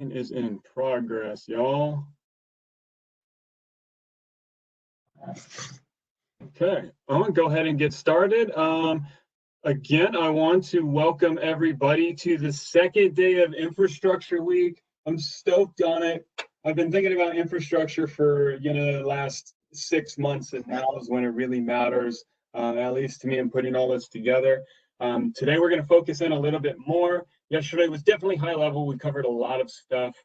Is in progress, y'all. Okay, I'm gonna go ahead and get started. Again, I want to welcome everybody to the second day of Infrastructure Week. I'm stoked on it. I've been thinking about infrastructure for the last 6 months, and now is when it really matters, at least to me, in putting all this together. Today we're going to focus in a little bit more. Yesterday was definitely high level. We covered a lot of stuff.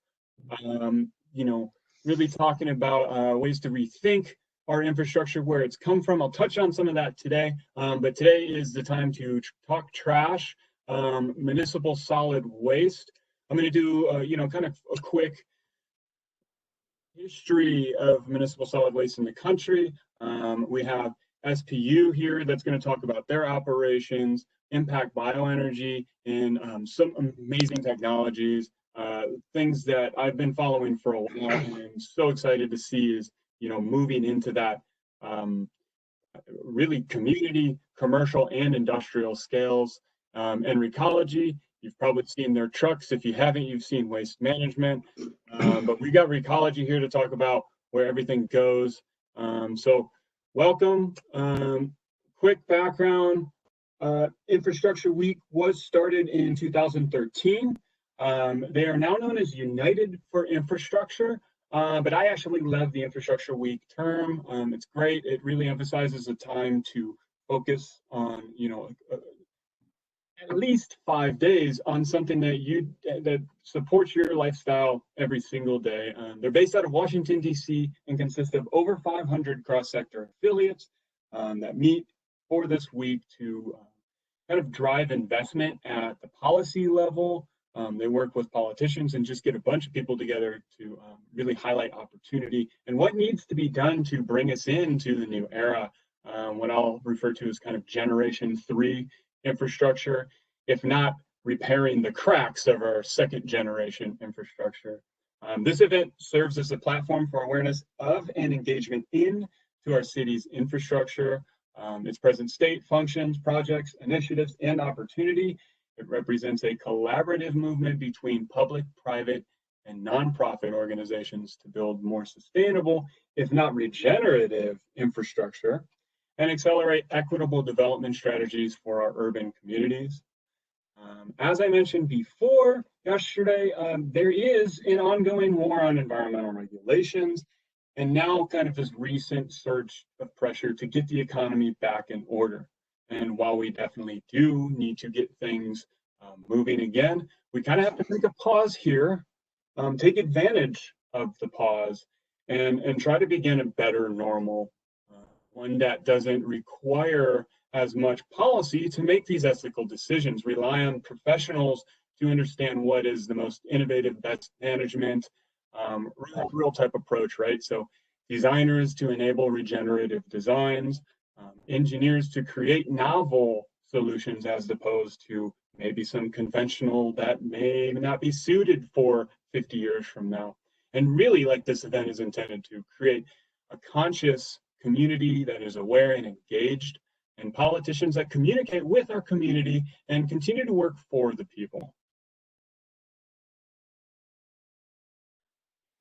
Really talking about ways to rethink our infrastructure, where it's come from. I'll touch on some of that today, but today is the time to talk trash, municipal solid waste. I'm going to do, kind of a quick history of municipal solid waste in the country. We have SPU here that's going to talk about their operations, Impact Bioenergy, and some amazing technologies, things that I've been following for a while and I'm so excited to see is, moving into that really community, commercial, and industrial scales. And Recology, you've probably seen their trucks. If you haven't, you've seen Waste Management. But we got Recology here to talk about where everything goes. So welcome. Quick background. Infrastructure Week was started in 2013. They are now known as United for Infrastructure, but I actually love the Infrastructure Week term. It's great. It really emphasizes the time to focus on, at least 5 days on something that supports your lifestyle every single day. They're based out of Washington, D.C. and consist of over 500 cross-sector affiliates that meet for this week to kind of drive investment at the policy level. They work with politicians and just get a bunch of people together to really highlight opportunity and what needs to be done to bring us into the new era, what I'll refer to as kind of Generation 3 infrastructure, if not repairing the cracks of our second generation infrastructure. This event serves as a platform for awareness of and engagement in to our city's infrastructure, its present state, functions, projects, initiatives, and opportunity. It represents a collaborative movement between public, private, and nonprofit organizations to build more sustainable, if not regenerative, infrastructure and accelerate equitable development strategies for our urban communities. As I mentioned before, yesterday, there is an ongoing war on environmental regulations, and now kind of this recent surge of pressure to get the economy back in order. And while we definitely do need to get things moving again, we kind of have to take a pause here, take advantage of the pause, and try to begin a better normal, one that doesn't require as much policy to make these ethical decisions, rely on professionals to understand what is the most innovative, best management, real type approach, right? So designers to enable regenerative designs, engineers to create novel solutions as opposed to maybe some conventional that may not be suited for 50 years from now. And really, like, this event is intended to create a conscious community that is aware and engaged, and politicians that communicate with our community and continue to work for the people.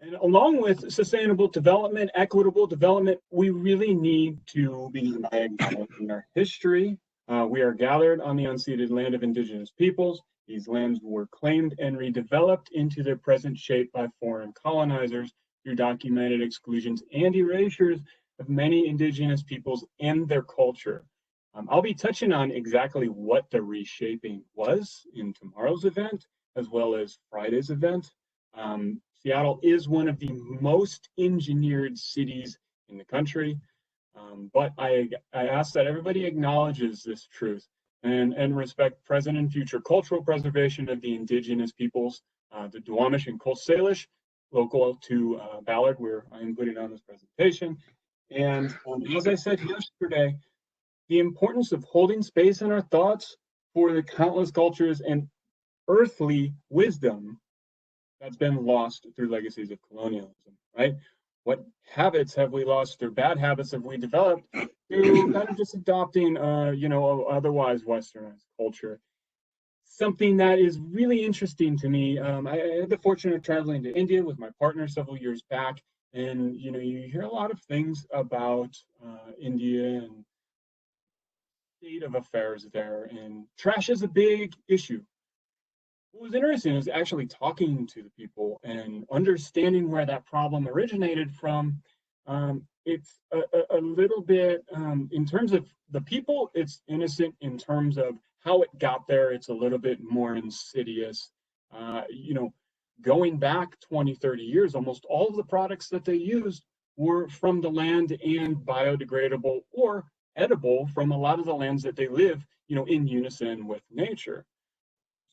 And along with sustainable development, equitable development, we really need to begin by acknowledging our history. We are gathered on the unceded land of Indigenous peoples. These lands were claimed and redeveloped into their present shape by foreign colonizers through documented exclusions and erasures of many Indigenous peoples and their culture. I'll be touching on exactly what the reshaping was in tomorrow's event, as well as Friday's event. Seattle is one of the most engineered cities in the country, but I ask that everybody acknowledges this truth and respect present and future cultural preservation of the Indigenous peoples, the Duwamish and Coast Salish, local to Ballard, where I am putting on this presentation. And as I said yesterday, the importance of holding space in our thoughts for the countless cultures and earthly wisdom that's been lost through legacies of colonialism, right? What habits have we lost, or bad habits have we developed through kind of just adopting, otherwise westernized culture? something that is really interesting to me. I had the fortune of traveling to India with my partner several years back, and you know, you hear a lot of things about India and state of affairs there, and trash is a big issue. What was interesting is actually talking to the people and understanding where that problem originated from. It's a little bit, in terms of the people, it's innocent. In terms of how it got there, it's a little bit more insidious. You know, going back 20, 30 years, almost all of the products that they used were from the land and biodegradable or edible from a lot of the lands that they live, you know, in unison with nature.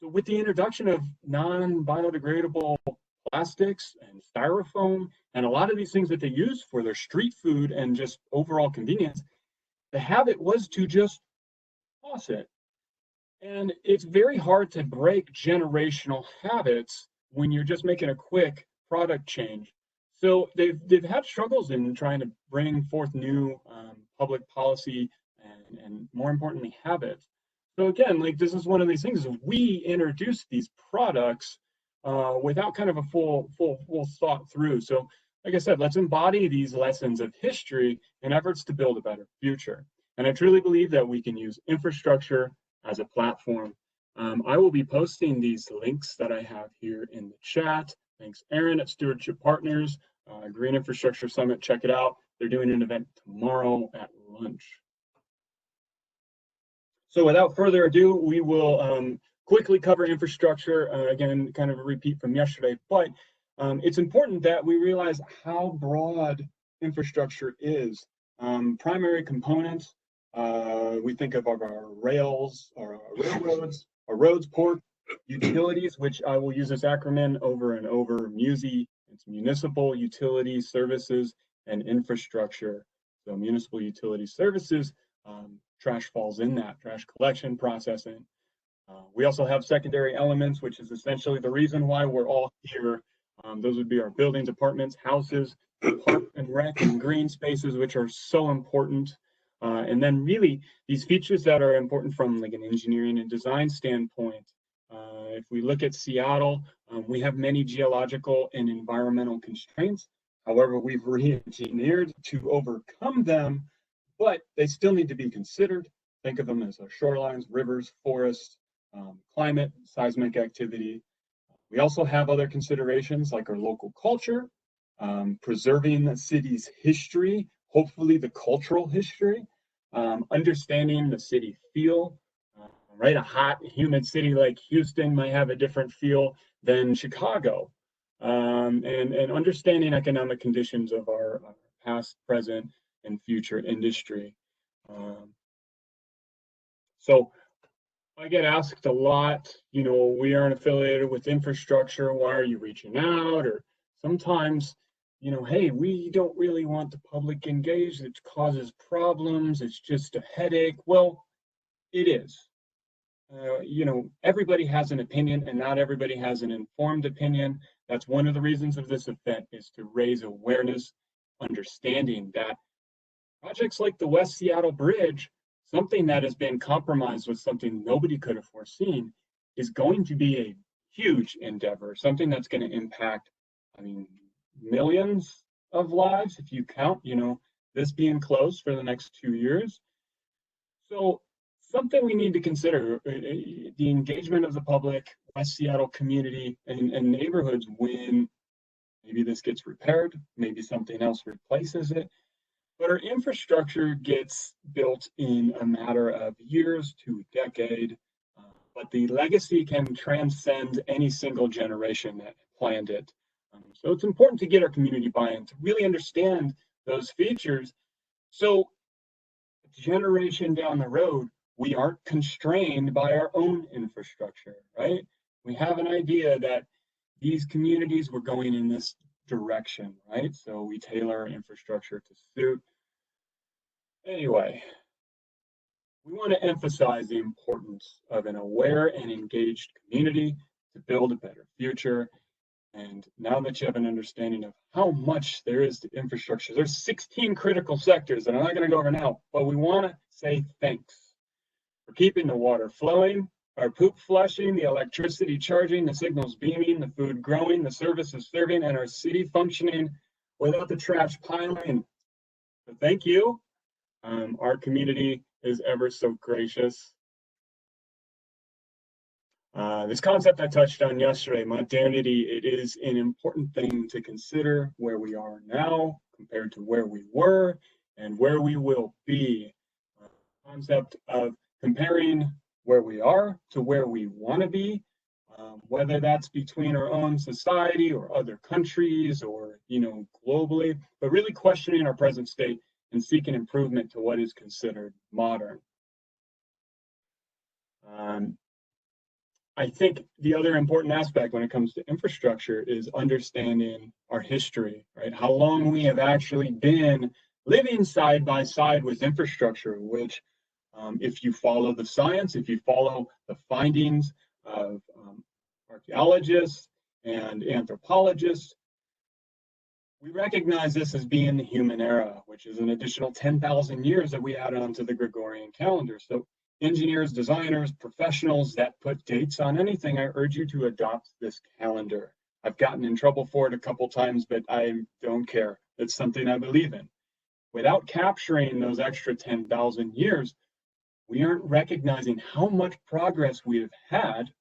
So with the introduction of non-biodegradable plastics and styrofoam and a lot of these things that they use for their street food and just overall convenience, the habit was to just toss it. And it's very hard to break generational habits when you're just making a quick product change. So they've had struggles in trying to bring forth new public policy and more importantly habits. So again, like this is one of these things. We introduce these products without kind of a full thought through. So like I said, let's embody these lessons of history in efforts to build a better future. And I truly believe that we can use infrastructure as a platform. I will be posting these links that I have here in the chat. Thanks, Aaron at Stewardship Partners, Green Infrastructure Summit. Check it out. They're doing an event tomorrow at lunch. So without further ado, we will quickly cover infrastructure. Again, kind of a repeat from yesterday, but it's important that we realize how broad infrastructure is. Primary components, we think of our rails, our railroads, our roads, ports, utilities, which I will use this acronym over and over, MUSI. It's municipal utility services and infrastructure. So municipal utility services, trash falls in that, trash collection, processing. We also have secondary elements, which is essentially the reason why we're all here. Those would be our buildings, apartments, houses, park and rec and green spaces, which are so important. And then really these features that are important from like an engineering and design standpoint. If we look at Seattle, we have many geological and environmental constraints. However, we've re-engineered to overcome them, but they still need to be considered. Think of them as our shorelines, rivers, forests, climate, seismic activity. We also have other considerations like our local culture, preserving the city's history, hopefully the cultural history, understanding the city feel. Right, a hot, humid city like Houston might have a different feel than Chicago, and understanding economic conditions of our past, present, and future industry. So I get asked a lot, you know, we aren't affiliated with infrastructure, why are you reaching out? Or sometimes, you know, hey, we don't really want the public engaged, it causes problems, it's just a headache. Well, it is. You know, everybody has an opinion and not everybody has an informed opinion. That's one of the reasons of this event, is to raise awareness, understanding that projects like the West Seattle Bridge, something that has been compromised with something nobody could have foreseen, is going to be a huge endeavor, something that's going to impact, I mean, millions of lives if you count, you know, this being closed for the next 2 years. So something we need to consider, the engagement of the public, West Seattle community, and neighborhoods when maybe this gets repaired, maybe something else replaces it. But our infrastructure gets built in a matter of years to a decade, but the legacy can transcend any single generation that planned it. So it's important to get our community buy-in to really understand those features. So a generation down the road, we aren't constrained by our own infrastructure, right? We have an idea that these communities were going in this direction, right? So we tailor our infrastructure to suit. Anyway, we want to emphasize the importance of an aware and engaged community to build a better future. And now that you have an understanding of how much there is to infrastructure, there's 16 critical sectors, and I'm not going to go over now, but we want to say thanks for keeping the water flowing, our poop flushing, the electricity charging, the signals beaming, the food growing, the services serving, and our city functioning without the trash piling. So thank you. Our community is ever so gracious. This concept I touched on yesterday, modernity, it is an important thing to consider where we are now compared to where we were and where we will be. Concept of comparing where we are to where we want to be, whether that's between our own society or other countries or, globally, but really questioning our present state and seeking improvement to what is considered modern. I think the other important aspect when it comes to infrastructure is understanding our history, right? How long we have actually been living side by side with infrastructure, which if you follow the science, if you follow the findings of archaeologists and anthropologists, we recognize this as being the human era, which is an additional 10,000 years that we add on to the Gregorian calendar. So engineers, designers, professionals that put dates on anything, I urge you to adopt this calendar. I've gotten in trouble for it a couple times, but I don't care. It's something I believe in. Without capturing those extra 10,000 years, we aren't recognizing how much progress we have had.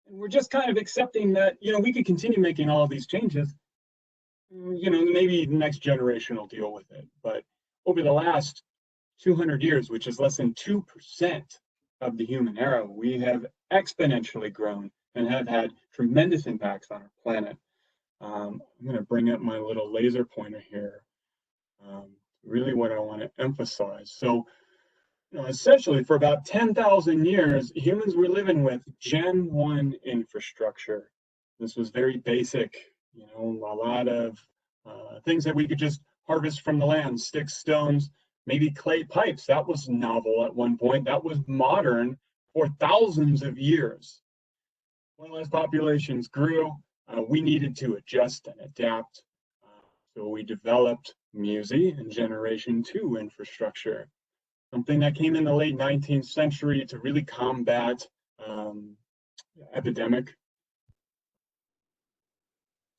And we're just kind of accepting that, we could continue making all of these changes. Maybe the next generation will deal with it. But over the last 200 years, which is less than 2% of the human era, we have exponentially grown and have had tremendous impacts on our planet. I'm going to bring up my little laser pointer here. Really what I want to emphasize. So, essentially for about 10,000 years, humans were living with Gen 1 infrastructure. This was very basic, a lot of things that we could just harvest from the land, sticks, stones, maybe clay pipes. That was novel at one point. That was modern for thousands of years. Well, as populations grew, we needed to adjust and adapt. So we developed MUSI and Generation 2 infrastructure, something that came in the late 19th century to really combat epidemic,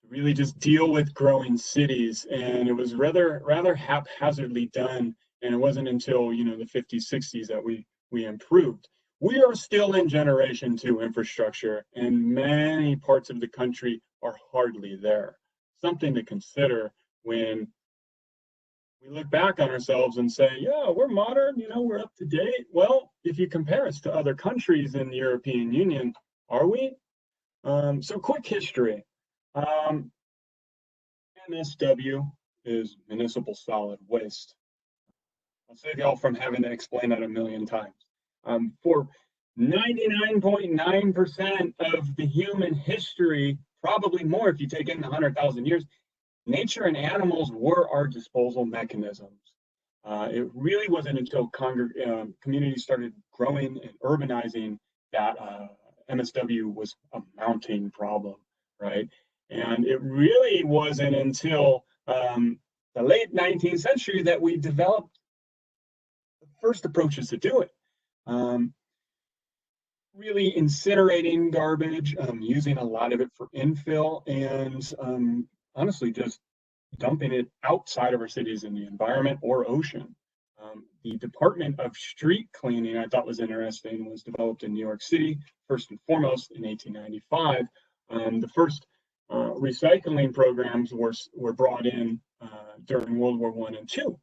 really just deal with growing cities. And it was rather haphazardly done. And it wasn't until, the 50s, 60s that we improved. We are still in Generation 2 infrastructure, and many parts of the country are hardly there. Something to consider when we look back on ourselves and say, yeah, we're modern, we're up to date. Well, if you compare us to other countries in the European Union, are we? So quick history. MSW is municipal solid waste. I'll save y'all from having to explain that a million times. For 99.9% of the human history, probably more if you take in the 100,000 years, nature and animals were our disposal mechanisms. It really wasn't until communities started growing and urbanizing that MSW was a mounting problem, right? And it really wasn't until the late 19th century that we developed the first approaches to do it. Really incinerating garbage, using a lot of it for infill, and honestly just dumping it outside of our cities in the environment or ocean. The Department of Street Cleaning, I thought was interesting, was developed in New York City, first and foremost in 1895. The first recycling programs were brought in during World War I and II.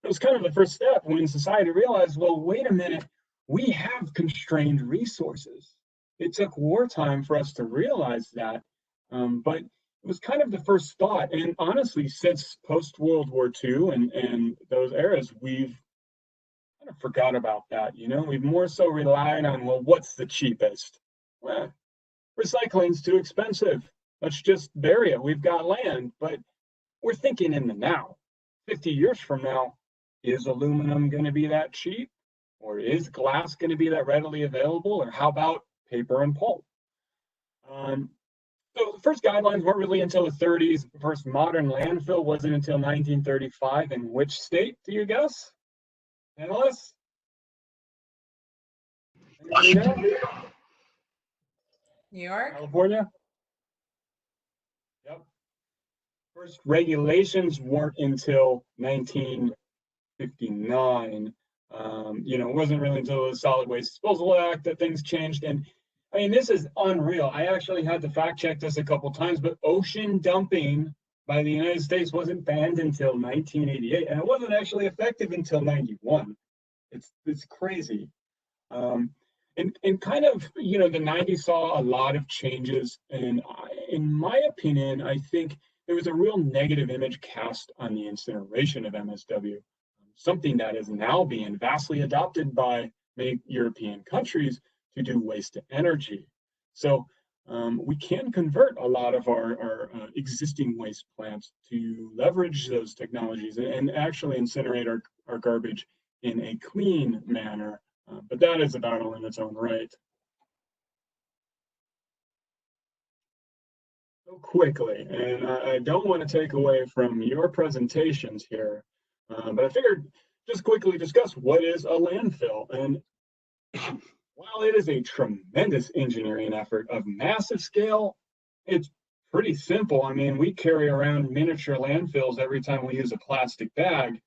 It was kind of the first step when society realized, well, wait a minute, we have constrained resources. It took wartime for us to realize that, but it was kind of the first thought. And honestly, since post-World War II and those eras, we've kind of forgot about that. We've more so relied on, well, what's the cheapest? Well, recycling's too expensive. Let's just bury it. We've got land, but we're thinking in the now. 50 years from now, is aluminum going to be that cheap? Or is glass going to be that readily available? Or how about paper and pulp? So the first guidelines weren't really until the 30s. The first modern landfill wasn't until 1935. In which state, do you guess? Analysts? New York? California? Yep. First regulations weren't until 1959. It wasn't really until the Solid Waste Disposal Act that things changed. And I mean, this is unreal. I actually had to fact check this a couple times, but ocean dumping by the United States wasn't banned until 1988, and it wasn't actually effective until 91. It's crazy. And kind of, the 90s saw a lot of changes. And in my opinion, I think there was a real negative image cast on the incineration of MSW, something that is now being vastly adopted by many European countries to do waste to energy. So we can convert a lot of our existing waste plants to leverage those technologies and actually incinerate our garbage in a clean manner. But that is a battle in its own right. So quickly, and I don't want to take away from your presentations here, but I figured just quickly discuss what is a landfill. And while it is a tremendous engineering effort of massive scale, it's pretty simple. I mean, we carry around miniature landfills every time we use a plastic bag.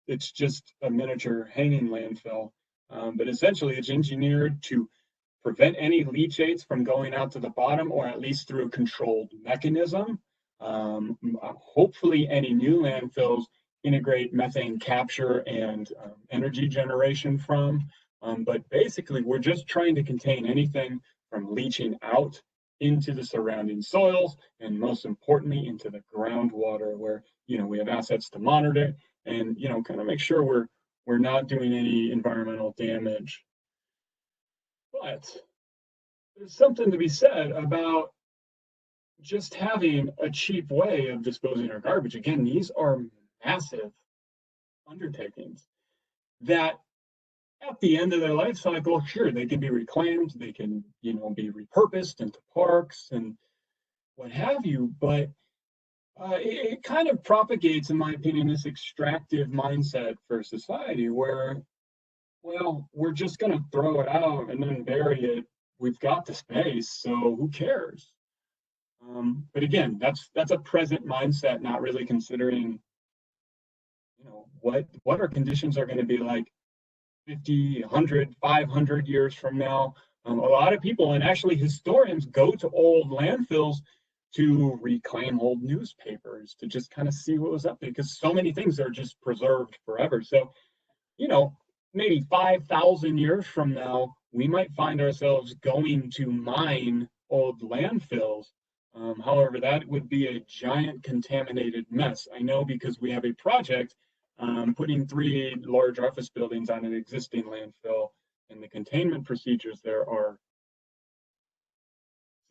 It's just a miniature hanging landfill. But essentially, it's engineered to prevent any leachates from going out to the bottom, or at least through a controlled mechanism. Hopefully, any new landfills integrate methane capture and energy generation from. But basically, we're just trying to contain anything from leaching out into the surrounding soils, and most importantly, into the groundwater, where we have assets to monitor and kind of make sure we're not doing any environmental damage. But there's something to be said about just having a cheap way of disposing our garbage. Again, these are massive undertakings that at the end of their life cycle, sure, they can be reclaimed, they can, be repurposed into parks and what have you, but it kind of propagates, in my opinion, this extractive mindset for society where, well, we're just going to throw it out and then bury it. We've got the space, so who cares? But again, that's a present mindset, not really considering, what our conditions are going to be like 50, 100, 500 years from now. A lot of people, and actually historians, go to old landfills to reclaim old newspapers, to just kind of see what was up there, because so many things are just preserved forever. So, maybe 5,000 years from now, we might find ourselves going to mine old landfills. However, that would be a giant contaminated mess. I know, because we have a project putting 3 large office buildings on an existing landfill, and the containment procedures there are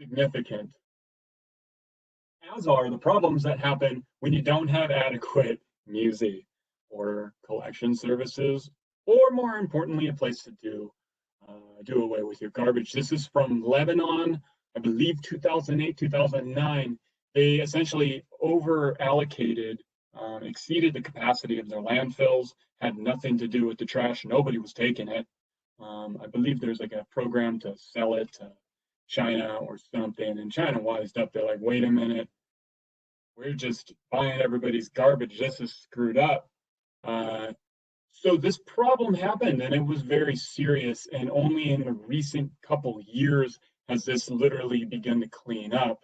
significant, as are the problems that happen when you don't have adequate MUSE or collection services, or more importantly, a place to do away with your garbage. This is from Lebanon, I believe 2008, 2009. They essentially over allocated, exceeded the capacity of their landfills, had nothing to do with the trash. Nobody was taking it. I believe there's like a program to sell it to China or something, and China wised up. They're like, wait a minute, we're just buying everybody's garbage. This is screwed up. So this problem happened, and it was very serious, and only in the recent couple years has this literally begun to clean up.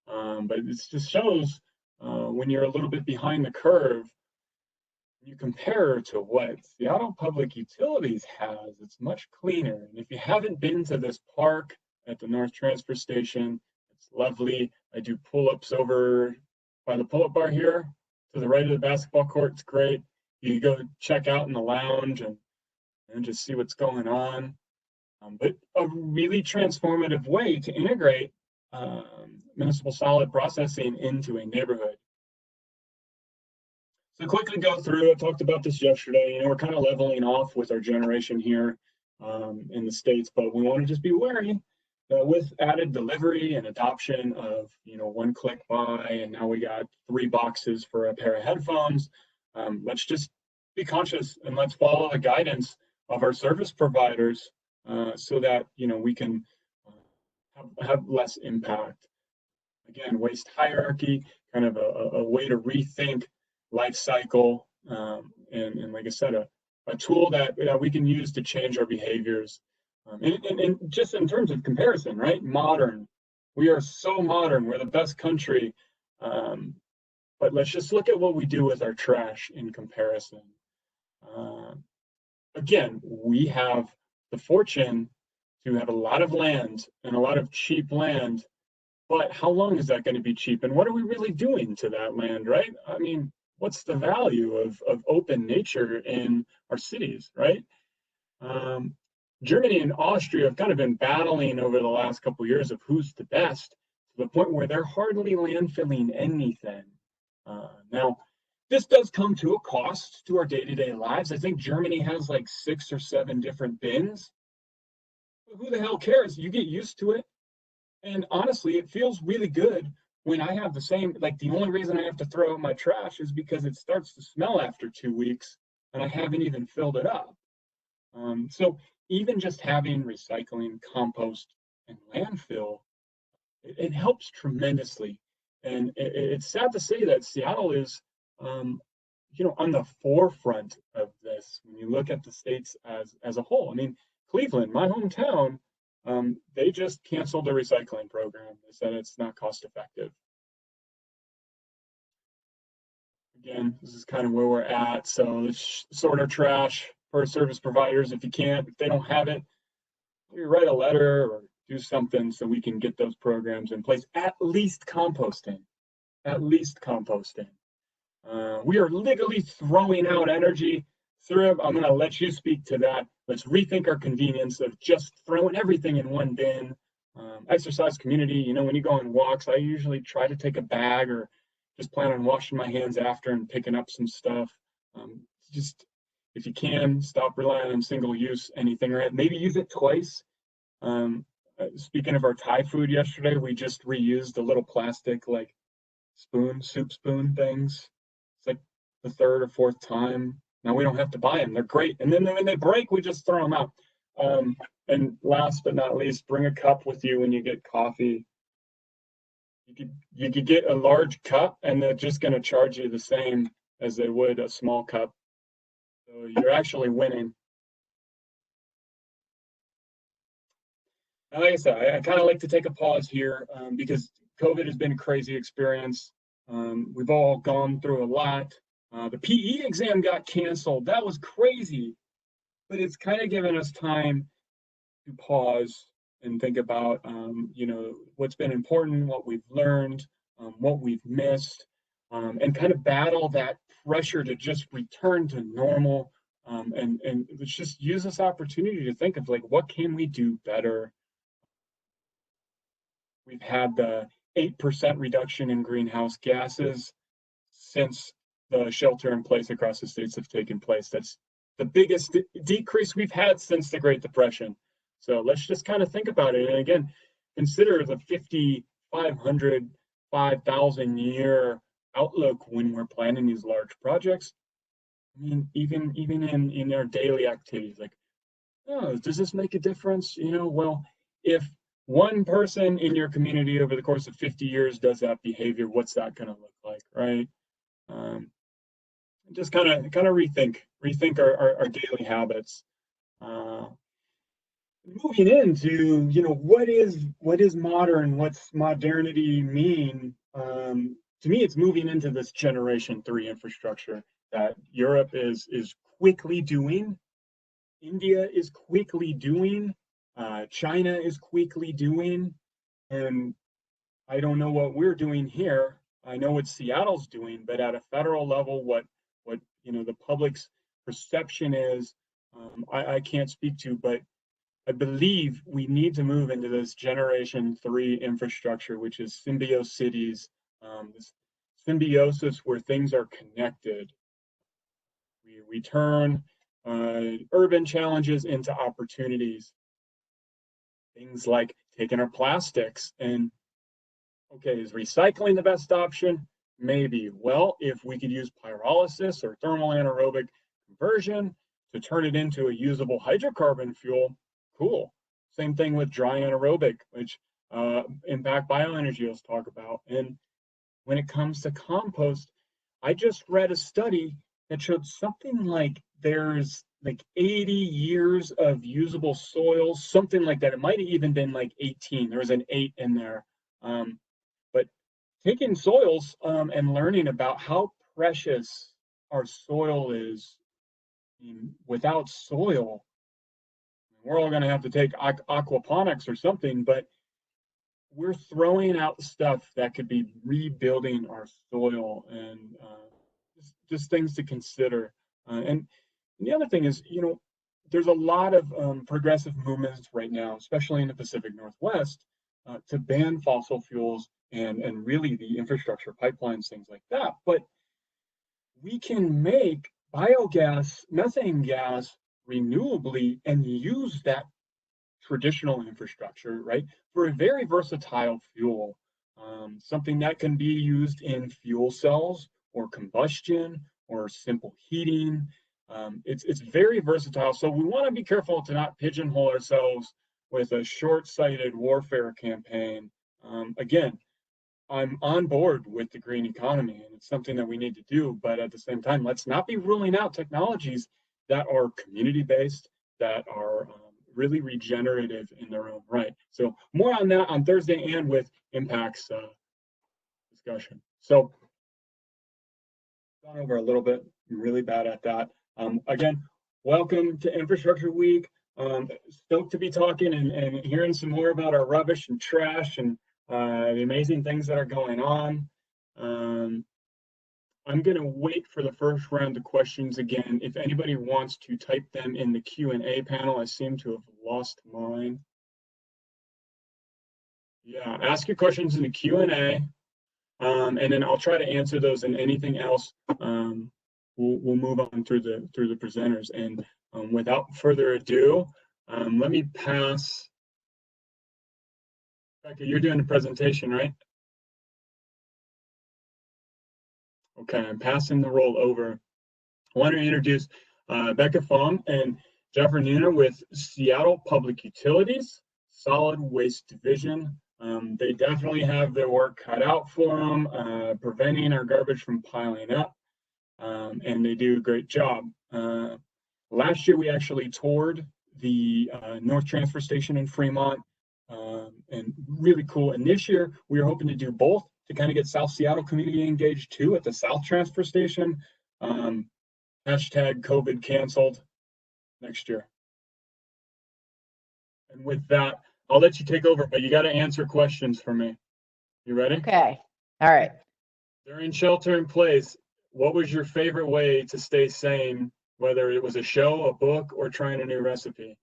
But it just shows when you're a little bit behind the curve, you compare to what Seattle Public Utilities has, it's much cleaner. And if you haven't been to this park at the North Transfer Station, it's lovely. I do pull-ups over by the pull-up bar here to the right of the basketball court. It's great. You go check out in the lounge and just see what's going on. But a really transformative way to integrate municipal solid processing into a neighborhood. So quickly go through, I talked about this yesterday, we're kind of leveling off with our generation here in the States, but we want to just be wary with added delivery and adoption of, one-click buy, and now we got 3 boxes for a pair of headphones. Let's just be conscious and let's follow the guidance of our service providers so that, we can have less impact. Again, waste hierarchy, kind of a way to rethink life cycle, and like I said, a tool that we can use to change our behaviors. And just in terms of comparison, right? Modern. We are so modern. We're the best country. But let's just look at what we do with our trash in comparison. Again, we have the fortune to have a lot of land and a lot of cheap land, but how long is that going to be cheap? And what are we really doing to that land, right? I mean, what's the value of open nature in our cities, right? Germany and Austria have kind of been battling over the last couple of years of who's the best, to the point where they're hardly landfilling anything. Now, this does come to a cost to our day-to-day lives. I think Germany has like 6 or 7 different bins. But who the hell cares? You get used to it. And honestly, it feels really good when I have the same, like the only reason I have to throw out my trash is because it starts to smell after 2 weeks and I haven't even filled it up. So even just having recycling, compost, and landfill, it helps tremendously. And it's sad to say that Seattle is, on the forefront of this when you look at the states as a whole. I mean, Cleveland, my hometown, they just canceled the recycling program. They said it's not cost effective. Again, this is kind of where we're at. So let's sort our trash for service providers. If they don't have it, maybe write a letter or do something so we can get those programs in place. At least composting. We are literally throwing out energy. Srirup, I'm going to let you speak to that. Let's rethink our convenience of just throwing everything in one bin. Exercise community, when you go on walks, I usually try to take a bag or just plan on washing my hands after and picking up some stuff. Just, if you can, stop relying on single-use anything, right? Maybe use it twice. Speaking of our Thai food yesterday, we just reused the little plastic, like, soup spoon things. It's like the 3rd or 4th time. Now we don't have to buy them. They're great. And then when they break, we just throw them out. And last but not least, bring a cup with you when you get coffee. You could get a large cup, and they're just going to charge you the same as they would a small cup. So you're actually winning. And like I said, I kind of like to take a pause here because COVID has been a crazy experience. We've all gone through a lot. The PE exam got canceled. That was crazy. But it's kind of given us time to pause and think about, what's been important, what we've learned, what we've missed, and kind of battle that pressure to just return to normal. And let's just use this opportunity to think of, like, what can we do better? We've had the 8% reduction in greenhouse gases since the shelter in place across the states have taken place. That's the biggest decrease we've had since the Great Depression. So let's just kind of think about it. And again, consider the 5,500, 5,000 year outlook when we're planning these large projects. I mean, even in our daily activities, like, does this make a difference? Well, if one person in your community over the course of 50 years does that behavior, what's that going to look like, right? Just kind of rethink our daily habits. Moving into, what is modern? What's modernity mean? To me, it's moving into this Generation 3 infrastructure that Europe is quickly doing. India is quickly doing. China is quickly doing. And I don't know what we're doing here. I know what Seattle's doing, but at a federal level, what the public's perception is, I can't speak to, but I believe we need to move into this Generation 3 infrastructure, which is symbiocities, this symbiosis where things are connected. We turn urban challenges into opportunities. Things like taking our plastics and, okay, is recycling the best option? Maybe. Well, if we could use pyrolysis or thermal anaerobic conversion to turn it into a usable hydrocarbon fuel, cool. Same thing with dry anaerobic, which Impact Bioenergy will talk about. And when it comes to compost, I just read a study that showed something like there's like 80 years of usable soil, something like that. It might have even been like 18. There was an 8 in there. But taking soils and learning about how precious our soil is, I mean, without soil, we're all going to have to take aquaponics or something, but we're throwing out stuff that could be rebuilding our soil, and just things to consider. And the other thing is, there's a lot of progressive movements right now, especially in the Pacific Northwest, to ban fossil fuels and really the infrastructure pipelines, things like that. But we can make biogas, methane gas renewably and use that traditional infrastructure, right, for a very versatile fuel, something that can be used in fuel cells or combustion or simple heating. It's very versatile. So we want to be careful to not pigeonhole ourselves with a short-sighted warfare campaign. Again, I'm on board with the green economy, and it's something that we need to do. But at the same time, let's not be ruling out technologies that are community-based, that are really regenerative in their own right. So more on that on Thursday and with Impact's discussion. So gone over a little bit. I'm really bad at that. Again, welcome to Infrastructure Week. Stoked to be talking and hearing some more about our rubbish and trash and the amazing things that are going on. I'm going to wait for the first round of questions again. If anybody wants to type them in the Q&A panel, I seem to have lost mine. Yeah, ask your questions in the Q&A, and then I'll try to answer those, and anything else, we'll move on through the presenters. And without further ado, let me pass. Becca, you're doing the presentation, right? Okay, I'm passing the role over. I want to introduce Becca Fong and Jeffrey Neuner with Seattle Public Utilities, Solid Waste Division. They definitely have their work cut out for them, preventing our garbage from piling up, and they do a great job. Last year, we actually toured the North Transfer Station in Fremont, and really cool. And this year, we are hoping to do both to kind of get South Seattle community engaged too at the South Transfer Station. Hashtag COVID canceled next year. And with that, I'll let you take over, but you got to answer questions for me. You ready? Okay. All right. During shelter in place, what was your favorite way to stay sane, whether it was a show, a book, or trying a new recipe?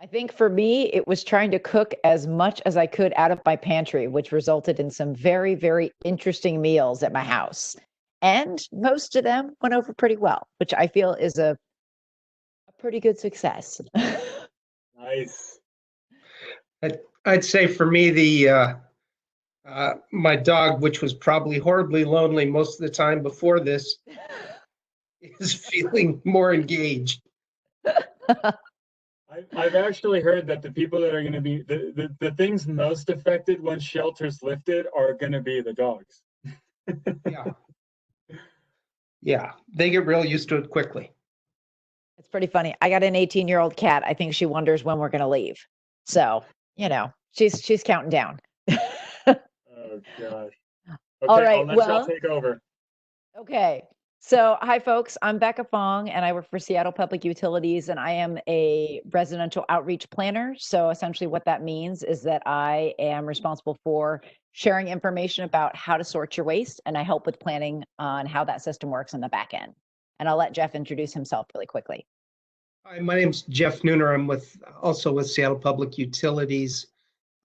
I think for me, it was trying to cook as much as I could out of my pantry, which resulted in some very, very interesting meals at my house. And most of them went over pretty well, which I feel is a pretty good success. Nice. I'd say for me, my dog, which was probably horribly lonely most of the time before this, is feeling more engaged. I've actually heard that the people that are going to be the things most affected when shelter's lifted are going to be the dogs. Yeah, they get real used to it quickly. It's pretty funny. I got an 18-year-old cat. I think she wonders when we're going to leave. So, she's counting down. Oh gosh. Okay, All right, I'll let y'all take over. Okay. So, hi folks, I'm Becca Fong and I work for Seattle Public Utilities, and I am a residential outreach planner. So essentially what that means is that I am responsible for sharing information about how to sort your waste, and I help with planning on how that system works on the back end. And I'll let Jeff introduce himself really quickly. Hi, my name's Jeff Neuner. I'm also with Seattle Public Utilities.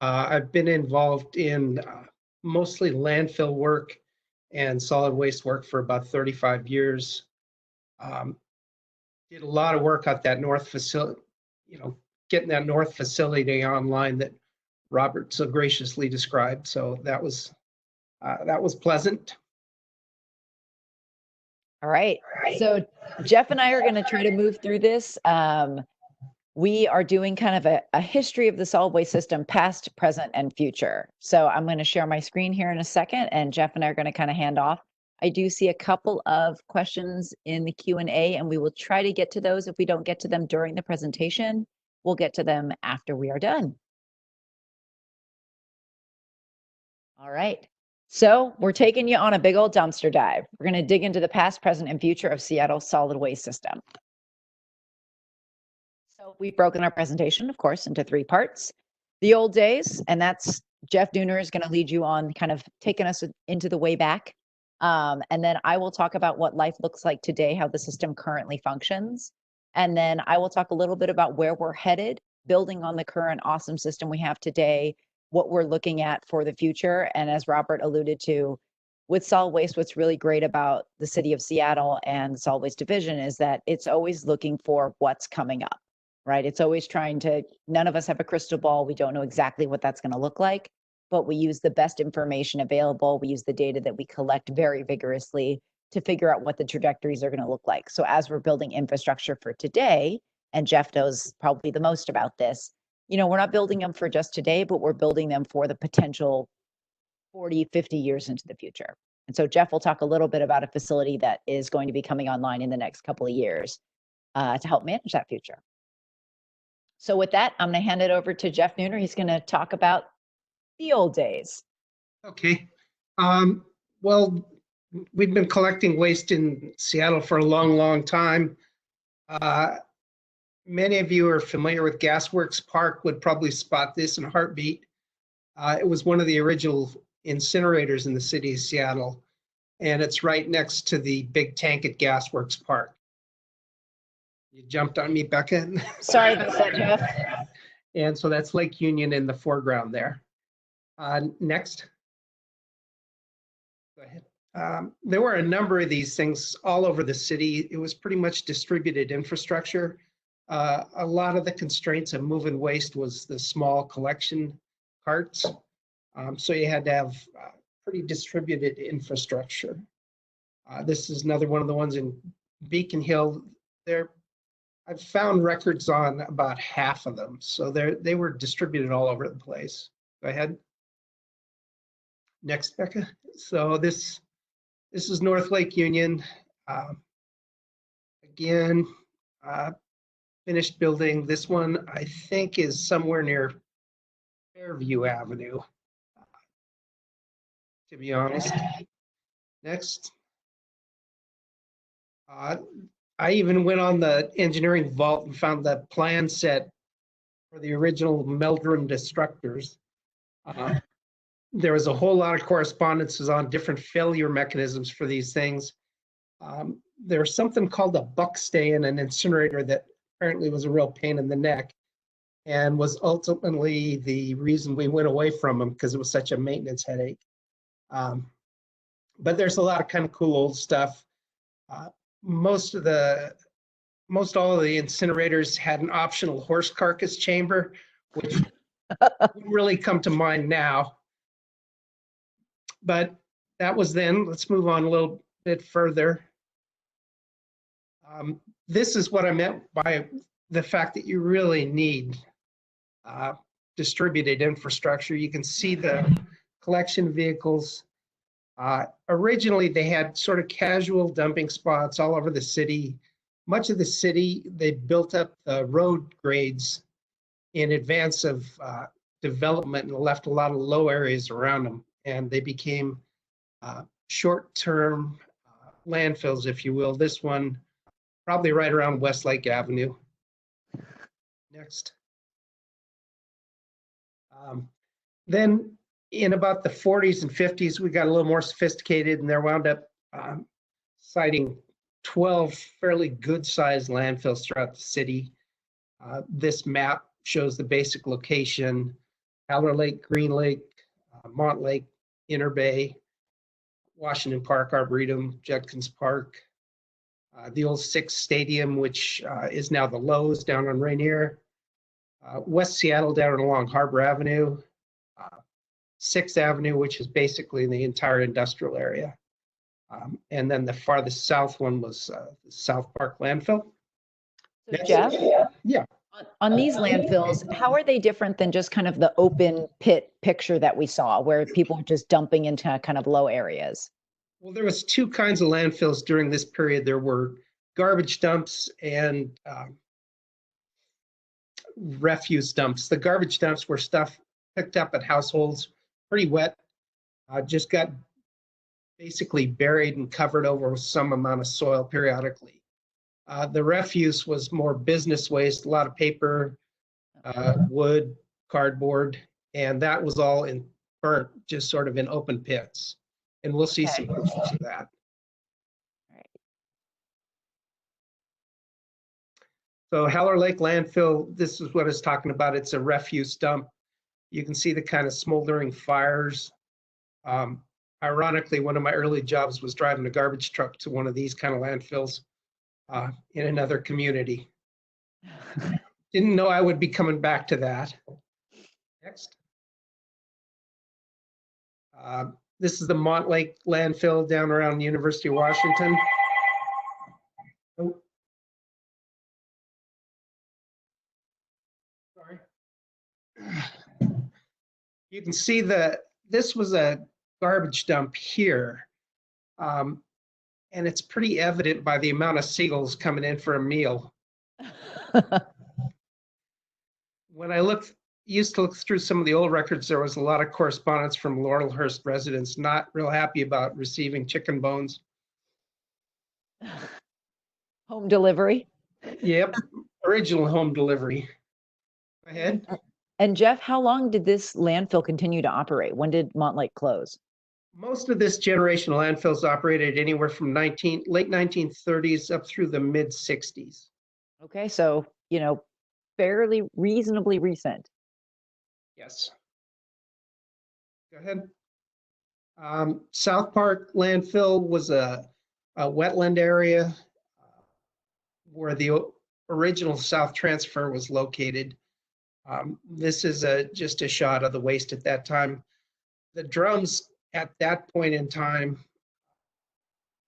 I've been involved in mostly landfill work and solid waste work for about 35 years. Did a lot of work at that north facility, getting that north facility online that Robert so graciously described. So that was pleasant. All right. So Jeff and I are going to try to move through this. We are doing kind of a history of the solid waste system, past, present, and future. So I'm going to share my screen here in a second, and Jeff and I are going to kind of hand off. I do see a couple of questions in the Q&A, and we will try to get to those. If we don't get to them during the presentation, we'll get to them after we are done. All right. So we're taking you on a big old dumpster dive. We're going to dig into the past, present, and future of Seattle's solid waste system. So we've broken our presentation, of course, into 3 parts. The old days, and that's Jeff Neuner is going to lead you on kind of taking us into the way back. And then I will talk about what life looks like today, how the system currently functions. And then I will talk a little bit about where we're headed, building on the current awesome system we have today, what we're looking at for the future. And as Robert alluded to, with solid waste, what's really great about the city of Seattle and the solid waste division is that it's always looking for what's coming up, right? It's always trying to, none of us have a crystal ball. We don't know exactly what that's going to look like, but we use the best information available. We use the data that we collect very vigorously to figure out what the trajectories are going to look like. So as we're building infrastructure for today, and Jeff knows probably the most about this, you know, we're not building them for just today, but we're building them for the potential 40, 50 years into the future. And so Jeff will talk a little bit about a facility that is going to be coming online in the next couple of years to help manage that future. So with that, I'm going to hand it over to Jeff Neuner. He's going to talk about the old days. Okay. Well, we've been collecting waste in Seattle for a long, long time. Many of you are familiar with Gasworks Park, would probably spot this in a heartbeat. It was one of the original incinerators in the city of Seattle, and it's right next to the big tank at Gasworks Park. You jumped on me, Becca. Sorry about that, Jeff. And so that's Lake Union in the foreground there. Next. Go ahead. There were a number of these things all over the city. It was pretty much distributed infrastructure. A lot of the constraints of moving waste was the small collection carts. So you had to have pretty distributed infrastructure. This is another one of the ones in Beacon Hill. I've found records on about half of them. So they were distributed all over the place. Go ahead. Next, Becca. So this is North Lake Union. Again, finished building. This one, I think, is somewhere near Fairview Avenue, to be honest. Next. I even went on the engineering vault and found the plan set for the original Meldrum destructors. There was a whole lot of correspondences on different failure mechanisms for these things. There's something called a buck stay in an incinerator that apparently was a real pain in the neck and was ultimately the reason we went away from them, because it was such a maintenance headache. But there's a lot of kind of cool old stuff. Most all of the incinerators had an optional horse carcass chamber, which wouldn't really come to mind now. But that was then. Let's move on a little bit further. This is what I meant by the fact that you really need distributed infrastructure. You can see the collection vehicles. Originally, they had sort of casual dumping spots all over the city. Much of the city, they built up the road grades in advance of development and left a lot of low areas around them. And they became short-term landfills, if you will. This one, probably right around Westlake Avenue. Next. Then in about the 40s and 50s, we got a little more sophisticated, and there wound up citing 12 fairly good-sized landfills throughout the city. This map shows the basic location: Haller Lake, Green Lake, Mont Lake, Inner Bay, Washington Park, Arboretum, Judkins Park, the old Six Stadium, which is now the Lowe's down on Rainier, West Seattle down along Harbor Avenue, 6th Avenue, which is basically the entire industrial area. And then the farthest south one was the South Park landfill. So Next. Jeff, Yeah. on these landfills, how are they different than just kind of the open pit picture that we saw where people are just dumping into kind of low areas? Well, there was two kinds of landfills during this period. There were garbage dumps and refuse dumps. The garbage dumps were stuff picked up at households, pretty wet, just got basically buried and covered over with some amount of soil periodically. The refuse was more business waste, a lot of paper, wood, cardboard, and that was all in burnt, just sort of in open pits. And we'll see some pictures of that. So Heller Lake landfill, this is what it's talking about. It's a refuse dump. You can see the kind of smoldering fires. Ironically, one of my early jobs was driving a garbage truck to one of these kind of landfills in another community. Didn't know I would be coming back to that. Next. This is the Mont Lake landfill down around the University of Washington. Oh. Sorry. You can see this was a garbage dump here. And it's pretty evident by the amount of seagulls coming in for a meal. When I used to look through some of the old records, there was a lot of correspondence from Laurelhurst residents not real happy about receiving chicken bones. Home delivery? Yep, original home delivery. Go ahead. And Jeff, how long did this landfill continue to operate? When did Mont Lake close? Most of this generation of landfills operated anywhere from late 1930s up through the mid 60s. Okay, so, fairly reasonably recent. Yes. Go ahead. South Park landfill was a wetland area where the original South Transfer was located. This is just a shot of the waste at that time. The drums at that point in time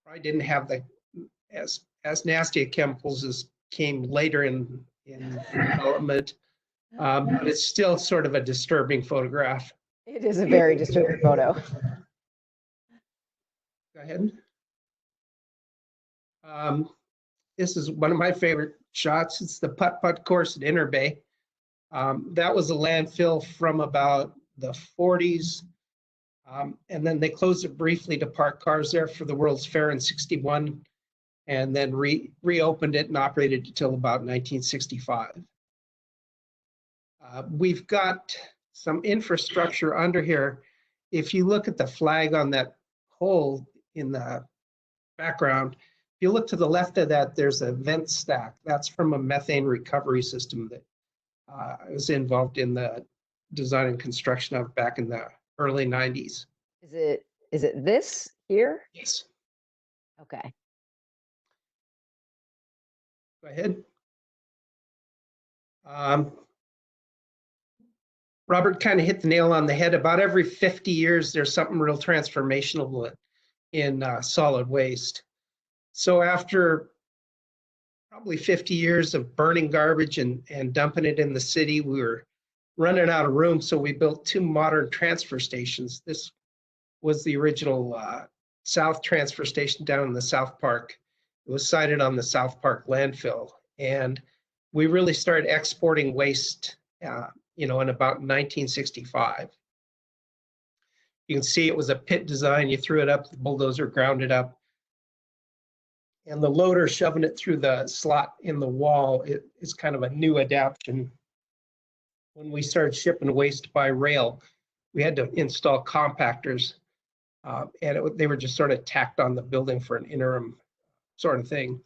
probably didn't have as nasty chemicals as came later in development. But it's still sort of a disturbing photograph. It is a very disturbing photo. Go ahead. This is one of my favorite shots. It's the putt-putt course at Inner Bay. That was a landfill from about the 40s. And then they closed it briefly to park cars there for the World's Fair in '61, and then reopened it and operated until about 1965. We've got some infrastructure under here. If you look at the flag on that hole in the background, if you look to the left of that, there's a vent stack. That's from a methane recovery system that I was involved in the design and construction of back in the early 90s. Is it this here? Yes. Okay. Go ahead. Robert kind of hit the nail on the head. About every 50 years, there's something real transformational in solid waste. So after probably 50 years of burning garbage and dumping it in the city, we were running out of room, so we built two modern transfer stations. This was the original South Transfer Station down in the South Park. It was sited on the South Park landfill, and we really started exporting waste in about 1965. You can see it was a pit design. You threw it up, the bulldozer ground it up, and the loader shoving it through the slot in the wall is kind of a new adaptation. When we started shipping waste by rail, we had to install compactors, and they were just sort of tacked on the building for an interim sort of thing.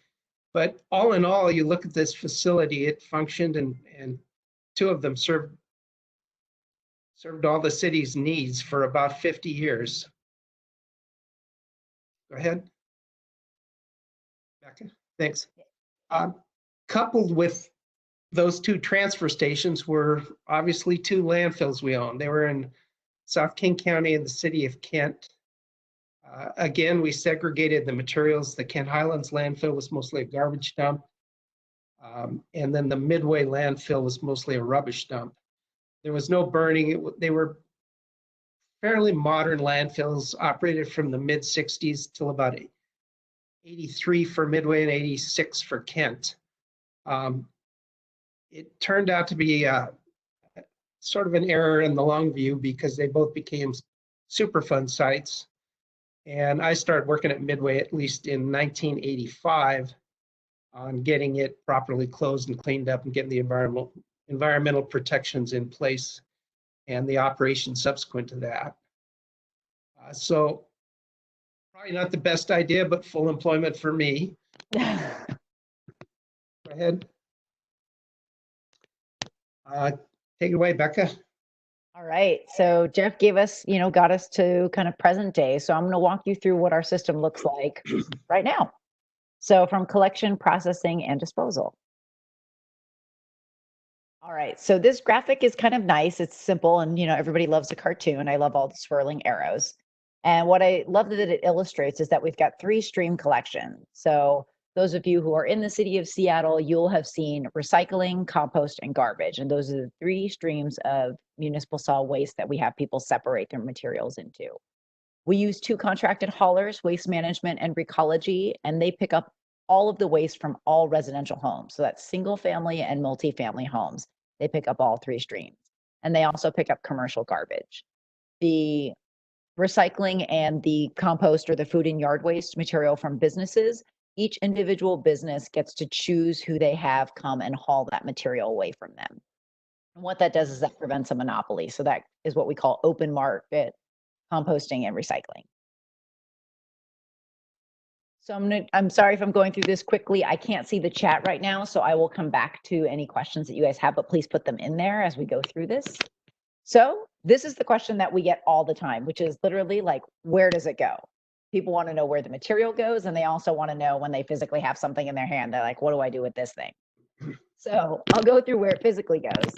But all in all, you look at this facility, it functioned, and two of them served all the city's needs for about 50 years. Go ahead. Becca, thanks. Coupled with those two transfer stations were obviously two landfills we owned. They were in South King County and the city of Kent. Again, we segregated the materials. The Kent Highlands landfill was mostly a garbage dump. And then the Midway landfill was mostly a rubbish dump. There was no burning. They were fairly modern landfills, operated from the mid 60s till about 83 for Midway and 86 for Kent. It turned out to be sort of an error in the long view because they both became Superfund sites. And I started working at Midway at least in 1985 on getting it properly closed and cleaned up and getting the environmental protections in place and the operation subsequent to that. So probably not the best idea, but full employment for me. Go ahead. Take it away, Becca. All right. So Jeff gave us, got us to kind of present day. So I'm going to walk you through what our system looks like right now. So from collection, processing, and disposal. All right. So this graphic is kind of nice. It's simple. And, everybody loves a cartoon. I love all the swirling arrows. And what I love that it illustrates is that we've got 3 stream collection. So those of you who are in the city of Seattle, you'll have seen recycling, compost, and garbage. And those are the 3 streams of municipal solid waste that we have people separate their materials into. We use 2 contracted haulers, Waste Management and Recology, and they pick up all of the waste from all residential homes. So that's single family and multifamily homes. They pick up all 3 streams. And they also pick up commercial garbage. The recycling and the compost or the food and yard waste material from businesses, each individual business gets to choose who they have come and haul that material away from them. And what that does is that prevents a monopoly. So that is what we call open market composting and recycling. So I'm sorry if I'm going through this quickly. I can't see the chat right now, so I will come back to any questions that you guys have, but please put them in there as we go through this. So this is the question that we get all the time, which is literally like, where does it go? People want to know where the material goes, and they also want to know when they physically have something in their hand. They're like, what do I do with this thing? So I'll go through where it physically goes.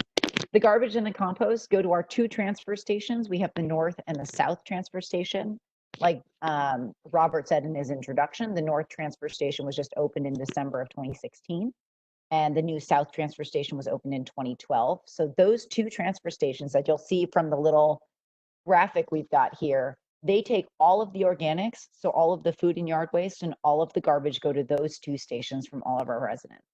The garbage and the compost go to our 2 transfer stations. We have the north and the south transfer station. Like Robert said in his introduction, the north transfer station was just opened in December of 2016. And the new south transfer station was opened in 2012. So those 2 transfer stations that you'll see from the little graphic we've got here, they take all of the organics, so all of the food and yard waste and all of the garbage go to those 2 stations from all of our residents.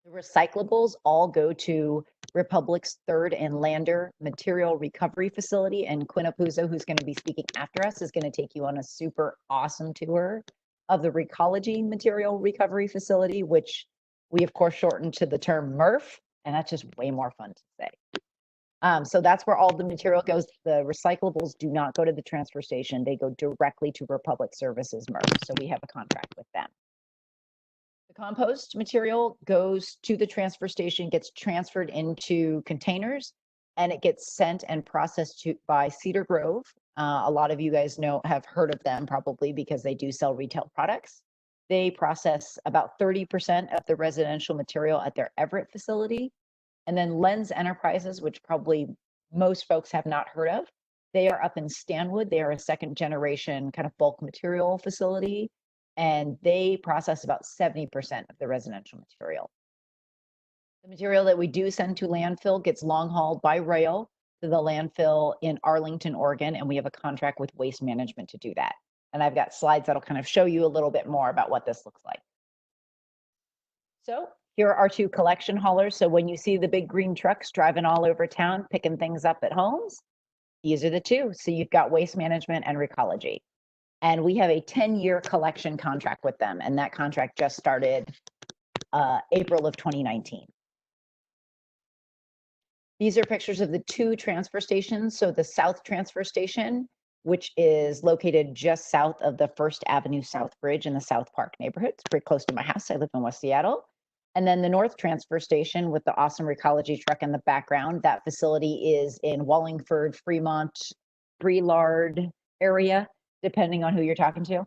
The recyclables all go to Republic's 3rd and Lander material recovery facility, and Quinn Apuzzo, who's going to be speaking after us, is going to take you on a super awesome tour of the Recology material recovery facility, which we of course shortened to the term MRF, and that's just way more fun to say. So that's where all the material goes. The recyclables do not go to the transfer station. They go directly to Republic Services MRF. So we have a contract with them. The compost material goes to the transfer station, gets transferred into containers, and it gets sent and processed by Cedar Grove. A lot of you guys have heard of them probably because they do sell retail products. They process about 30% of the residential material at their Everett facility. And then Lens Enterprises, which probably most folks have not heard of, they are up in Stanwood. They are a 2nd generation kind of bulk material facility, and they process about 70% of the residential material. The material that we do send to landfill gets long hauled by rail to the landfill in Arlington, Oregon, and we have a contract with Waste Management to do that. And I've got slides that'll kind of show you a little bit more about what this looks like. So here are our 2 collection haulers. So when you see the big green trucks driving all over town, picking things up at homes, these are the 2. So you've got Waste Management and Recology. And we have a 10-year collection contract with them. And that contract just started April of 2019. These are pictures of the 2 transfer stations. So the South Transfer Station, which is located just south of the 1st Avenue South Bridge in the South Park neighborhood. It's pretty close to my house. I live in West Seattle. And then the North Transfer Station with the awesome Recology truck in the background. That facility is in Wallingford, Fremont, Brelard area, depending on who you're talking to.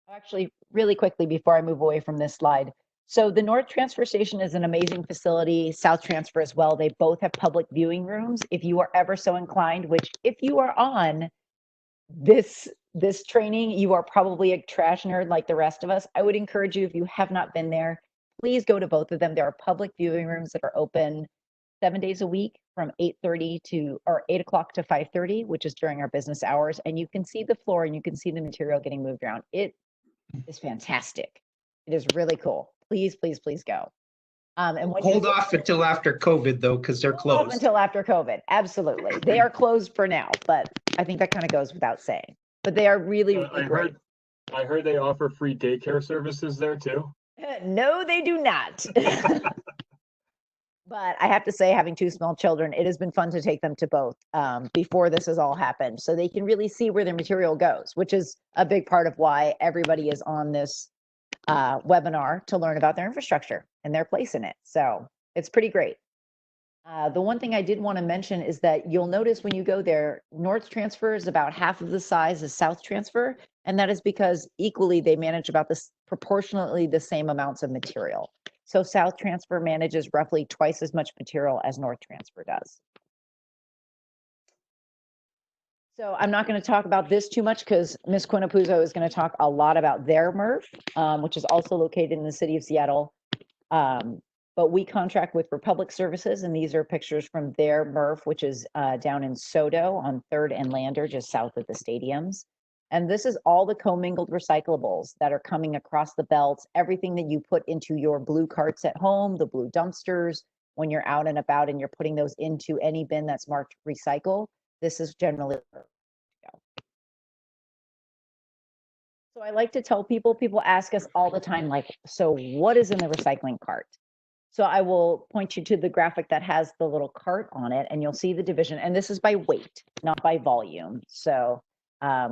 Actually, really quickly before I move away from this slide. So the North Transfer Station is an amazing facility, South Transfer as well. They both have public viewing rooms. If you are ever so inclined, which if you are on this training, you are probably a trash nerd like the rest of us. I would encourage you, if you have not been there, please go to both of them. There are public viewing rooms that are open 7 days a week from 8:30 or 8 o'clock to 5:30, which is during our business hours. And you can see the floor and you can see the material getting moved around. It is fantastic. It is really cool. Please, please, please go. And when Hold off until after COVID though, because they're hold off closed. until after COVID. Absolutely. They are closed for now, but I think that kind of goes without saying. But they are really, really great. I heard they offer free daycare services there too. No, they do not. But I have to say, having two small children, it has been fun to take them to both before this has all happened. So they can really see where their material goes, which is a big part of why everybody is on this webinar to learn about their infrastructure and their place in it. So it's pretty great. The one thing I did want to mention is that you'll notice when you go there, North Transfer is about half of the size as South Transfer. And that is because equally they manage about this proportionately the same amounts of material. So South Transfer manages roughly twice as much material as North Transfer does. So I'm not going to talk about this too much because Ms. Quinn Apuzzo is going to talk a lot about their MRF, which is also located in the city of Seattle. But we contract with Republic Services, and these are pictures from their MRF, which is down in Sodo on 3rd and Lander, just south of the stadiums. And this is all the commingled recyclables that are coming across the belts, everything that you put into your blue carts at home, the blue dumpsters, when you're out and about and you're putting those into any bin that's marked recycle. This is generally. So I like to tell people ask us all the time, like, so what is in the recycling cart? So I will point you to the graphic that has the little cart on it, and you'll see the division. And this is by weight, not by volume. So,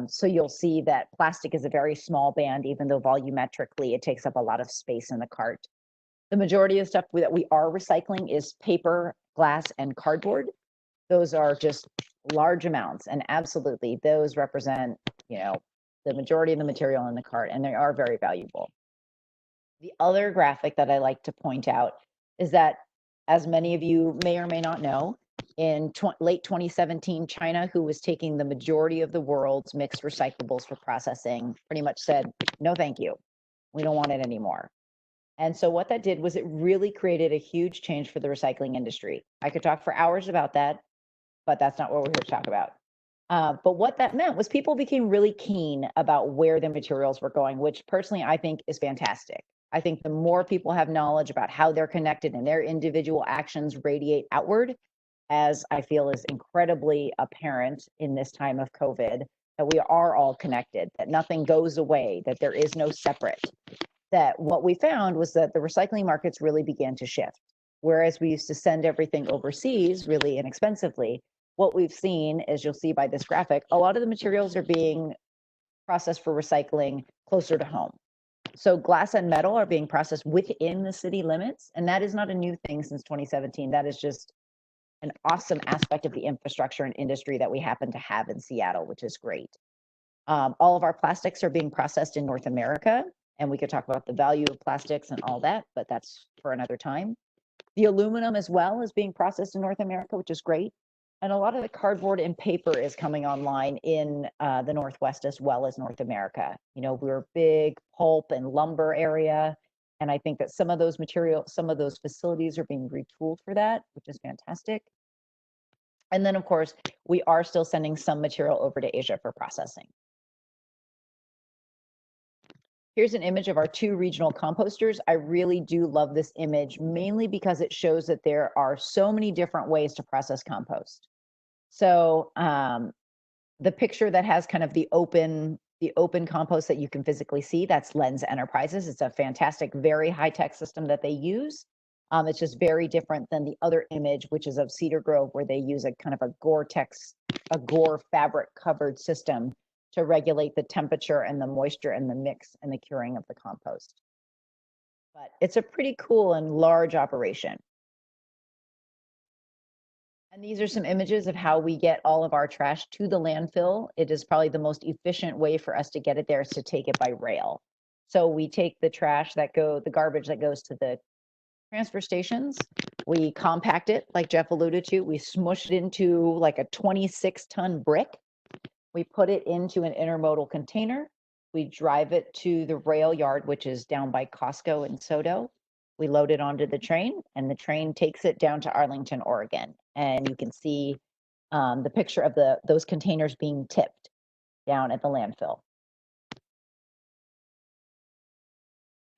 so you'll see that plastic is a very small band, even though volumetrically it takes up a lot of space in the cart. The majority of stuff that we are recycling is paper, glass, and cardboard. Those are just large amounts, and absolutely, those represent, the majority of the material in the cart, and they are very valuable. The other graphic that I like to point out is that, as many of you may or may not know, in late 2017, China, who was taking the majority of the world's mixed recyclables for processing, pretty much said, no, thank you. We don't want it anymore. And so what that did was it really created a huge change for the recycling industry. I could talk for hours about that, but that's not what we're here to talk about. But what that meant was people became really keen about where the materials were going, which personally I think is fantastic. I think the more people have knowledge about how they're connected and their individual actions radiate outward, as I feel is incredibly apparent in this time of COVID, that we are all connected, that nothing goes away, that there is no separate, that what we found was that the recycling markets really began to shift. Whereas we used to send everything overseas really inexpensively, what we've seen, as you'll see by this graphic, a lot of the materials are being processed for recycling closer to home. So glass and metal are being processed within the city limits, and that is not a new thing since 2017. That is just an awesome aspect of the infrastructure and industry that we happen to have in Seattle, which is great. All of our plastics are being processed in North America, and we could talk about the value of plastics and all that, but that's for another time. The aluminum as well is being processed in North America, which is great. And a lot of the cardboard and paper is coming online in the Northwest as well as North America. We're a big pulp and lumber area. And I think that some of those materials, some of those facilities are being retooled for that, which is fantastic. And then, of course, we are still sending some material over to Asia for processing. Here's an image of our 2 regional composters. I really do love this image, mainly because it shows that there are so many different ways to process compost. So the picture that has kind of the open compost that you can physically see, that's Lens Enterprises. It's a fantastic, very high-tech system that they use. It's just very different than the other image, which is of Cedar Grove, where they use a kind of a Gore fabric covered system to regulate the temperature and the moisture and the mix and the curing of the compost. But it's a pretty cool and large operation. And these are some images of how we get all of our trash to the landfill. It is probably the most efficient way for us to get it there is to take it by rail. So we take the the garbage that goes to the transfer stations, we compact it, like Jeff alluded to, we smush it into like a 26-ton brick. We put it into an intermodal container. We drive it to the rail yard, which is down by Costco in Sodo. We load it onto the train, and the train takes it down to Arlington, Oregon. And you can see the picture of those containers being tipped down at the landfill.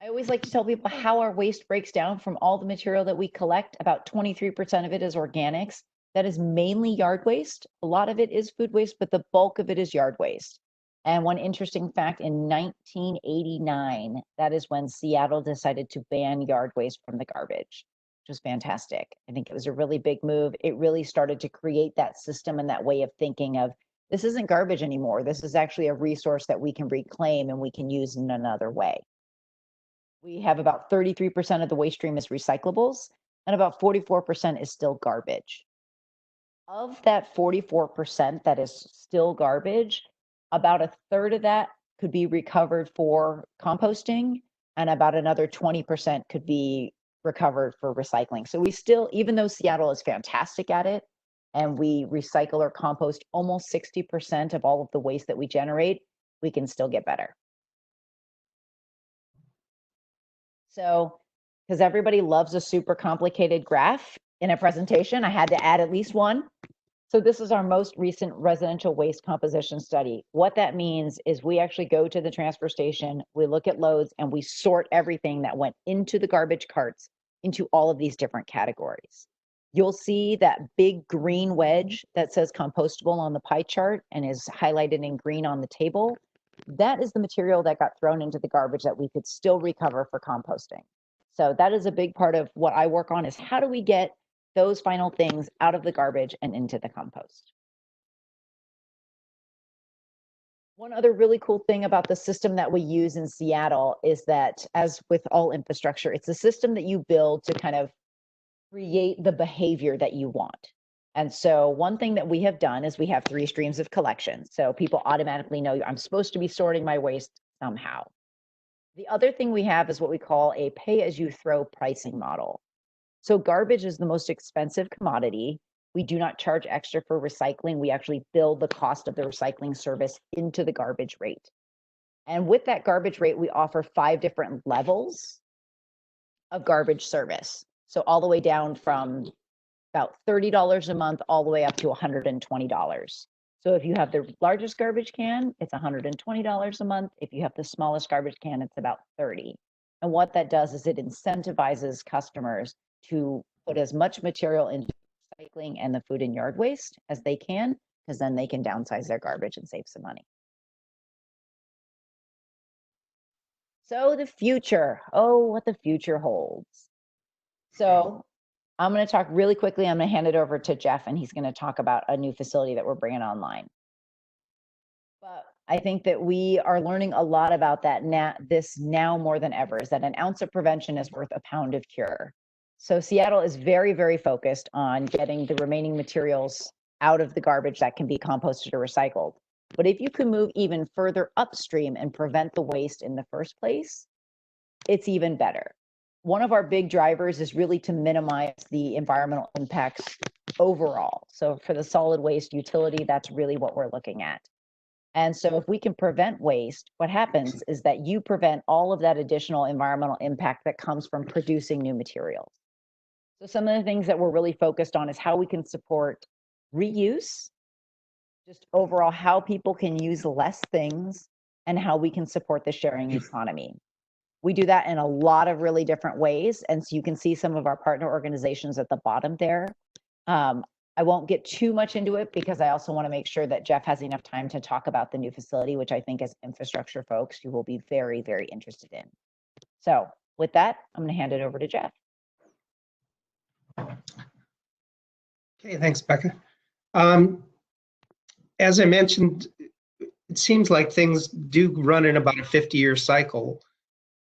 I always like to tell people how our waste breaks down from all the material that we collect. About 23% of it is organics. That is mainly yard waste. A lot of it is food waste, but the bulk of it is yard waste. And one interesting fact, in 1989, that is when Seattle decided to ban yard waste from the garbage, which was fantastic. I think it was a really big move. It really started to create that system and that way of thinking of, this isn't garbage anymore. This is actually a resource that we can reclaim and we can use in another way. We have about 33% of the waste stream is recyclables, and about 44% is still garbage. Of that 44% that is still garbage, about a third of that could be recovered for composting, and about another 20% could be recovered for recycling. So we still, even though Seattle is fantastic at it, and we recycle or compost almost 60% of all of the waste that we generate, we can still get better. So, because everybody loves a super complicated graph in a presentation, I had to add at least one. So this is our most recent residential waste composition study. What that means is we actually go to the transfer station, we look at loads, and we sort everything that went into the garbage carts into all of these different categories. You'll see that big green wedge that says compostable on the pie chart and is highlighted in green on the table. That is the material that got thrown into the garbage that we could still recover for composting. So that is a big part of what I work on, is how do we get those final things out of the garbage and into the compost. One other really cool thing about the system that we use in Seattle is that, as with all infrastructure, it's a system that you build to kind of create the behavior that you want. And so one thing that we have done is we have 3 streams of collection. So people automatically know I'm supposed to be sorting my waste somehow. The other thing we have is what we call a pay-as-you-throw pricing model. So garbage is the most expensive commodity. We do not charge extra for recycling. We actually build the cost of the recycling service into the garbage rate. And with that garbage rate, we offer 5 different levels of garbage service. So all the way down from about $30 a month all the way up to $120. So if you have the largest garbage can, it's $120 a month. If you have the smallest garbage can, it's about $30. And what that does is it incentivizes customers to put as much material into recycling and the food and yard waste as they can, because then they can downsize their garbage and save some money. So the future, what the future holds. So I'm going to talk really quickly. I'm going to hand it over to Jeff, and he's going to talk about a new facility that we're bringing online. But I think that we are learning a lot about that now more than ever, is that an ounce of prevention is worth a pound of cure. So Seattle is very, very focused on getting the remaining materials out of the garbage that can be composted or recycled. But if you can move even further upstream and prevent the waste in the first place, it's even better. One of our big drivers is really to minimize the environmental impacts overall. So for the solid waste utility, that's really what we're looking at. And so if we can prevent waste, what happens is that you prevent all of that additional environmental impact that comes from producing new materials. So some of the things that we're really focused on is how we can support reuse, just overall how people can use less things, and how we can support the sharing economy. We do that in a lot of really different ways. And so you can see some of our partner organizations at the bottom there. I won't get too much into it because I also want to make sure that Jeff has enough time to talk about the new facility, which I think as infrastructure folks, you will be very, very interested in. So with that, I'm going to hand it over to Jeff. Okay, thanks, Becca. As I mentioned, it seems like things do run in about a 50-year cycle.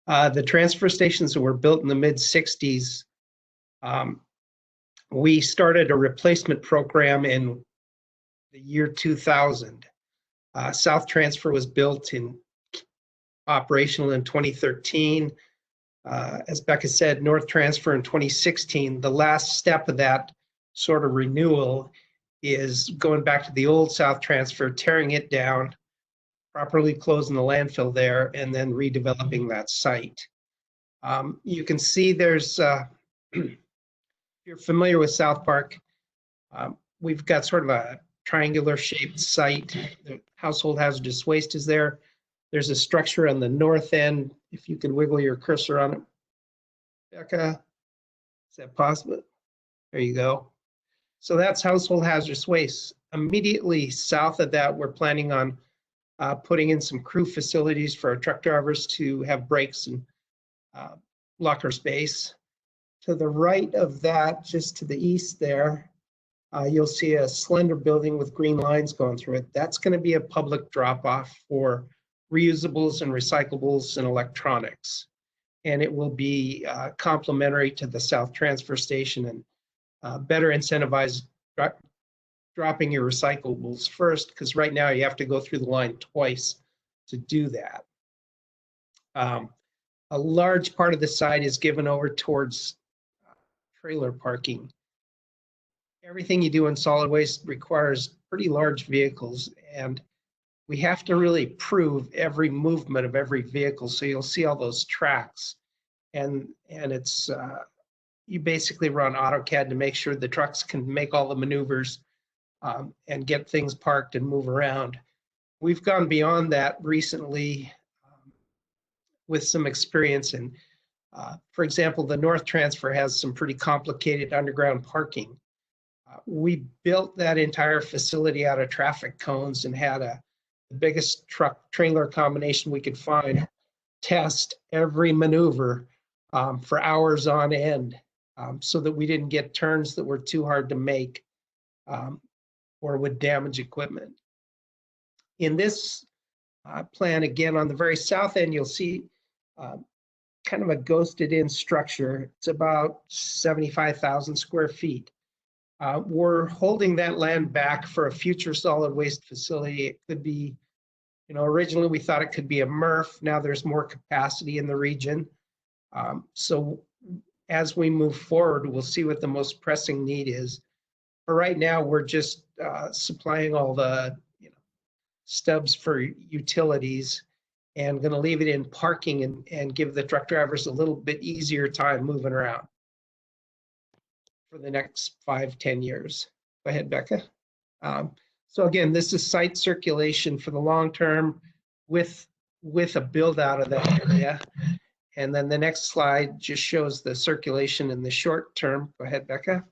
The transfer stations that were built in the mid-60s, we started a replacement program in the year 2000. South Transfer was built in operational in 2013. As Becca said, North Transfer in 2016. The last step of that sort of renewal is going back to the old South Transfer, tearing it down, properly closing the landfill there, and then redeveloping that site. You can see there's, if you're familiar with South Park, we've got sort of a triangular shaped site. The household hazardous waste is there. There's a structure on the north end. If you can wiggle your cursor on it, Becca, is that possible? There you go. So that's household hazardous waste. Immediately south of that, we're planning on putting in some crew facilities for our truck drivers to have breaks and locker space. To the right of that, just to the east there, you'll see a slender building with green lines going through it. That's going to be a public drop-off for reusables and recyclables and electronics. And it will be complementary to the South Transfer Station and better incentivize dropping your recyclables first, because right now you have to go through the line twice to do that. A large part of the site is given over towards trailer parking. Everything you do in solid waste requires pretty large vehicles, and we have to really prove every movement of every vehicle. So you'll see all those tracks, and it's you basically run AutoCAD to make sure the trucks can make all the maneuvers and get things parked and move around. We've gone beyond that recently with some experience in, for example, the North Transfer has some pretty complicated underground parking. We built that entire facility out of traffic cones and had the biggest truck trailer combination we could find test every maneuver for hours on end, so that we didn't get turns that were too hard to make or would damage equipment. In this plan, again, on the very south end, you'll see kind of a ghosted in structure. It's about 75,000 square feet. We're holding that land back for a future solid waste facility. It could be, originally we thought it could be a MRF. Now there's more capacity in the region. So as we move forward, we'll see what the most pressing need is. For right now, we're just supplying all the stubs for utilities and going to leave it in parking and give the truck drivers a little bit easier time moving around for the next 5-10 years. Go ahead, Becca. So again, this is site circulation for the long term with a build out of that area. And then the next slide just shows the circulation in the short term. Go ahead, Becca.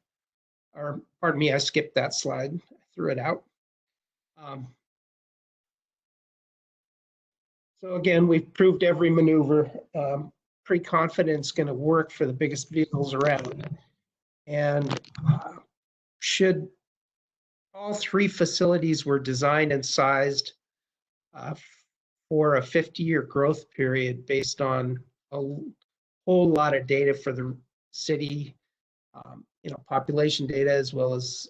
Or pardon me, I skipped that slide. I threw it out. So again, we've proved every maneuver. Pretty confident it's going to work for the biggest vehicles around. And should all three facilities were designed and sized for a 50-year growth period based on a whole lot of data for the city, population data, as well as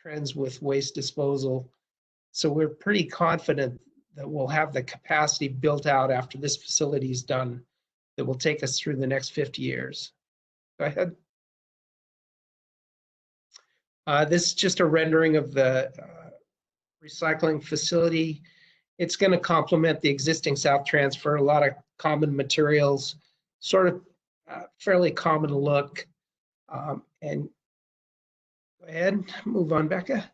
trends with waste disposal. So we're pretty confident that we'll have the capacity built out after this facility is done that will take us through the next 50 years. Go ahead. This is just a rendering of the recycling facility. It's going to complement the existing South Transfer, a lot of common materials, sort of fairly common look. And go ahead, move on, Becca.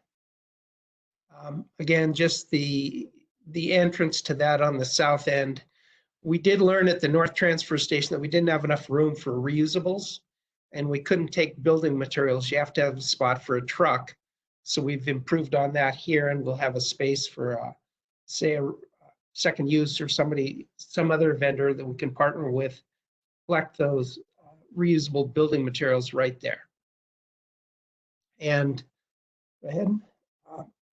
Again, just the entrance to that on the south end. We did learn at the North Transfer Station that we didn't have enough room for reusables, and we couldn't take building materials. You have to have a spot for a truck. So we've improved on that here, and we'll have a space for, say, a second use or some other vendor that we can partner with, collect those reusable building materials right there. And go ahead.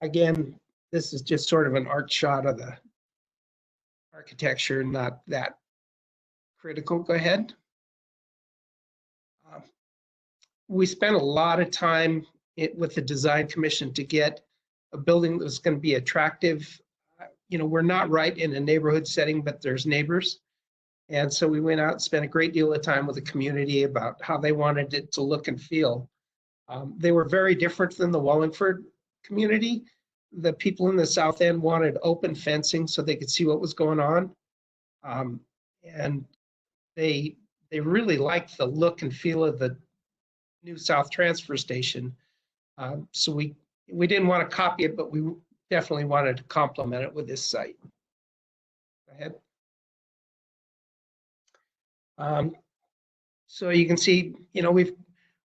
Again, this is just sort of an art shot of the architecture, not that critical. Go ahead. We spent a lot of time with the design commission to get a building that was going to be attractive. We're not right in a neighborhood setting, but there's neighbors. And so we went out and spent a great deal of time with the community about how they wanted it to look and feel. They were very different than the Wallingford community. The people in the south end wanted open fencing so they could see what was going on. And they really liked the look and feel of the new South Transfer Station. So we didn't want to copy it, but we definitely wanted to complement it with this site. Go ahead. So you can see, you know,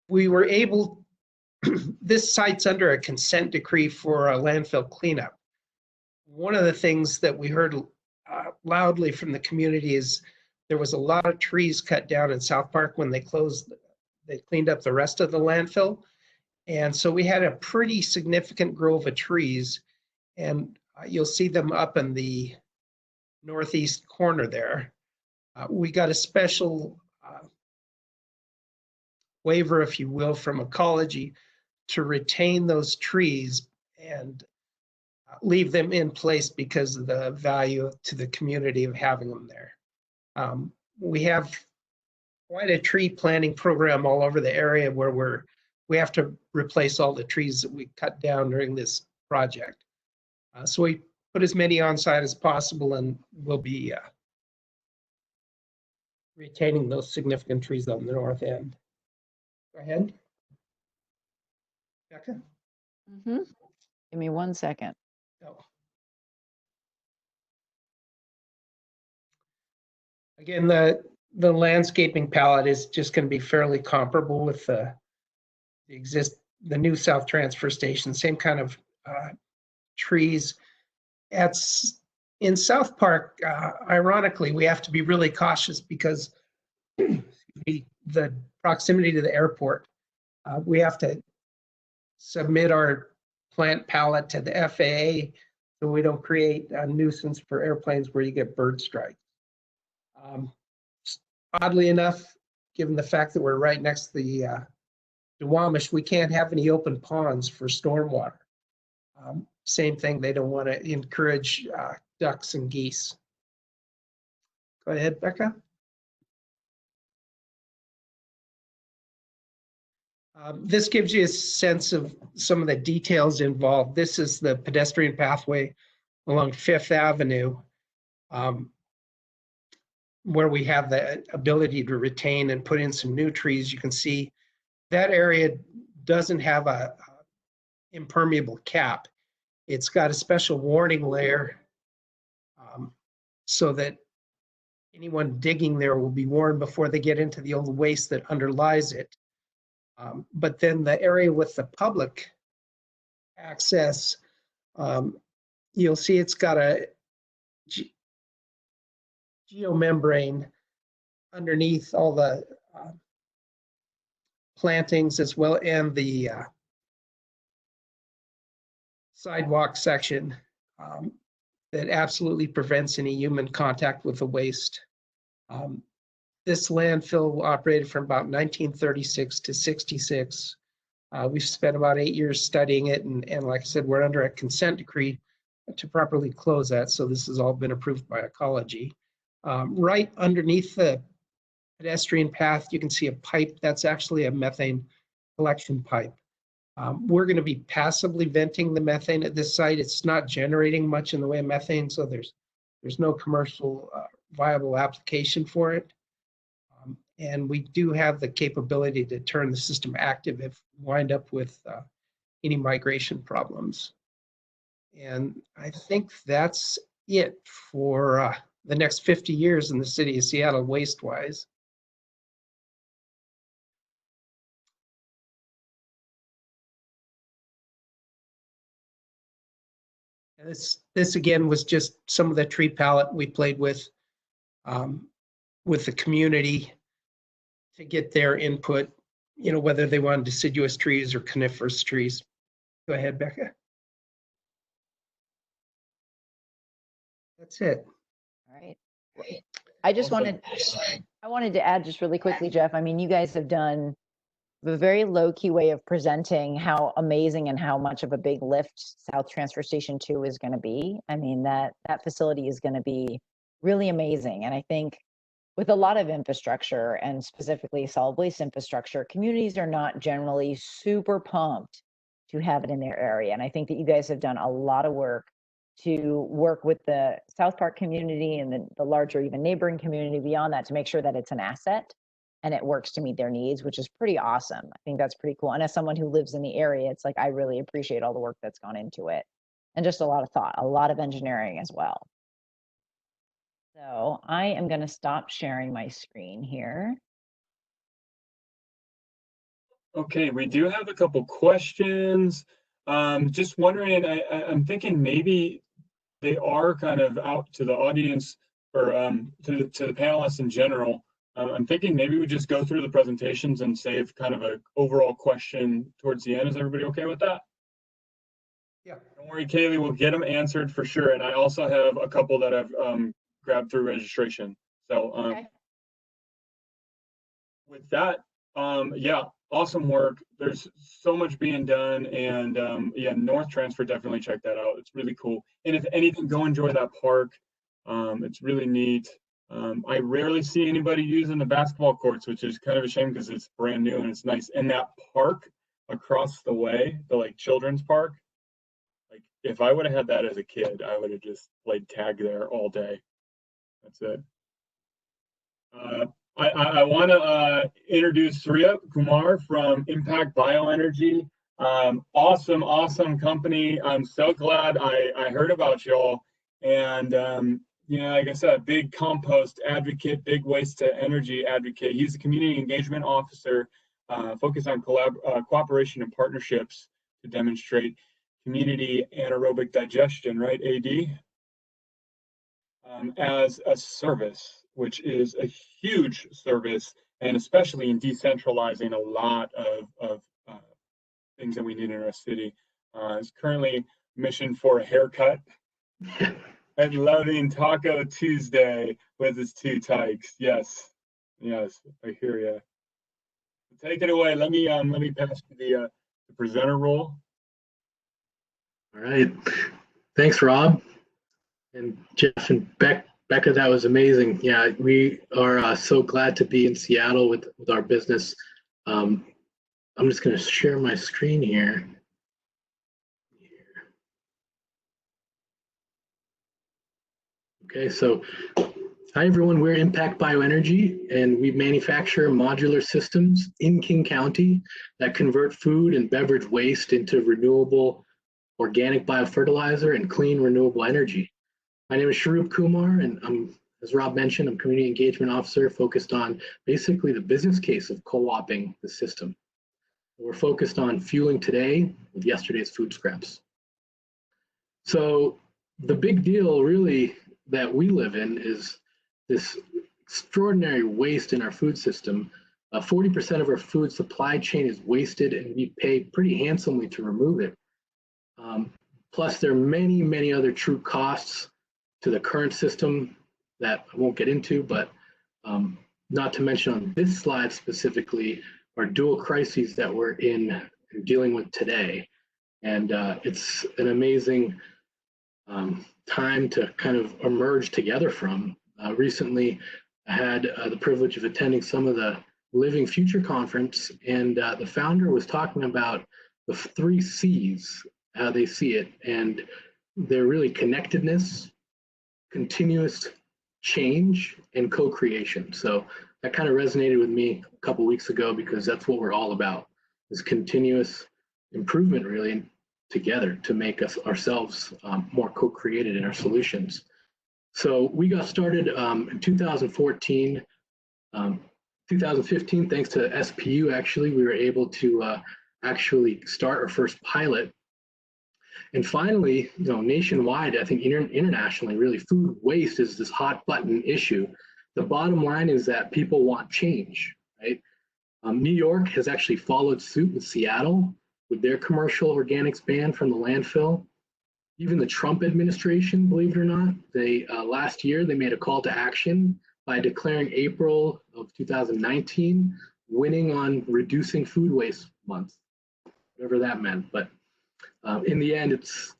we were able, this site's under a consent decree for a landfill cleanup. One of the things that we heard loudly from the community is there was a lot of trees cut down in South Park when they cleaned up the rest of the landfill. And so we had a pretty significant grove of trees, and you'll see them up in the northeast corner there. We got a special waiver, if you will, from Recology to retain those trees and leave them in place because of the value to the community of having them there. We have quite a tree planting program all over the area where we have to replace all the trees that we cut down during this project. So we put as many on site as possible, and we'll be retaining those significant trees on the north end. Go ahead. Becca? Give me 1 second. Oh. Again, the landscaping palette is just going to be fairly comparable with the new South Transfer Station, same kind of trees. In South Park, ironically, we have to be really cautious because the proximity to the airport. We have to submit our plant palette to the FAA so we don't create a nuisance for airplanes where you get bird strikes. Oddly enough, given the fact that we're right next to the Duwamish, we can't have any open ponds for stormwater. Same thing, they don't want to encourage ducks and geese. Go ahead, Becca. This gives you a sense of some of the details involved. This is the pedestrian pathway along 5th Avenue, where we have the ability to retain and put in some new trees. You can see that area doesn't have a impermeable cap. It's got a special warning layer so that anyone digging there will be warned before they get into the old waste that underlies it. But then the area with the public access, you'll see it's got a geomembrane underneath all the plantings as well, and the sidewalk section that absolutely prevents any human contact with the waste. This landfill operated from about 1936 to 66. We've spent about 8 years studying it, and like I said, we're under a consent decree to properly close that, so this has all been approved by Recology. Right underneath the pedestrian path, you can see a pipe. That's actually a methane collection pipe. We're going to be passively venting the methane at this site. It's not generating much in the way of methane, so there's no commercial viable application for it. And we do have the capability to turn the system active if we wind up with any migration problems. And I think that's it for the next 50 years in the city of Seattle waste-wise. And this again was just some of the tree palette we played with the community to get their input, you know, whether they want deciduous trees or coniferous trees. Go ahead, Becca. That's it. All right. I just wanted to add just really quickly, Jeff. I mean, you guys have done a very low-key way of presenting how amazing and how much of a big lift South Transfer Station 2 is going to be. I mean, that facility is going to be really amazing. And I think with a lot of infrastructure and specifically solid waste infrastructure, communities are not generally super pumped to have it in their area. And I think that you guys have done a lot of work to work with the South Park community and the larger even neighboring community beyond that to make sure that it's an asset and it works to meet their needs, which is pretty awesome. I think that's pretty cool. And as someone who lives in the area, it's like, I really appreciate all the work that's gone into it and just a lot of thought, a lot of engineering as well. So I am going to stop sharing my screen here. Okay, we do have a couple questions. Just wondering, I'm thinking maybe they are kind of out to the audience or to the panelists in general. I'm thinking maybe we just go through the presentations and save kind of an overall question towards the end. Is everybody okay with that? Yeah. Don't worry, Kaylee, we'll get them answered for sure. And I also have a couple that I've grabbed through registration. So Okay. with that, yeah, awesome work. There's so much being done, and yeah, North Transfer, definitely check that out. It's really cool. And if anything, go enjoy that park. It's really neat. I rarely see anybody using the basketball courts, which is kind of a shame because it's brand new and it's nice. And that park across the way, the like children's park, like if I would have had that as a kid, I would have just played tag there all day. That's it. I want to introduce Srirup Kumar from Impact Bioenergy. Awesome company. I'm so glad I heard about y'all. And you know, like I said, big compost advocate, big waste to energy advocate. He's a community engagement officer, focused on cooperation and partnerships to demonstrate community anaerobic digestion, right, AD? As a service, which is a huge service, and especially in decentralizing a lot of things that we need in our city. Is currently mission for a haircut and loving Taco Tuesday with his 2 tykes. Yes, I hear you. Take it away. Let me pass you the presenter role. All right. Thanks, Rob. And Jeff and Becca, that was amazing. Yeah, we are so glad to be in Seattle with our business. I'm just going to share my screen here. Okay, so hi everyone, we're Impact Bioenergy, and we manufacture modular systems in King County that convert food and beverage waste into renewable organic biofertilizer and clean renewable energy. My name is Srirup Kumar, and as Rob mentioned, I'm Community Engagement Officer focused on basically the business case of co-oping the system. We're focused on fueling today with yesterday's food scraps. So the big deal really that we live in is this extraordinary waste in our food system. 40% of our food supply chain is wasted, and we pay pretty handsomely to remove it. Plus, there are many other true costs to the current system that I won't get into, but not to mention on this slide specifically are dual crises that we're dealing with today. And it's an amazing time to kind of emerge together from. Recently, I had the privilege of attending some of the Living Future Conference, and the founder was talking about the 3 C's, how they see it, and they're really connectedness, continuous change, and co-creation. So that kind of resonated with me a couple weeks ago because that's what we're all about, is continuous improvement really together to make us ourselves more co-created in our solutions. So we got started in 2014, 2015, thanks to SPU actually, we were able to actually start our first pilot. And finally, nationwide, I think internationally, really food waste is this hot button issue. The bottom line is that people want change, right? New York has actually followed suit with Seattle with their commercial organics ban from the landfill. Even the Trump administration, believe it or not, they last year they made a call to action by declaring April of 2019 winning on reducing food waste month, whatever that meant. But in the end, it's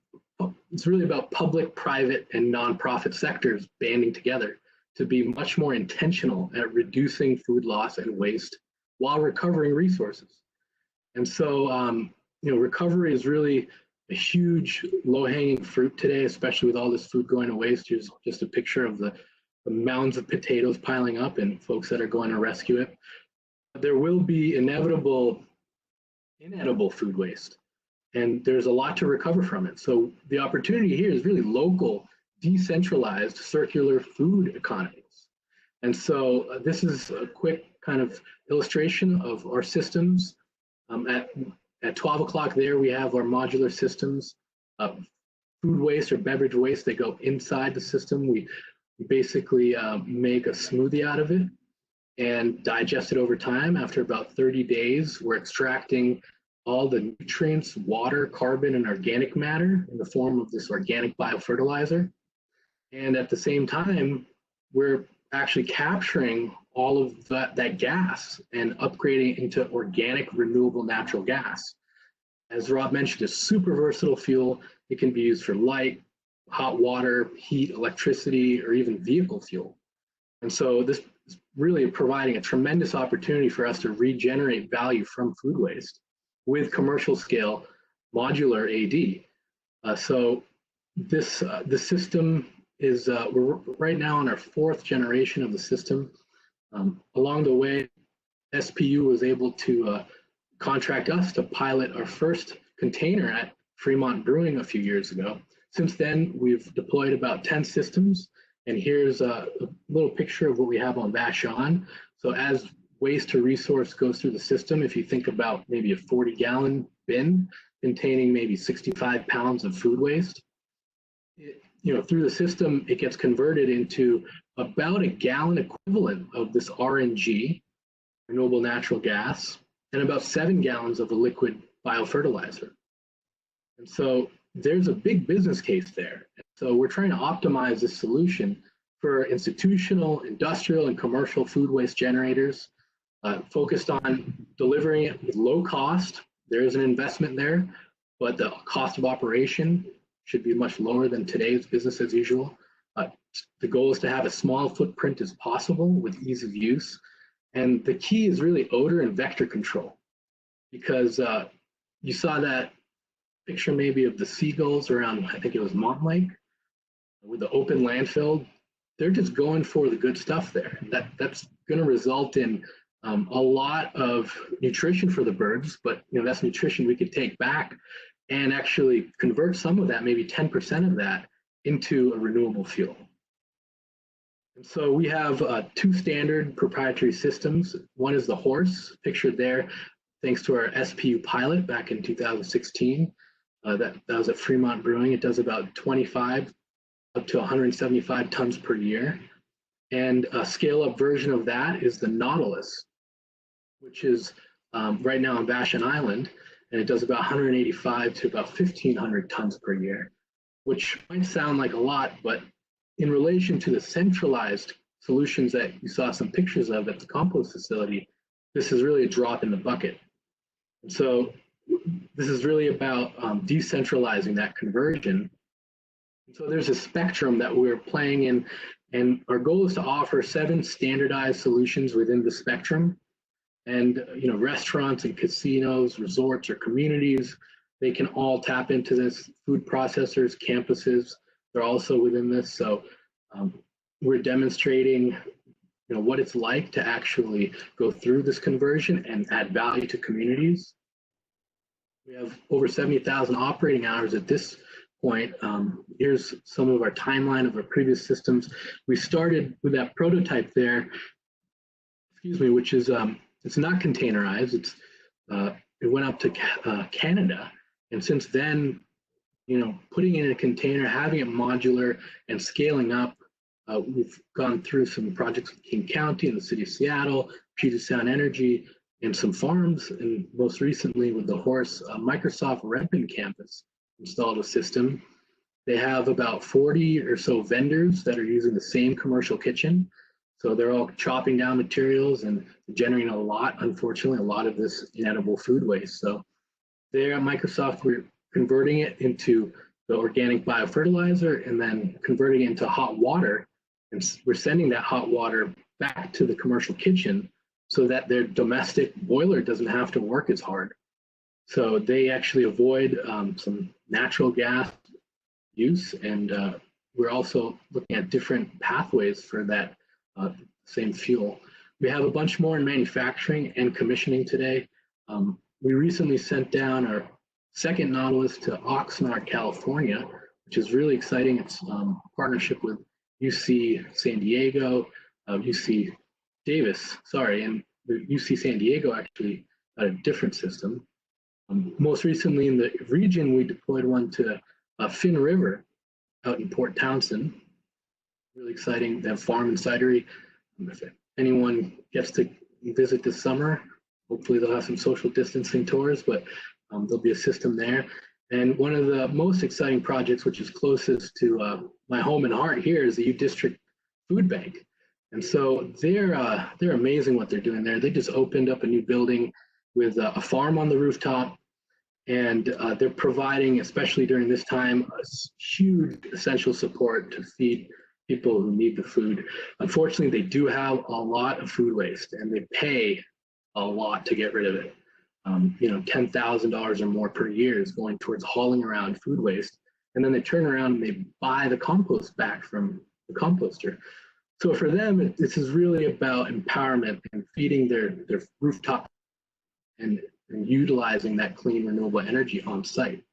really about public, private, and nonprofit sectors banding together to be much more intentional at reducing food loss and waste while recovering resources. And so, recovery is really a huge low-hanging fruit today, especially with all this food going to waste. Here's just a picture of the mounds of potatoes piling up and folks that are going to rescue it. There will be inevitable inedible food waste, and there's a lot to recover from it. So the opportunity here is really local, decentralized, circular food economies. And so this is a quick kind of illustration of our systems. At 12 o'clock there, we have our modular systems. Food waste or beverage waste, they go inside the system. We basically make a smoothie out of it and digest it over time. After about 30 days, we're extracting all the nutrients, water, carbon, and organic matter in the form of this organic biofertilizer. And at the same time, we're actually capturing all of that gas and upgrading into organic renewable natural gas. As Rob mentioned, it's super versatile fuel. It can be used for light, hot water, heat, electricity, or even vehicle fuel. And so this is really providing a tremendous opportunity for us to regenerate value from food waste with commercial scale modular AD. So this the system is, we're right now on our 4th generation of the system. Along the way, SPU was able to contract us to pilot our first container at Fremont Brewing a few years ago. Since then, we've deployed about 10 systems, and here's a little picture of what we have on Vashon. So as waste to resource goes through the system, if you think about maybe a 40-gallon bin containing maybe 65 pounds of food waste, through the system, it gets converted into about a gallon equivalent of this RNG, renewable natural gas, and about 7 gallons of a liquid biofertilizer. And so there's a big business case there. So we're trying to optimize this solution for institutional, industrial, and commercial food waste generators, focused on delivering it with low cost. There is an investment there, but the cost of operation should be much lower than today's business as usual. The goal is to have as small footprint as possible with ease of use. And the key is really odor and vector control, because you saw that picture maybe of the seagulls around, I think it was Montlake, with the open landfill. They're just going for the good stuff there. That's going to result in a lot of nutrition for the birds, but that's nutrition we could take back and actually convert some of that, maybe 10% of that, into a renewable fuel. And so we have 2 standard proprietary systems. One is the horse, pictured there, thanks to our SPU pilot back in 2016. That was at Fremont Brewing. It does about 25 up to 175 tons per year. And a scale-up version of that is the Nautilus, which is right now on Vashon Island, and it does about 185 to about 1,500 tons per year, which might sound like a lot, but in relation to the centralized solutions that you saw some pictures of at the compost facility, this is really a drop in the bucket. And so this is really about decentralizing that conversion. And so there's a spectrum that we're playing in, and our goal is to offer 7 standardized solutions within the spectrum. And restaurants and casinos, resorts, or communities, they can all tap into this. Food processors, campuses, they're also within this. So we're demonstrating what it's like to actually go through this conversion and add value to communities. We have over 70,000 operating hours at this point. Here's some of our timeline of our previous systems. We started with that prototype there, which is it's not containerized. It went up to Canada, and since then, putting it in a container, having it modular, and scaling up. We've gone through some projects in King County and the city of Seattle, Puget Sound Energy, and some farms, and most recently with the Horse Microsoft Redmond campus installed a system. They have about 40 or so vendors that are using the same commercial kitchen. So they're all chopping down materials and generating unfortunately, a lot of this inedible food waste. So there at Microsoft, we're converting it into the organic biofertilizer and then converting it into hot water And we're sending that hot water back to the commercial kitchen so that their domestic boiler doesn't have to work as hard. So they actually avoid some natural gas use, and we're also looking at different pathways for that same fuel. We have a bunch more in manufacturing and commissioning today. We recently sent down our second Nautilus to Oxnard, California, which is really exciting. It's a partnership with UC San Diego, UC Davis, sorry, and the UC San Diego actually had a different system. Most recently in the region, we deployed one to Finn River out in Port Townsend. Really exciting. They have farm and cidery. If anyone gets to visit this summer, hopefully they'll have some social distancing tours, but there'll be a system there. And one of the most exciting projects, which is closest to my home and heart here, is the U District Food Bank. And so they're amazing what they're doing there. They just opened up a new building with a farm on the rooftop, and they're providing, especially during this time, a huge essential support to feed people who need the food. Unfortunately, they do have a lot of food waste, and they pay a lot to get rid of it. $10,000 or more per year is going towards hauling around food waste, and then they turn around and they buy the compost back from the composter. So for them, this is really about empowerment and feeding their rooftop and utilizing that clean renewable energy on site.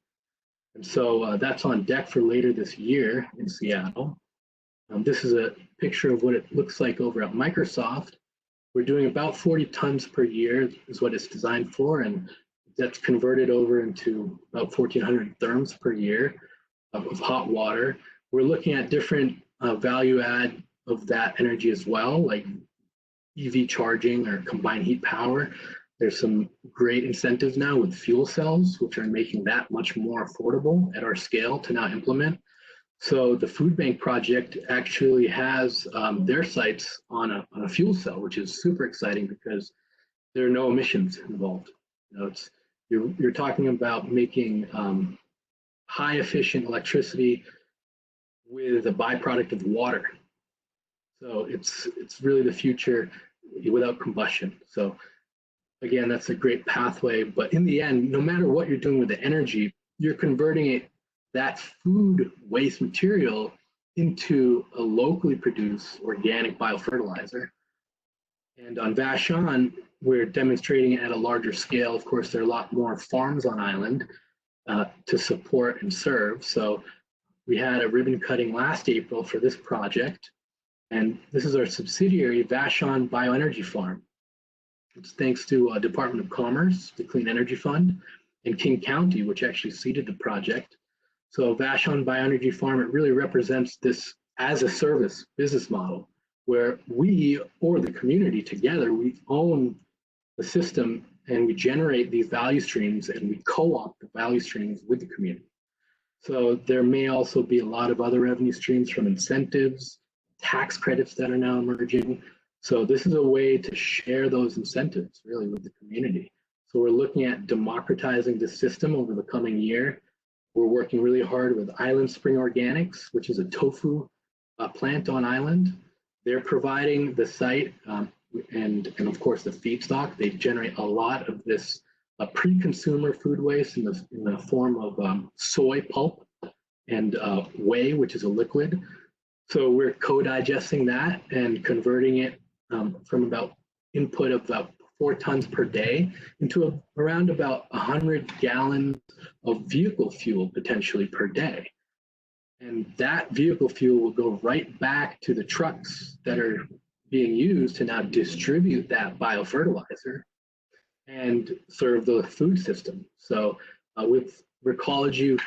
And so that's on deck for later this year in Seattle. This is a picture of what it looks like over at Microsoft. We're doing about 40 tons per year is what it's designed for, and that's converted over into about 1,400 therms per year of hot water. We're looking at different value add of that energy as well, like EV charging or combined heat power. There's some great incentives now with fuel cells, which are making that much more affordable at our scale to now implement. So the food bank project actually has their sites on a fuel cell, which is super exciting because there are no emissions involved. You're talking about making high efficient electricity with a byproduct of water. So it's really the future without combustion. So again, that's a great pathway. But in the end, no matter what you're doing with the energy, you're converting that food waste material into a locally produced organic biofertilizer. And on Vashon, we're demonstrating it at a larger scale. Of course, there are a lot more farms on island to support and serve. So we had a ribbon cutting last April for this project. And this is our subsidiary, Vashon Bioenergy Farm. It's thanks to Department of Commerce, the Clean Energy Fund, and King County, which actually seeded the project. So Vashon Bioenergy Farm, it really represents this as a service business model where we or the community together, we own the system and we generate these value streams and we co-opt the value streams with the community. So there may also be a lot of other revenue streams from incentives, tax credits that are now emerging. So this is a way to share those incentives really with the community. So we're looking at democratizing the system over the coming year. We're working really hard with Island Spring Organics, which is a tofu plant on island. They're providing the site and of course the feedstock. They generate a lot of this pre-consumer food waste in the form of soy pulp and whey, which is a liquid. So we're co-digesting that and converting it from about input of about 4 tons per day into around about 100 gallons of vehicle fuel potentially per day. And that vehicle fuel will go right back to the trucks that are being used to now distribute that biofertilizer and serve the food system. So with Recology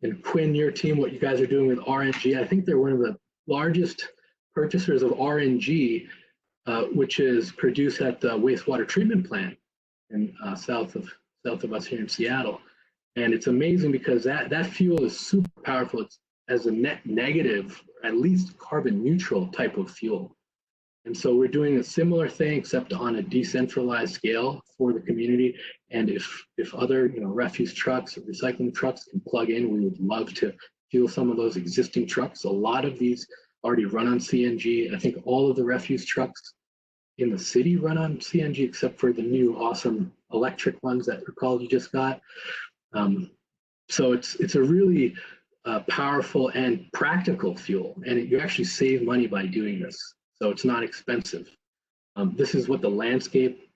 and Quinn, your team, what you guys are doing with RNG, I think they're one of the largest purchasers of RNG, which is produced at the wastewater treatment plant in south of us here in Seattle. And it's amazing because that fuel is super powerful. It's as a net negative, at least carbon neutral type of fuel. And so we're doing a similar thing, except on a decentralized scale for the community. And if other refuse trucks or recycling trucks can plug in, we would love to fuel some of those existing trucks. A lot of these already run on CNG. I think all of the refuse trucks in the city run on CNG, except for the new awesome electric ones that Recology just got. So it's a really powerful and practical fuel, and you actually save money by doing this. So it's not expensive. This is what the landscape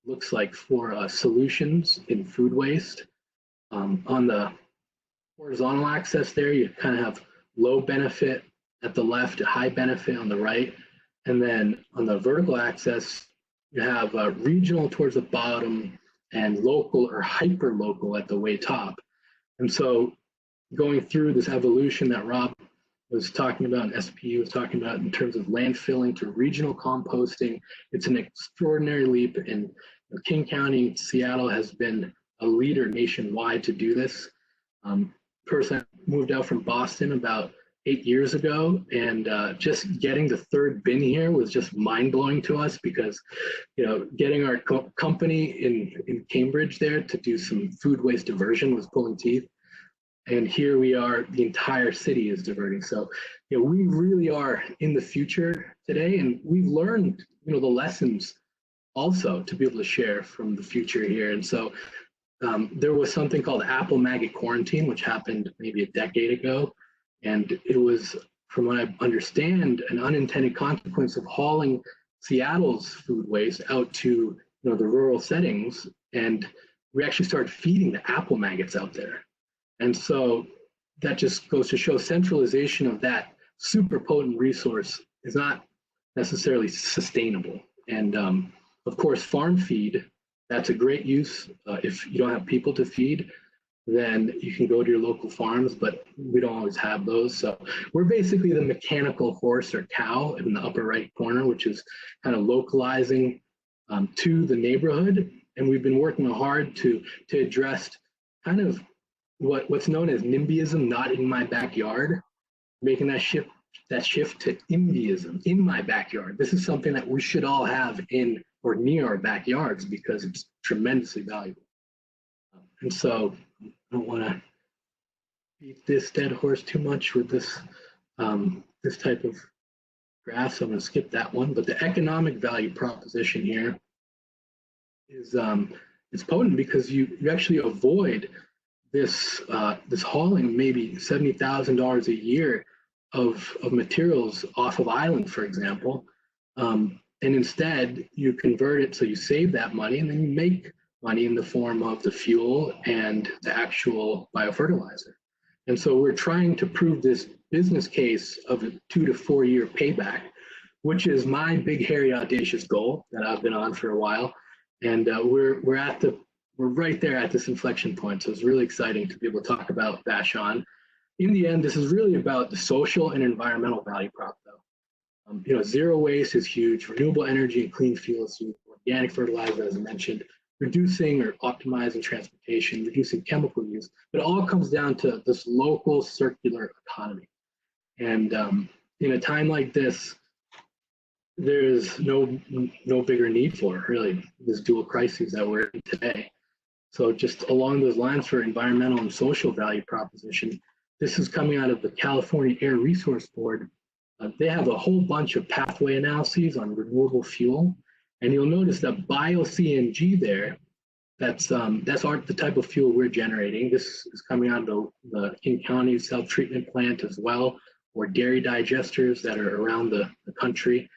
looks like for solutions in food waste. On the horizontal axis there, you kind of have low benefit at the left, high benefit on the right. And then on the vertical axis, you have regional towards the bottom and local or hyper local at the way top. And so going through this evolution that Rob was talking about and SPU was talking about in terms of landfilling to regional composting, it's an extraordinary leap. And King County, Seattle has been a leader nationwide to do this. Personally, I moved out from Boston about 8 years ago, and just getting the third bin here was just mind-blowing to us because, getting our company in Cambridge there to do some food waste diversion was pulling teeth. And here we are, the entire city is diverting. So, we really are in the future today, and we've learned, the lessons also to be able to share from the future here. And so there was something called Apple Maggot Quarantine, which happened maybe a decade ago. And it was, from what I understand, an unintended consequence of hauling Seattle's food waste out to the rural settings. And we actually started feeding the apple maggots out there. And so that just goes to show centralization of that super potent resource is not necessarily sustainable. And of course, farm feed, that's a great use. If you don't have people to feed, then you can go to your local farms, but we don't always have those. So we're basically the mechanical horse or cow in the upper right corner, which is kind of localizing to the neighborhood. And we've been working hard to address kind of what's known as NIMBYism, not in my backyard, making that shift to IMBYism, in my backyard. This is something that we should all have in or near our backyards because it's tremendously valuable. And so I don't want to beat this dead horse too much with this this type of graph, so I'm going to skip that one. But the economic value proposition here is it's potent because you actually avoid this this hauling maybe $70,000 a year of materials off of island, for example, and instead you convert it so you save that money, and then you make money in the form of the fuel and the actual biofertilizer. And so we're trying to prove this business case of a 2 to 4 year payback, which is my big, hairy, audacious goal that I've been on for a while. And we're right there at this inflection point. So it's really exciting to be able to talk about Vashon. In the end, this is really about the social and environmental value prop, though. Zero waste is huge. Renewable energy and clean fuels, organic fertilizer, as I mentioned, reducing or optimizing transportation, reducing chemical use. But it all comes down to this local circular economy. And in a time like this, there is no bigger need for really this dual crises that we're in today. So just along those lines for environmental and social value proposition, this is coming out of the California Air Resource Board. They have a whole bunch of pathway analyses on renewable fuel. And you'll notice that bio-CNG there, that's the type of fuel we're generating. This is coming out of the King County self-treatment plant as well, or dairy digesters that are around the country.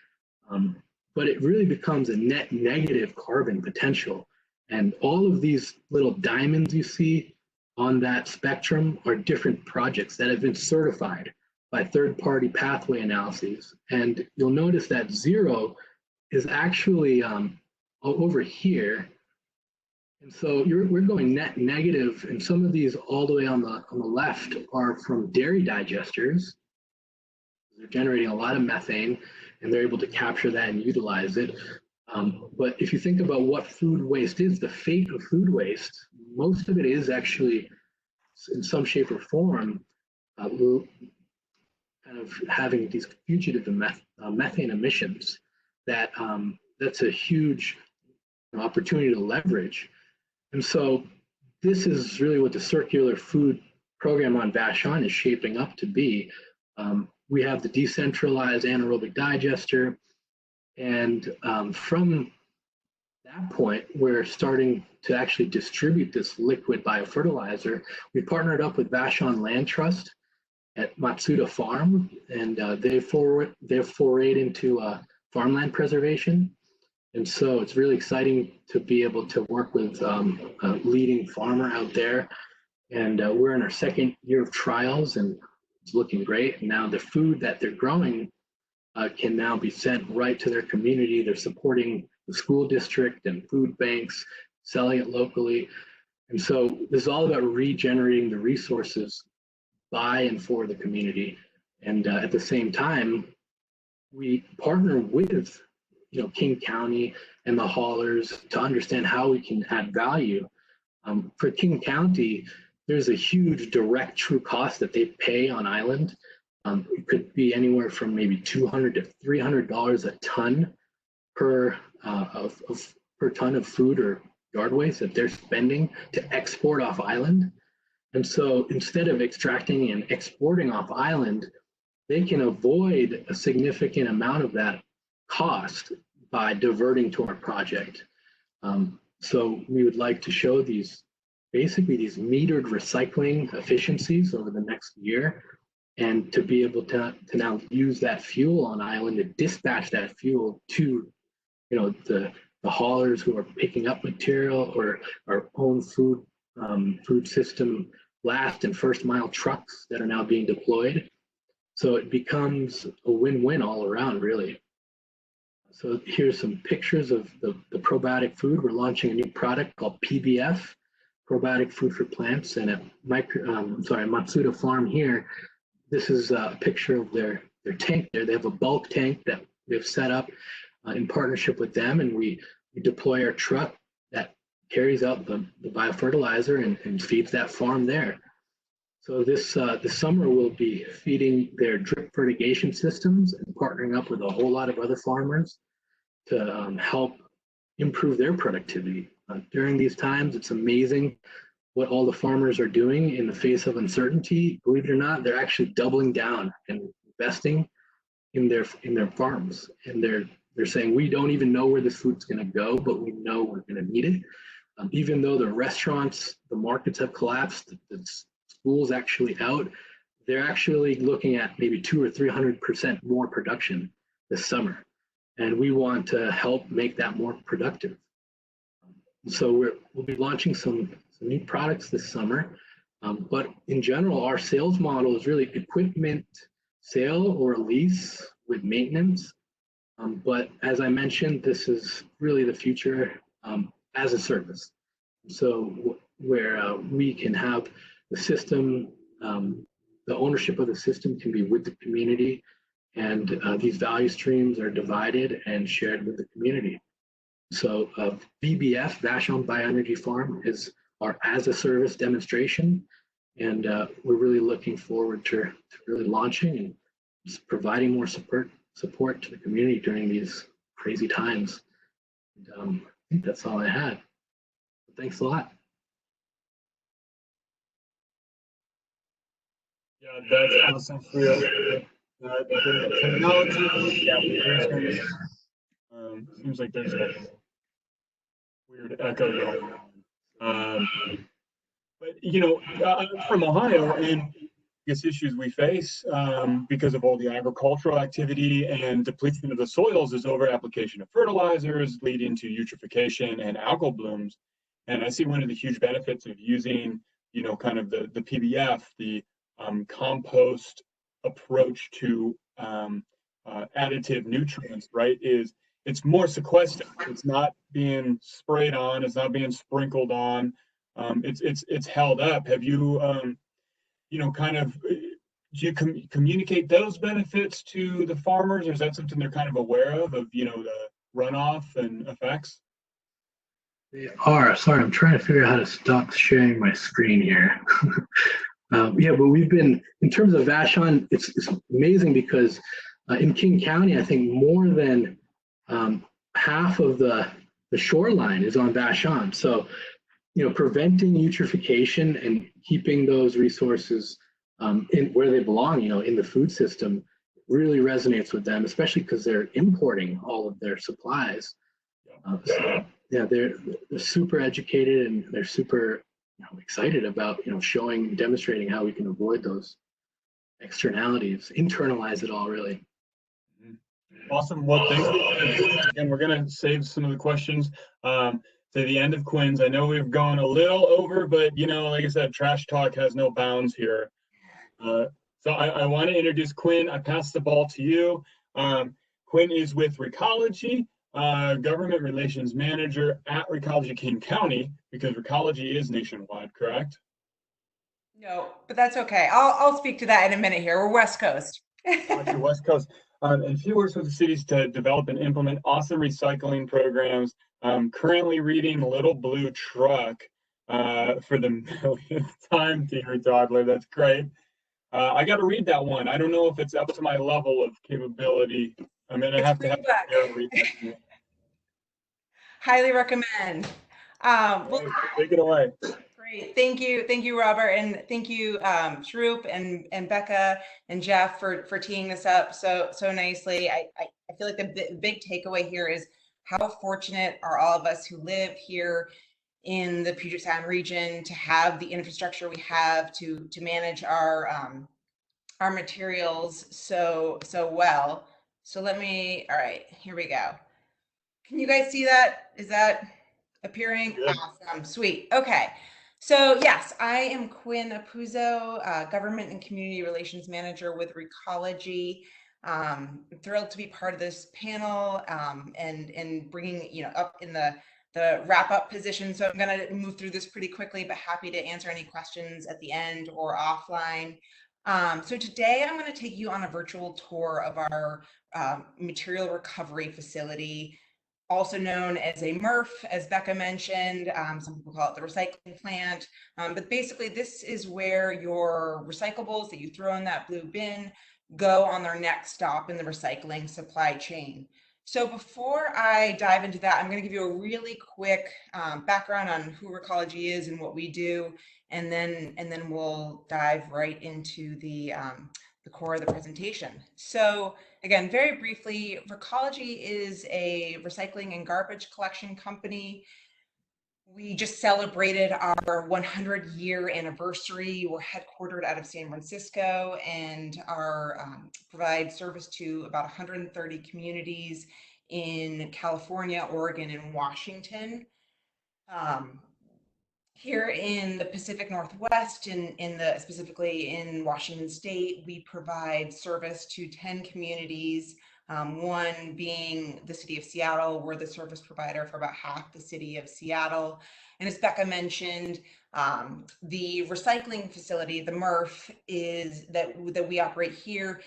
But it really becomes a net negative carbon potential. And all of these little diamonds you see on that spectrum are different projects that have been certified by third-party pathway analyses. And you'll notice that zero is actually over here. And so we're going net negative, and some of these all the way on the left are from dairy digesters. They're generating a lot of methane, and they're able to capture that and utilize it. But if you think about what food waste is, the fate of food waste, most of it is actually, in some shape or form, kind of having these fugitive methane emissions. That's a huge opportunity to leverage. And so this is really what the circular food program on Vashon is shaping up to be. we have the decentralized anaerobic digester, and from that point, we're starting to actually distribute this liquid biofertilizer. We partnered up with Vashon Land Trust at Matsuda Farm, and they've forayed into farmland preservation. And so it's really exciting to be able to work with a leading farmer out there. And we're in our second year of trials, and it's looking great. And now the food that they're growing can now be sent right to their community. They're supporting the school district and food banks, selling it locally. And so this is all about regenerating the resources by and for the community. And at the same time, we partner with King County and the haulers to understand how we can add value. For King County, there's a huge direct true cost that they pay on island. It could be anywhere from maybe $200 to $300 a ton per ton of food or yard waste that they're spending to export off island. And so instead of extracting and exporting off island, they can avoid a significant amount of that cost by diverting to our project. So we would like to show basically these metered recycling efficiencies over the next year, and to be able to now use that fuel on island to dispatch that fuel to the haulers who are picking up material, or our own food system last and first mile trucks that are now being deployed. So it becomes a win-win all around, really. So here's some pictures of the probiotic food. We're launching a new product called PBF, Probiotic Food for Plants, and at Matsuda Farm here, this is a picture of their tank there. They have a bulk tank that we've set up in partnership with them, and we deploy our truck that carries out the biofertilizer and feeds that farm there. So this summer we'll be feeding their drip fertigation systems and partnering up with a whole lot of other farmers to help improve their productivity. During these times, it's amazing what all the farmers are doing in the face of uncertainty. Believe it or not, they're actually doubling down and investing in their farms, and they're saying, we don't even know where this food's going to go, but we know we're going to need it. Even though the restaurants, the markets have collapsed, the school's actually out, they're actually looking at maybe 200 or 300% more production this summer, and we want to help make that more productive. So we'll be launching some new products this summer, but in general, our sales model is really equipment sale or lease with maintenance. But as I mentioned, this is really the future as a service. So where we can have the system, the ownership of the system can be with the community, and these value streams are divided and shared with the community. So VBF, Vashon Bioenergy Farm, is our as-a-service demonstration, and we're really looking forward to really launching and just providing more support to the community during these crazy times. And, I think that's all I had. Thanks a lot. Yeah, that's awesome. The technology, yeah, seems like there's a weird echo going on. But I'm from Ohio, and I guess issues we face because of all the agricultural activity and depletion of the soils is over application of fertilizers, leading to eutrophication and algal blooms. And I see one of the huge benefits of using, kind of the PBF, the compost approach to additive nutrients, right, is it's more sequestered. It's not being sprayed on, it's not being sprinkled on, it's held up. Have you do you communicate those benefits to the farmers, or is that something they're kind of aware of the runoff and effects? They are. Sorry, I'm trying to figure out how to stop sharing my screen here. Yeah, but we've been, in terms of Vashon, it's amazing because in King County, I think more than half of the shoreline is on Vashon. So, preventing eutrophication and keeping those resources in where they belong, in the food system really resonates with them, especially because they're importing all of their supplies. So, yeah, they're super educated and they're super excited about showing, demonstrating how we can avoid those externalities, internalize it all, really. Awesome. Well, thank you. Again, we're going to save some of the questions to the end of Quinn's. I know we've gone a little over, but like I said, trash talk has no bounds here. So I want to introduce Quinn. I pass the ball to you. Quinn is with Recology, Government Relations Manager at Recology King County, because Recology is nationwide, correct? No, but that's okay. I'll speak to that in a minute here. We're West Coast. Gotcha, West Coast. And she works with the cities to develop and implement awesome recycling programs. Currently reading Little Blue Truck for the millionth time, dear toddler. That's great. I got to read that one. I don't know if it's up to my level of capability. I mean, I have to have Sarah read that. Highly recommend. Well, take it away. Great. Thank you, Robert, and thank you, Srirup and Becca and Jeff for teeing this up so nicely. I feel like the big takeaway here is how fortunate are all of us who live here in the Puget Sound region to have the infrastructure we have to manage our materials so well. So all right, here we go. Can you guys see that? Is that appearing? Yeah. Awesome, sweet. Okay. So yes, I am Quinn Apuzzo, Government and Community Relations Manager with Recology. I'm thrilled to be part of this panel and bringing up in the wrap-up position. So I'm going to move through this pretty quickly, but happy to answer any questions at the end or offline. So today I'm going to take you on a virtual tour of our material recovery facility, also known as a MRF, as Becca mentioned. Some people call it the recycling plant. But basically, this is where your recyclables that you throw in that blue bin go on their next stop in the recycling supply chain. So before I dive into that, I'm going to give you a really quick background on who Recology is and what we do, and then we'll dive right into the core of the presentation. So again, very briefly, Recology is a recycling and garbage collection company. We just celebrated our 100-year anniversary. We're headquartered out of San Francisco and provide service to about 130 communities in California, Oregon, and Washington. Here in the Pacific Northwest, specifically in Washington State, we provide service to 10 communities, one being the city of Seattle. We're the service provider for about half the city of Seattle. And as Becca mentioned, the recycling facility, the MRF, that we operate here,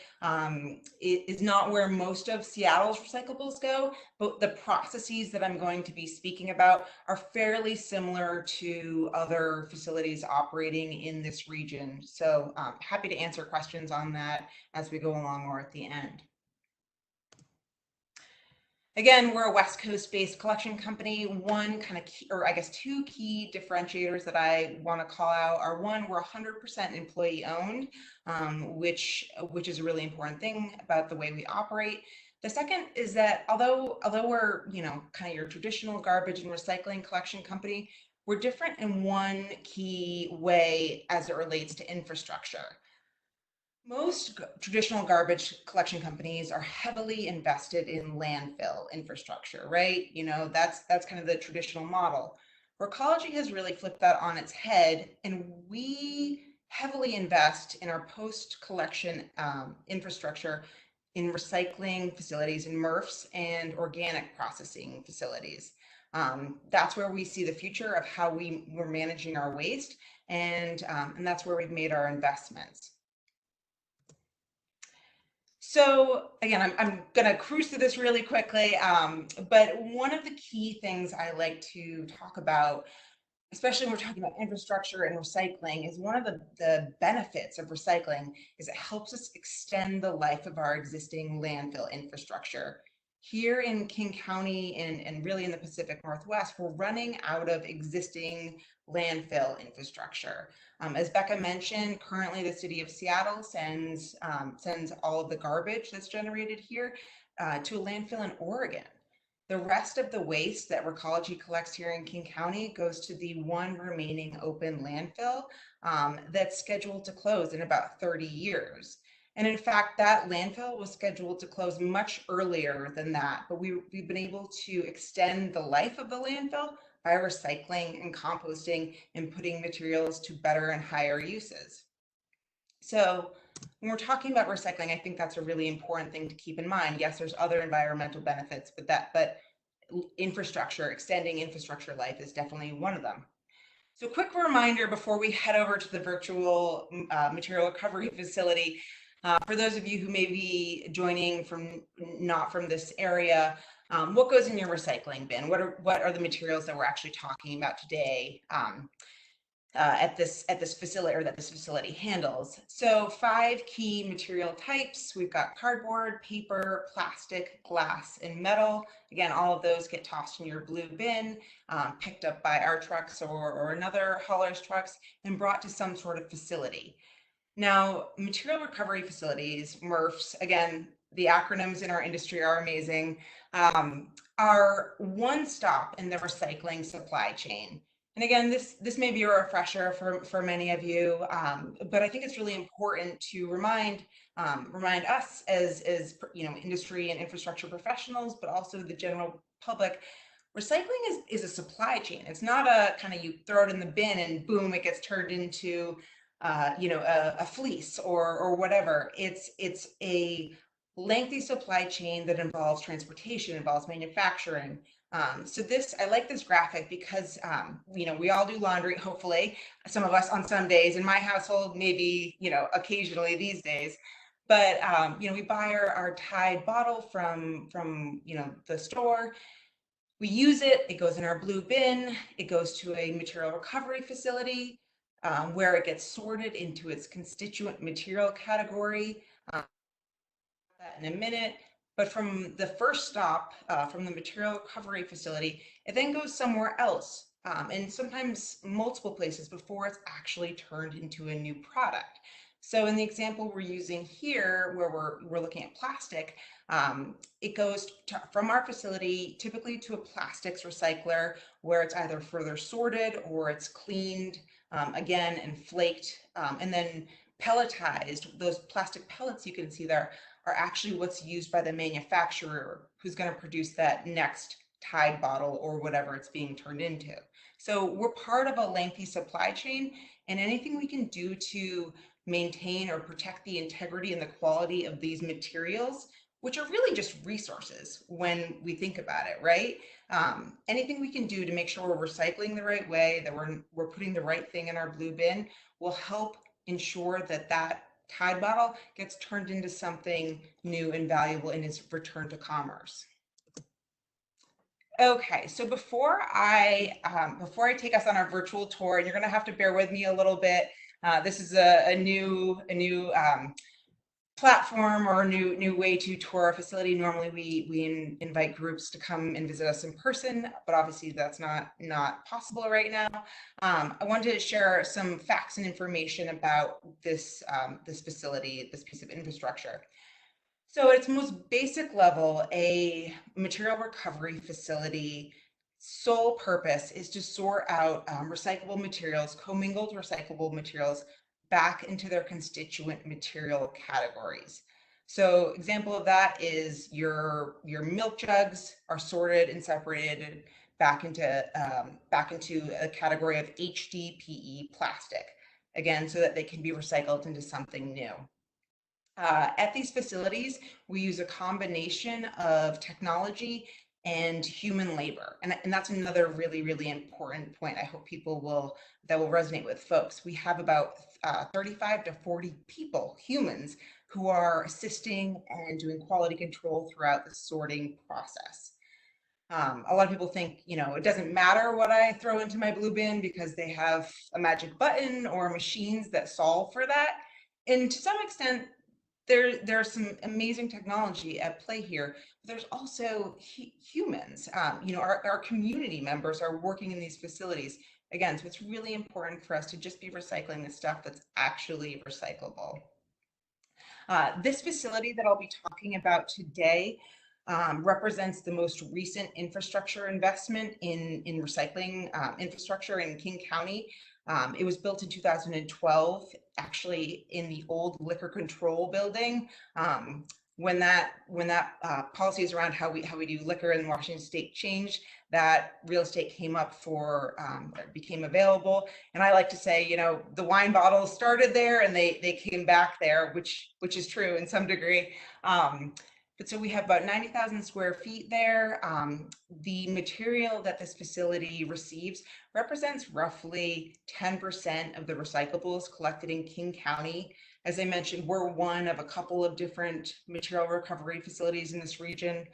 is not where most of Seattle's recyclables go, but the processes that I'm going to be speaking about are fairly similar to other facilities operating in this region. So happy to answer questions on that as we go along or at the end. Again, we're a West Coast based collection company. One kind of key, or I guess two key differentiators that I want to call out are, one, we're 100% employee owned, which is a really important thing about the way we operate. The second is that although we're, kind of your traditional garbage and recycling collection company, we're different in one key way as it relates to infrastructure. Most traditional garbage collection companies are heavily invested in landfill infrastructure, right? That's kind of the traditional model. Recology has really flipped that on its head, and we heavily invest in our post-collection infrastructure in recycling facilities, in MRFs, and organic processing facilities. That's where we see the future of how we're managing our waste, and that's where we've made our investments. So again, I'm going to cruise through this really quickly, but one of the key things I like to talk about, especially when we're talking about infrastructure and recycling, is one of the benefits of recycling is it helps us extend the life of our existing landfill infrastructure. Here in King County and really in the Pacific Northwest, we're running out of existing landfill infrastructure. As Becca mentioned, currently the city of Seattle sends all of the garbage that's generated here to a landfill in Oregon. The rest of the waste that Recology collects here in King County goes to the one remaining open landfill that's scheduled to close in about 30 years. And in fact, that landfill was scheduled to close much earlier than that, but we've been able to extend the life of the landfill by recycling and composting and putting materials to better and higher uses. So when we're talking about recycling, I think that's a really important thing to keep in mind. Yes, there's other environmental benefits, but infrastructure, extending infrastructure life is definitely one of them. So quick reminder before we head over to the virtual material recovery facility, for those of you who may be joining not from this area, what goes in your recycling bin? What are the materials that we're actually talking about today at this facility, or that this facility handles? So 5 key material types. We've got cardboard, paper, plastic, glass, and metal. Again, all of those get tossed in your blue bin, picked up by our trucks or another hauler's trucks, and brought to some sort of facility. Now, material recovery facilities, MRFs, again, the acronyms in our industry are amazing, are one stop in the recycling supply chain. And again, this may be a refresher for many of you, but I think it's really important to remind us as industry and infrastructure professionals, but also the general public. Recycling is a supply chain. It's not a kind of you throw it in the bin and boom, it gets turned into a fleece or whatever. It's a lengthy supply chain that involves transportation, involves manufacturing. So I like this graphic because, we all do laundry, hopefully, some of us on some days. In my household, maybe, occasionally these days. But, we buy our Tide bottle from the store. We use it, it goes in our blue bin, it goes to a material recovery facility where it gets sorted into its constituent material category. That in a minute. But from the first stop, from the material recovery facility, it then goes somewhere else, and sometimes multiple places before it's actually turned into a new product. So in the example we're using here, where we're looking at plastic, it goes from our facility typically to a plastics recycler, where it's either further sorted or it's cleaned again and flaked, and then pelletized. Those plastic pellets you can see there are actually what's used by the manufacturer who's going to produce that next Tide bottle or whatever it's being turned into. So we're part of a lengthy supply chain, and anything we can do to maintain or protect the integrity and the quality of these materials, which are really just resources when we think about it, right? Anything we can do to make sure we're recycling the right way, that we're putting the right thing in our blue bin, will help ensure that that Tide bottle gets turned into something new and valuable and is returned to commerce. Okay, so before I take us on our virtual tour, and you're going to have to bear with me a little bit. This is a new platform or a new way to tour our facility. Normally we invite groups to come and visit us in person, but obviously that's not possible right now. I wanted to share some facts and information about this facility, this piece of infrastructure. So at its most basic level, a material recovery facility sole purpose is to sort out recyclable materials, commingled recyclable materials, back into their constituent material categories. So example of that is your milk jugs are sorted and separated back into a category of HDPE plastic, again, so that they can be recycled into something new. At these facilities, we use a combination of technology and human labor. And that's another really, really important point I hope that will resonate with folks. We have about 35 to 40 people, humans, who are assisting and doing quality control throughout the sorting process. A lot of people think, it doesn't matter what I throw into my blue bin because they have a magic button or machines that solve for that. And to some extent, there's some amazing technology at play here. But there's also humans. Our community members are working in these facilities. Again, so it's really important for us to just be recycling the stuff that's actually recyclable. This facility that I'll be talking about today represents the most recent infrastructure investment in recycling infrastructure in King County. It was built in 2012, actually in the old liquor control building. When that policies around how we do liquor in Washington State changed, that real estate came up became available. And I like to say, the wine bottles started there and they came back there, which is true in some degree. But so we have about 90,000 square feet there. The material that this facility receives represents roughly 10% of the recyclables collected in King County. As I mentioned, we're one of a couple of different material recovery facilities in this region,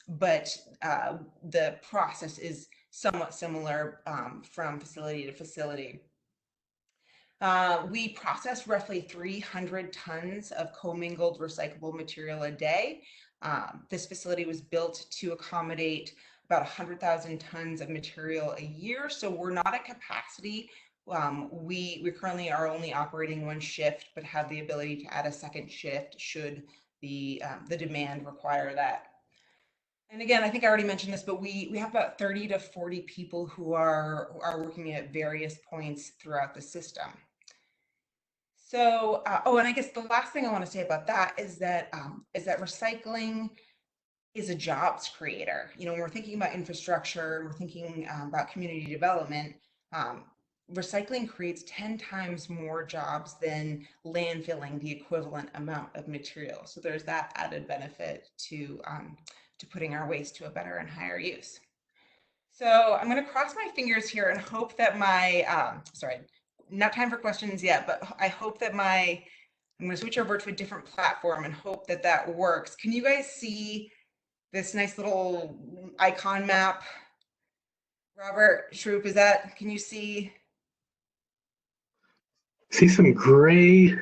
but the process is somewhat similar from facility to facility. We process roughly 300 tons of commingled recyclable material a day. This facility was built to accommodate about 100,000 tons of material a year, so we're not at capacity. We currently are only operating one shift, but have the ability to add a second shift should the demand require that. And again, I think I already mentioned this, but we have about 30 to 40 people who are working at various points throughout the system. So, and I guess the last thing I want to say about that is that recycling is a jobs creator. When we're thinking about infrastructure, we're thinking about community development. Recycling creates 10 times more jobs than landfilling the equivalent amount of material. So there's that added benefit to putting our waste to a better and higher use. So I'm going to cross my fingers here and hope that sorry, not time for questions yet, but I hope that I'm going to switch over to a different platform and hope that that works. Can you guys see this nice little icon map? Robert, Srirup, can you see? See some gray.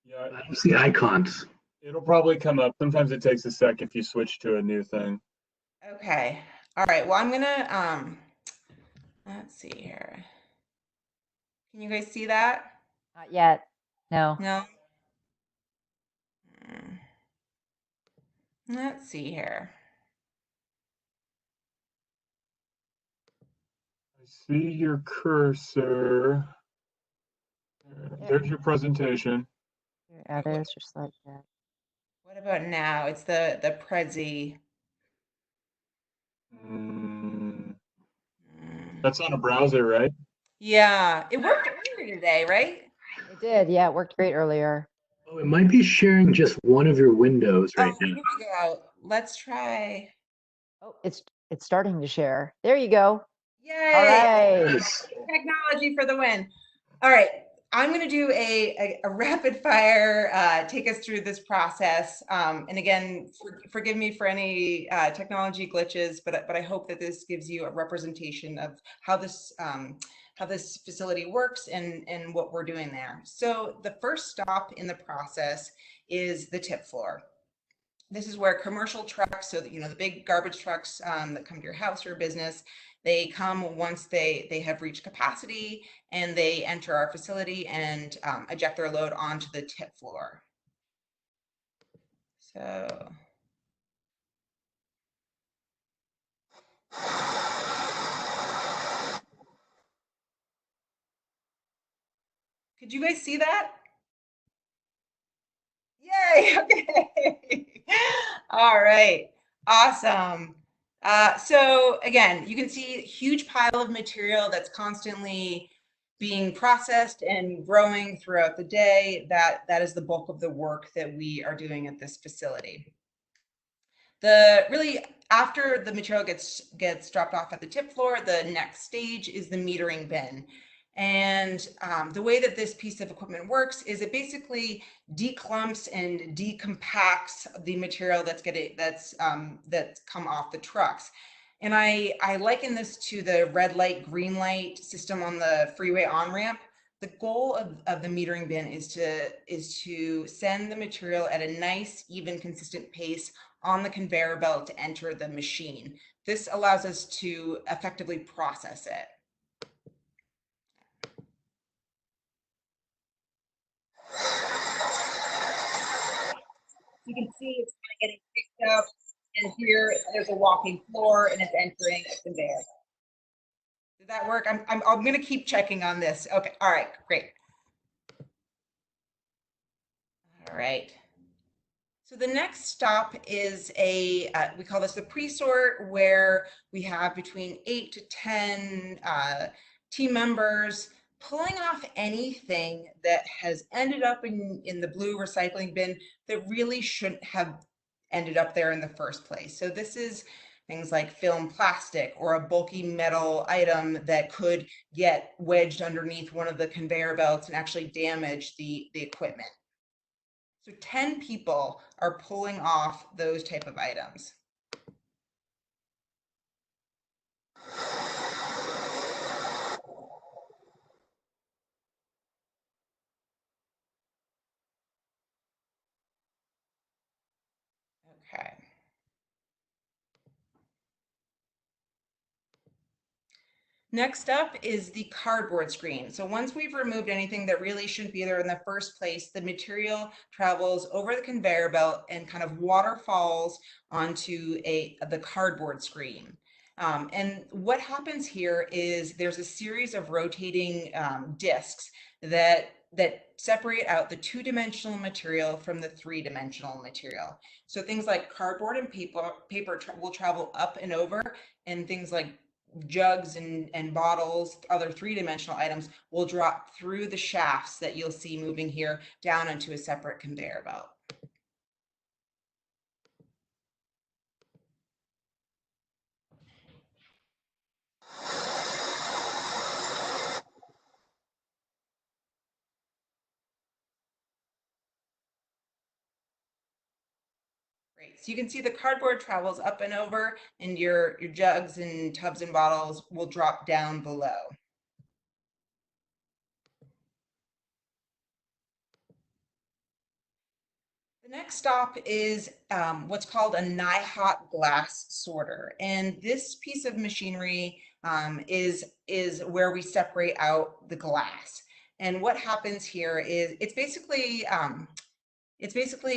Yeah, I don't see icons. it'll probably come up. Sometimes it takes a sec if you switch to a new thing. Okay. All right. Well, I'm gonna let's see here. Can you guys see that? Not yet. No. No. Let's see here. I see your cursor. There's your presentation. It is just like that. What about now? It's the Prezi. That's on a browser, right? Yeah, it worked earlier today, right? It did. Yeah, it worked great earlier. Oh, it might be sharing just one of your windows right now. Here we go. Let's try. Oh, it's starting to share. There you go. Yay! All right. Technology for the win. All right. I'm going to do a rapid fire, take us through this process. And again, forgive me for any technology glitches, but I hope that this gives you a representation of how this facility works and what we're doing there. So the first stop in the process is the tip floor. This is where commercial trucks, so that, the big garbage trucks that come to your house or business, they come once they have reached capacity and they enter our facility and eject their load onto the tip floor. So. Could you guys see that? Yay, okay. All right, awesome. So again, you can see a huge pile of material that's constantly being processed and growing throughout the day. That is the bulk of the work that we are doing at this facility. Really, after the material gets dropped off at the tip floor, the next stage is the metering bin. And the way that this piece of equipment works is it basically declumps and decompacts the material that's come off the trucks. And I liken this to the red light, green light system on the freeway on-ramp. The goal of the metering bin is to send the material at a nice, even, consistent pace on the conveyor belt to enter the machine. This allows us to effectively process it. You can see it's kind of getting picked up, and here there's a walking floor, and it's entering a conveyor. Did that work? I'm going to keep checking on this. Okay. All right. Great. All right. So the next stop is we call this the pre-sort, where we have between 8 to 10 team members pulling off anything that has ended up in the blue recycling bin that really shouldn't have ended up there in the first place. So this is things like film plastic or a bulky metal item that could get wedged underneath one of the conveyor belts and actually damage the equipment. So 10 people are pulling off those type of items. Okay. Next up is the cardboard screen. So once we've removed anything that really shouldn't be there in the first place, the material travels over the conveyor belt and kind of waterfalls onto the cardboard screen. And what happens here is there's a series of rotating discs that separate out the two-dimensional material from the three-dimensional material. So things like cardboard and paper will travel up and over, and things like jugs and bottles, other three-dimensional items, will drop through the shafts that you'll see moving here down into a separate conveyor belt. Great. So you can see the cardboard travels up and over, and your jugs and tubs and bottles will drop down below. The next stop is what's called a NIHOT glass sorter. And this piece of machinery is where we separate out the glass. And what happens here is it's basically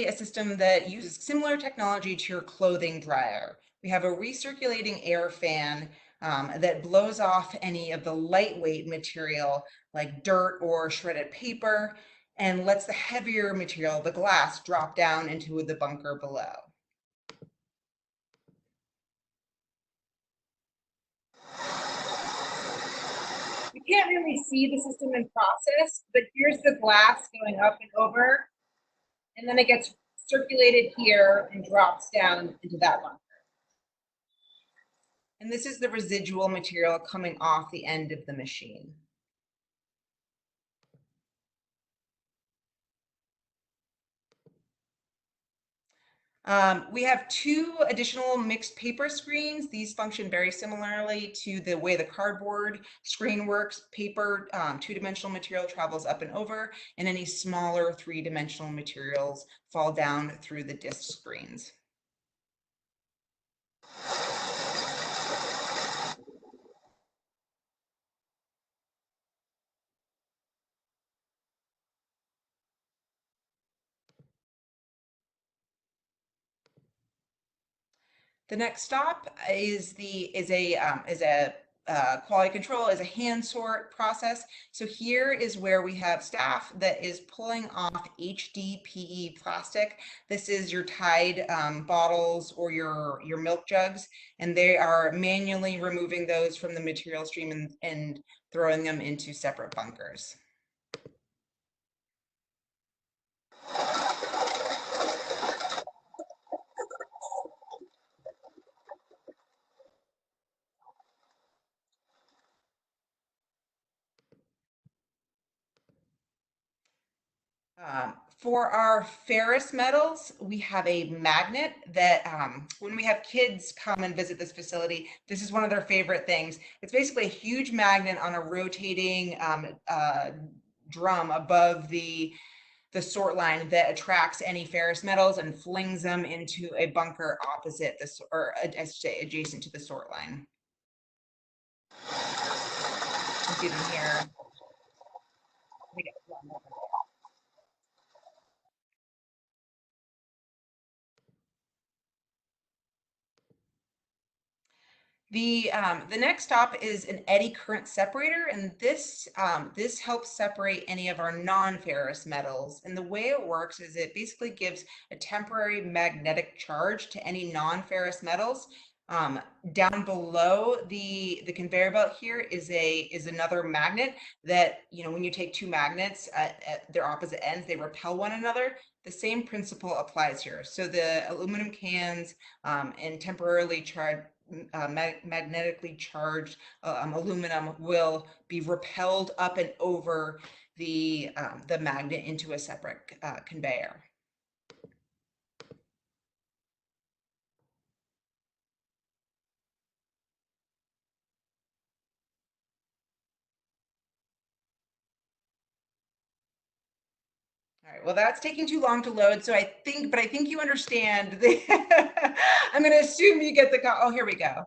a system that uses similar technology to your clothing dryer. We have a recirculating air fan that blows off any of the lightweight material like dirt or shredded paper, and lets the heavier material, the glass, drop down into the bunker below. You can't really see the system in process, but here's the glass going up and over, and then it gets circulated here and drops down into that bunker. And this is the residual material coming off the end of the machine. We have 2 additional mixed paper screens. These function very similarly to the way the cardboard screen works. Paper, two-dimensional material travels up and over, and any smaller three-dimensional materials fall down through the disc screens. The next stop is a quality control, is a hand sort process. So here is where we have staff that is pulling off HDPE plastic. This is your Tide bottles or your milk jugs, and they are manually removing those from the material stream and throwing them into separate bunkers. For our ferrous metals, we have a magnet that when we have kids come and visit this facility, this is one of their favorite things. It's basically a huge magnet on a rotating drum above the sort line that attracts any ferrous metals and flings them into a bunker opposite this, or I should say adjacent to the sort line. You see them here. The next stop is an eddy current separator, and this helps separate any of our non-ferrous metals. And the way it works is it basically gives a temporary magnetic charge to any non-ferrous metals. Down below the conveyor belt here is another magnet that, you know, when you take two magnets at their opposite ends, they repel one another. The same principle applies here. So the aluminum cans and temporarily magnetically charged aluminum will be repelled up and over the magnet into a separate conveyor. All right, well, that's taking too long to load, so I think you understand. I'm going to assume you get the, oh, here we go.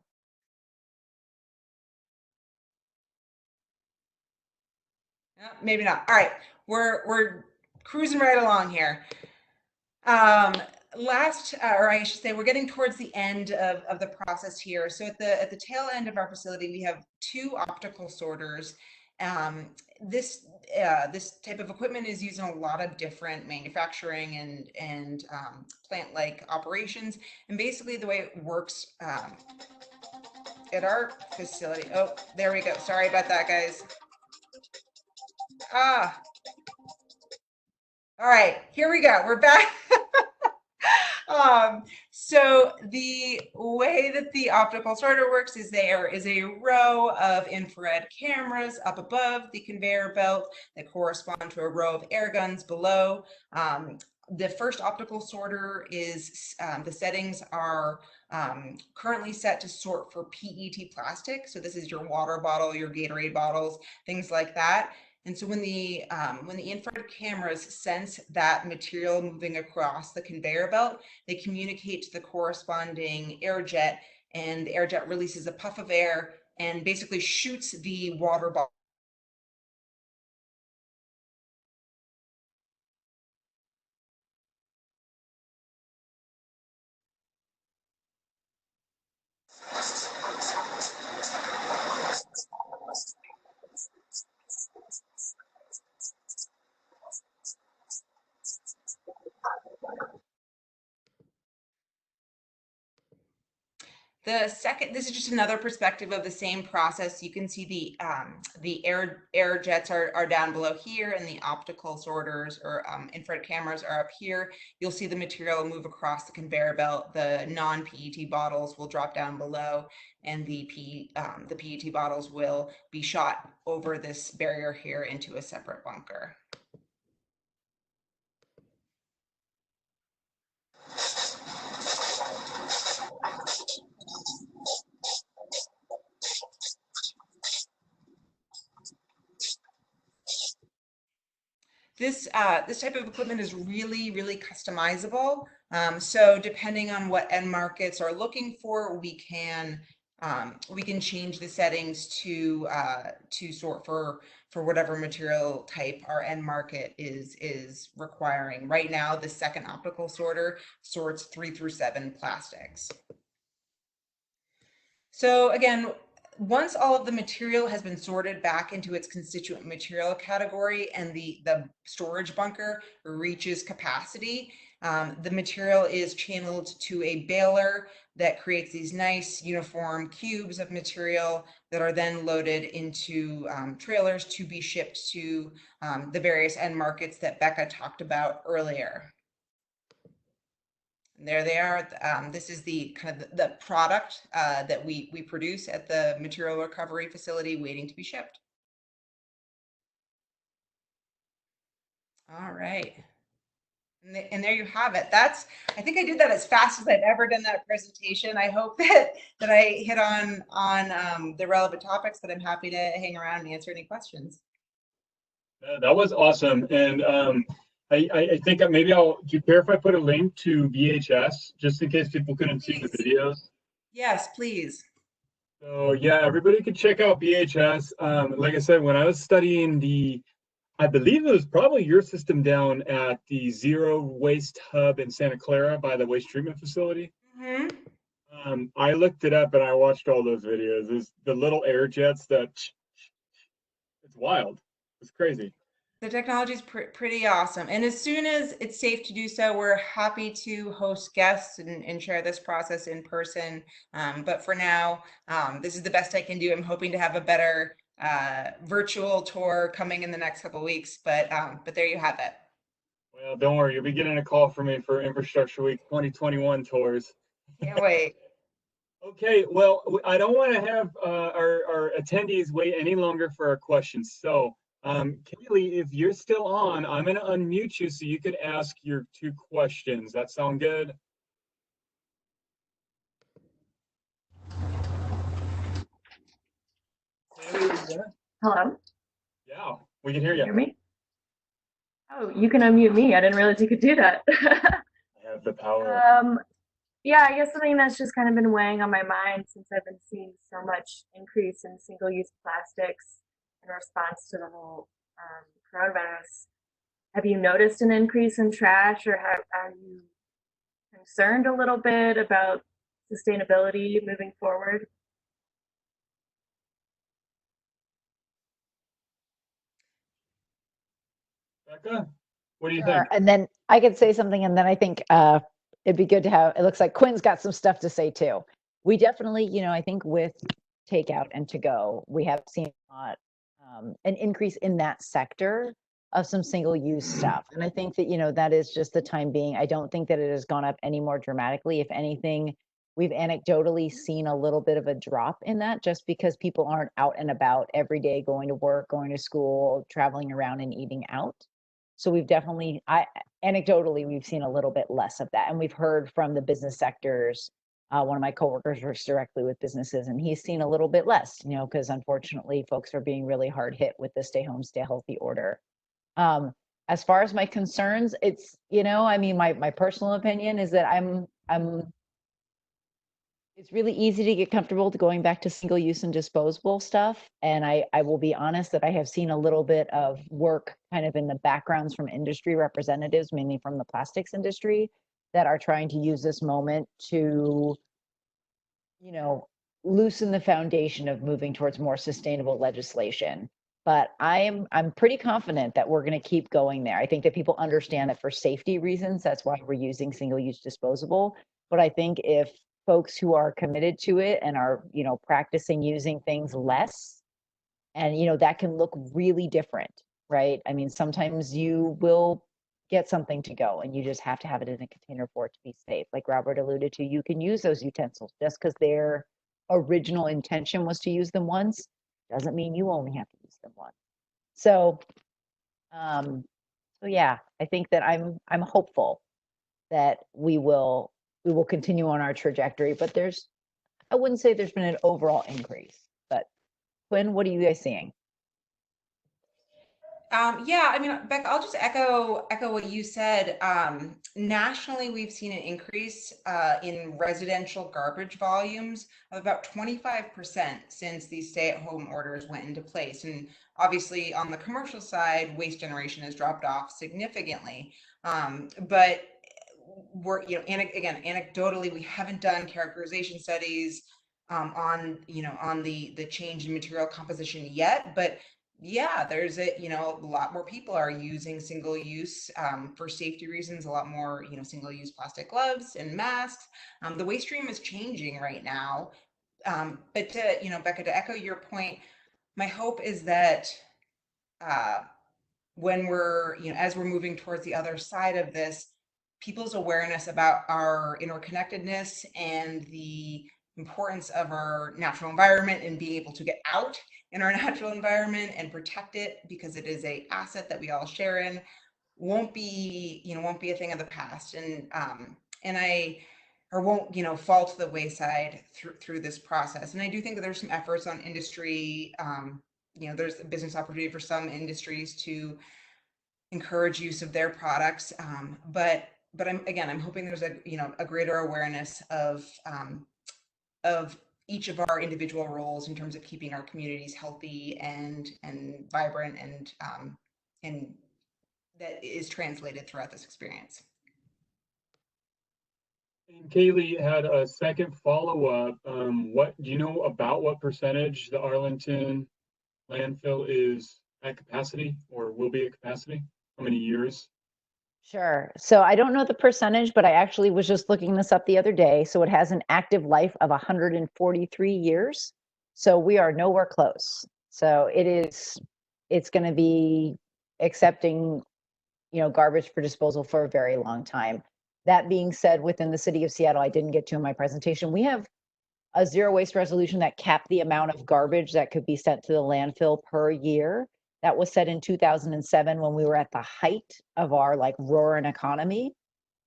Maybe not. All right, we're cruising right along here. Or I should say, we're getting towards the end of the process here. So at the tail end of our facility, we have two optical sorters. This type of equipment is used in a lot of different manufacturing and plant-like operations. And basically, the way it works at our facility. Oh, there we go. Sorry about that, guys. All right, here we go. We're back. So the way that the optical sorter works is there is a row of infrared cameras up above the conveyor belt that correspond to a row of air guns below. The first optical sorter is, the settings are currently set to sort for PET plastic. So this is your water bottle, your Gatorade bottles, things like that. And so when the infrared cameras sense that material moving across the conveyor belt, they communicate to the corresponding air jet, and the air jet releases a puff of air and basically shoots the water bottle. This is just another perspective of the same process. You can see the air jets are down below here, and the optical sorters or infrared cameras are up here. You'll see the material move across the conveyor belt. The non-PET bottles will drop down below, and the PET bottles will be shot over this barrier here into a separate bunker. This type of equipment is really, really customizable. So depending on what end markets are looking for, we can change the settings to sort for whatever material type our end market is requiring. Right now, the second optical sorter sorts 3 through 7 plastics. So again, once all of the material has been sorted back into its constituent material category and the storage bunker reaches capacity, the material is channeled to a baler that creates these nice uniform cubes of material that are then loaded into trailers to be shipped to the various end markets that Becca talked about earlier. And there they are. This is the kind of the product that we produce at the material recovery facility waiting to be shipped. All right. And there you have it. I think I did that as fast as I've ever done that presentation. I hope that I hit on the relevant topics, but I'm happy to hang around and answer any questions. That was awesome. And I think that maybe do you care if I put a link to VHS just in case people couldn't see the Please. videos? Yes, please. So yeah, everybody can check out VHS. Like I said, when I was studying I believe it was probably your system down at the Zero Waste Hub in Santa Clara by the waste treatment facility. Hmm. I looked it up and I watched all those videos. There's the little air jets it's wild. It's crazy. The technology is pretty awesome. And as soon as it's safe to do so, we're happy to host guests and share this process in person. But for now, this is the best I can do. I'm hoping to have a better virtual tour coming in the next couple of weeks. But there you have it. Well, don't worry, you'll be getting a call from me for Infrastructure Week 2021 tours. Can't wait. Okay, well, I don't want to have our attendees wait any longer for our questions. So, Kaylee, if you're still on, I'm going to unmute you so you could ask your 2 questions. That sound good? Kaylee, are you there? Hello? Yeah, we can hear Can you you. hear me? Oh, you can unmute me. I didn't realize you could do that. I have the power. Yeah, I guess something that's just kind of been weighing on my mind since I've been seeing so much increase in single-use plastics in response to the whole coronavirus. Have you noticed an increase in trash, or are you concerned a little bit about sustainability moving forward? Becca, what do you Sure. think? And then I could say something, and then I think it'd be good to have. It looks like Quinn's got some stuff to say too. We definitely, I think with takeout and to go, we have seen an increase in that sector of some single-use stuff, and I think that that is just the time being. I don't think that it has gone up any more dramatically. If anything, we've anecdotally seen a little bit of a drop in that, just because people aren't out and about every day, going to work, going to school, traveling around, and eating out. So we've definitely, anecdotally, we've seen a little bit less of that. And we've heard from the business sectors. One of my coworkers works directly with businesses, and he's seen a little bit less, because unfortunately folks are being really hard hit with the stay home, stay healthy order. As far as my concerns, it's, I mean, my personal opinion is that it's really easy to get comfortable to going back to single use and disposable stuff. And I will be honest that I have seen a little bit of work kind of in the backgrounds from industry representatives, mainly from the plastics industry, that are trying to use this moment to, loosen the foundation of moving towards more sustainable legislation. But I'm pretty confident that we're going to keep going there. I think that people understand that for safety reasons, that's why we're using single-use disposable. But I think if folks who are committed to it and are, practicing using things less, and that can look really different, right? I mean, sometimes you will get something to go and you just have to have it in a container for it to be safe. Like Robert alluded to, you can use those utensils just because their original intention was to use them once, doesn't mean you only have to use them once. So, so yeah, I think that I'm hopeful that we will continue on our trajectory, but I wouldn't say there's been an overall increase. But Quinn, what are you guys seeing? Yeah, I mean, Becca, I'll just echo what you said. Nationally, we've seen an increase in residential garbage volumes of about 25% since these stay-at-home orders went into place. And obviously, on the commercial side, waste generation has dropped off significantly. But we're, again, anecdotally, we haven't done characterization studies on the change in material composition yet, but yeah, there's a lot more people are using single use for safety reasons, a lot more, single use plastic gloves and masks. The waste stream is changing right now. But Becca, to echo your point, my hope is that when we're, as we're moving towards the other side of this, people's awareness about our interconnectedness and the importance of our natural environment and being able to get out in our natural environment and protect it because it is a asset that we all share in won't be a thing of the past, and I or won't fall to the wayside through this process. And I do think that there's some efforts on industry there's a business opportunity for some industries to encourage use of their products. But I'm hoping there's a greater awareness of each of our individual roles in terms of keeping our communities healthy and vibrant, and that is translated throughout this experience. And Kaylee had a second follow-up. What do you know about what percentage the Arlington landfill is at capacity or will be at capacity? How many years? Sure. So I don't know the percentage, but I actually was just looking this up the other day. So it has an active life of 143 years. So we are nowhere close. So it's going to be accepting, garbage for disposal for a very long time. That being said, within the city of Seattle, I didn't get to in my presentation, we have a zero waste resolution that capped the amount of garbage that could be sent to the landfill per year. That was set in 2007 when we were at the height of our roaring economy.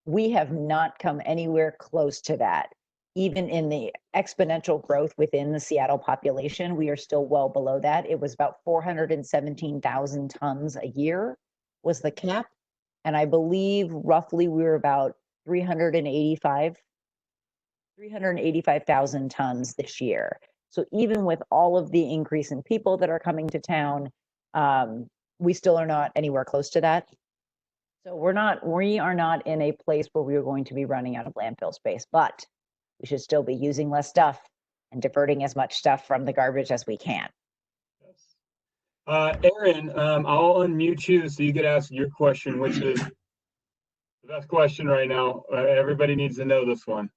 We have not come anywhere close to that. Even in the exponential growth within the Seattle population, we are still well below that. It was about 417,000 tons a year was the cap. And I believe roughly we were about 385,000 tons this year. So even with all of the increase in people that are coming to town, we still are not anywhere close to that. So we are not in a place where we are going to be running out of landfill space, but we should still be using less stuff and diverting as much stuff from the garbage as we can. Aaron, I'll unmute you so you could ask your question, which is the best question right now. Everybody needs to know this one.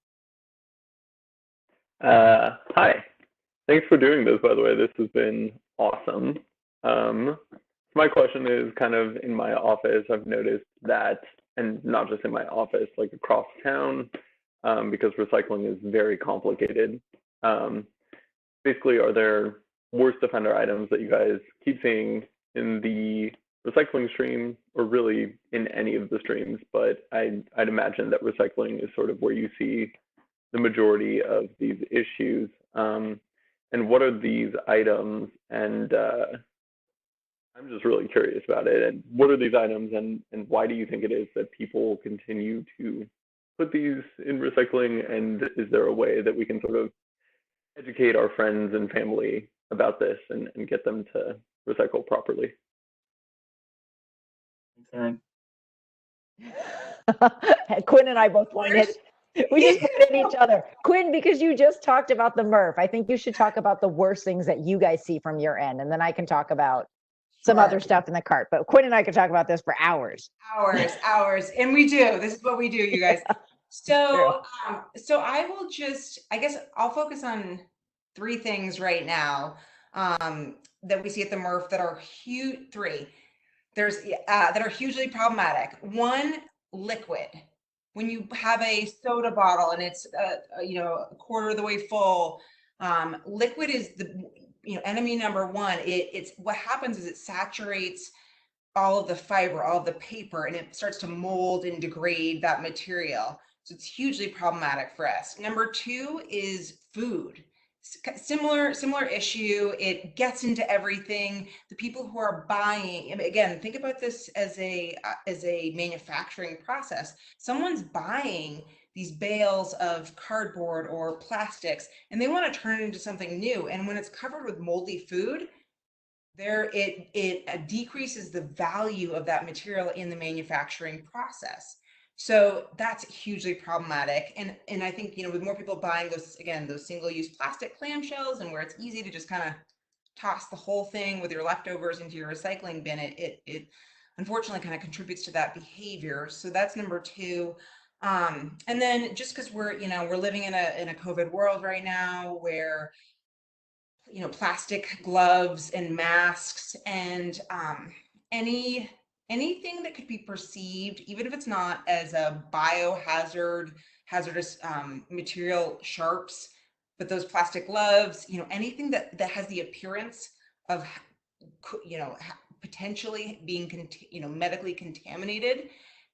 Hi. Thanks for doing this, by the way. This has been awesome. My question is kind of in my office, I've noticed that, and not just in my office, across town, because recycling is very complicated. Basically, are there worst offender items that you guys keep seeing in the recycling stream, or really in any of the streams? But I'd imagine that recycling is sort of where you see the majority of these issues. And what are these items? And I'm just really curious about it. And what are these items, and why do you think it is that people continue to put these in recycling? And is there a way that we can sort of educate our friends and family about this and get them to recycle properly? Aaron. Quinn and I both pointed. We just pointed at each other. Quinn, because you just talked about the MRF, I think you should talk about the worst things that you guys see from your end, and then I can talk about some other stuff in the cart. But Quinn and I could talk about this for hours. Hours. And we do. This is what we do, you guys. So I will I guess I'll focus on three things right now that we see at the MRF that are huge. Three. That are hugely problematic. One, liquid. When you have a soda bottle and it's a quarter of the way full, liquid is the enemy number one. It's what happens is it saturates all of the fiber, all of the paper, and it starts to mold and degrade that material. So it's hugely problematic for us. Number two is food. Similar issue. It gets into everything. The people who are buying, again, think about this as a manufacturing process. Someone's buying these bales of cardboard or plastics, and they want to turn it into something new. And when it's covered with moldy food, it decreases the value of that material in the manufacturing process. So that's hugely problematic. And I think, with more people buying those single-use plastic clamshells, and where it's easy to just kind of toss the whole thing with your leftovers into your recycling bin, it unfortunately kind of contributes to that behavior. So that's number two. And then just because we're living in a COVID world right now where plastic gloves and masks and anything that could be perceived, even if it's not as a hazardous material, sharps, but those plastic gloves, anything that has the appearance of potentially being medically contaminated,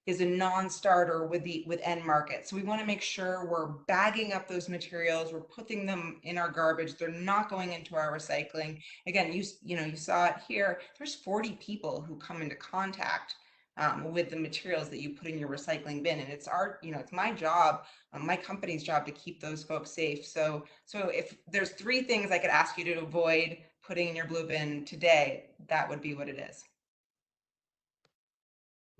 is a non-starter with end market. So we want to make sure we're bagging up those materials, we're putting them in our garbage, they're not going into our recycling. Again, you saw it here, there's 40 people who come into contact with the materials that you put in your recycling bin, and it's it's my job, my company's job, to keep those folks safe. So if there's 3 things I could ask you to avoid putting in your blue bin today, that would be what it is.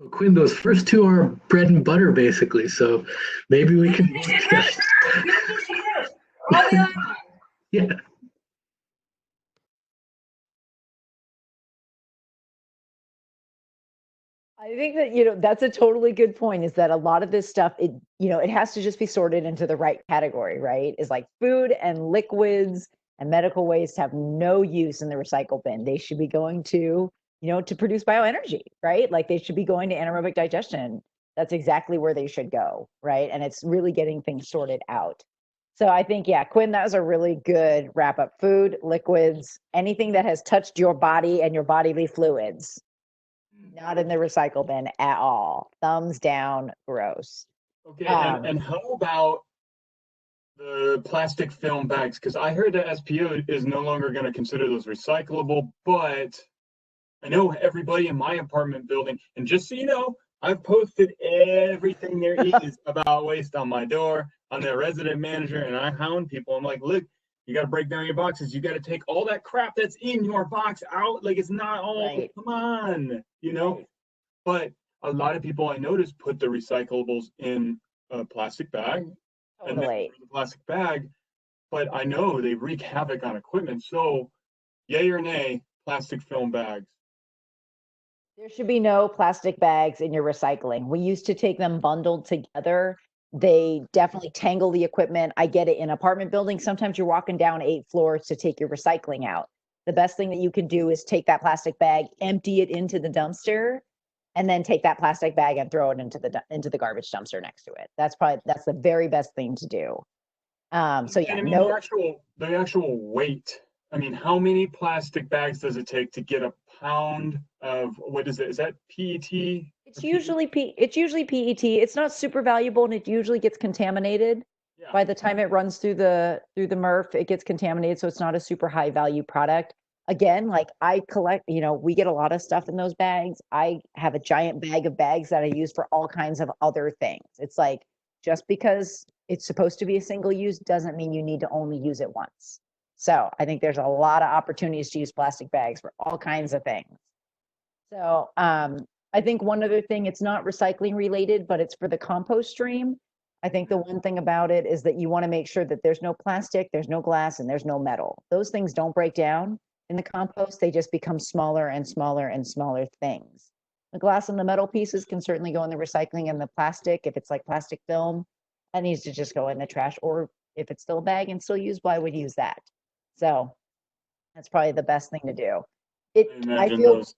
Well, Quinn, those first 2 are bread and butter, basically. So maybe we can. Yeah. I think that, that's a totally good point, is that a lot of this stuff, it has to just be sorted into the right category, right? Is like food and liquids and medical waste have no use in the recycle bin. They should be going to, to produce bioenergy, right? Like they should be going to anaerobic digestion. That's exactly where they should go, right? And it's really getting things sorted out. So I think, yeah, Quinn, that was a really good wrap up. Food, liquids, anything that has touched your body and your bodily fluids. Not in the recycle bin at all. Thumbs down, gross. Okay, and how about the plastic film bags? Because I heard that SPO is no longer going to consider those recyclable, but I know everybody in my apartment building, and just so you know, I've posted everything there is about waste on my door. I'm the resident manager, and I hound people. I'm like, look, you got to break down your boxes. You got to take all that crap that's in your box out. Like, it's not all, Right. Come on, Right. But a lot of people I noticed put the recyclables in a plastic bag. And then Totally. the plastic bag, but I know they wreak havoc on equipment. So, yay or nay, plastic film bags? There should be no plastic bags in your recycling. We used to take them bundled together. They definitely tangle the equipment. I get it in apartment buildings. Sometimes you're walking down 8 floors to take your recycling out. The best thing that you can do is take that plastic bag, empty it into the dumpster, and then take that plastic bag and throw it into the garbage dumpster next to it. That's the very best thing to do. So yeah, And I mean, no. the actual weight. I mean, how many plastic bags does it take to get a pound of, what is it? Is that PET? It's usually PET. It's not super valuable, and it usually gets contaminated. Yeah. By the time it runs through the MRF, it gets contaminated, so it's not a super high value product. Again, like I collect, we get a lot of stuff in those bags. I have a giant bag of bags that I use for all kinds of other things. It's like, just because it's supposed to be a single use doesn't mean you need to only use it once. So I think there's a lot of opportunities to use plastic bags for all kinds of things. So I think one other thing, it's not recycling related, but it's for the compost stream. I think the one thing about it is that you want to make sure that there's no plastic, there's no glass, and there's no metal. Those things don't break down in the compost. They just become smaller and smaller and smaller things. The glass and the metal pieces can certainly go in the recycling, and the plastic, if it's like plastic film, that needs to just go in the trash. Or if it's still a bag and still usable, I would use that. So that's probably the best thing to do. I feel those.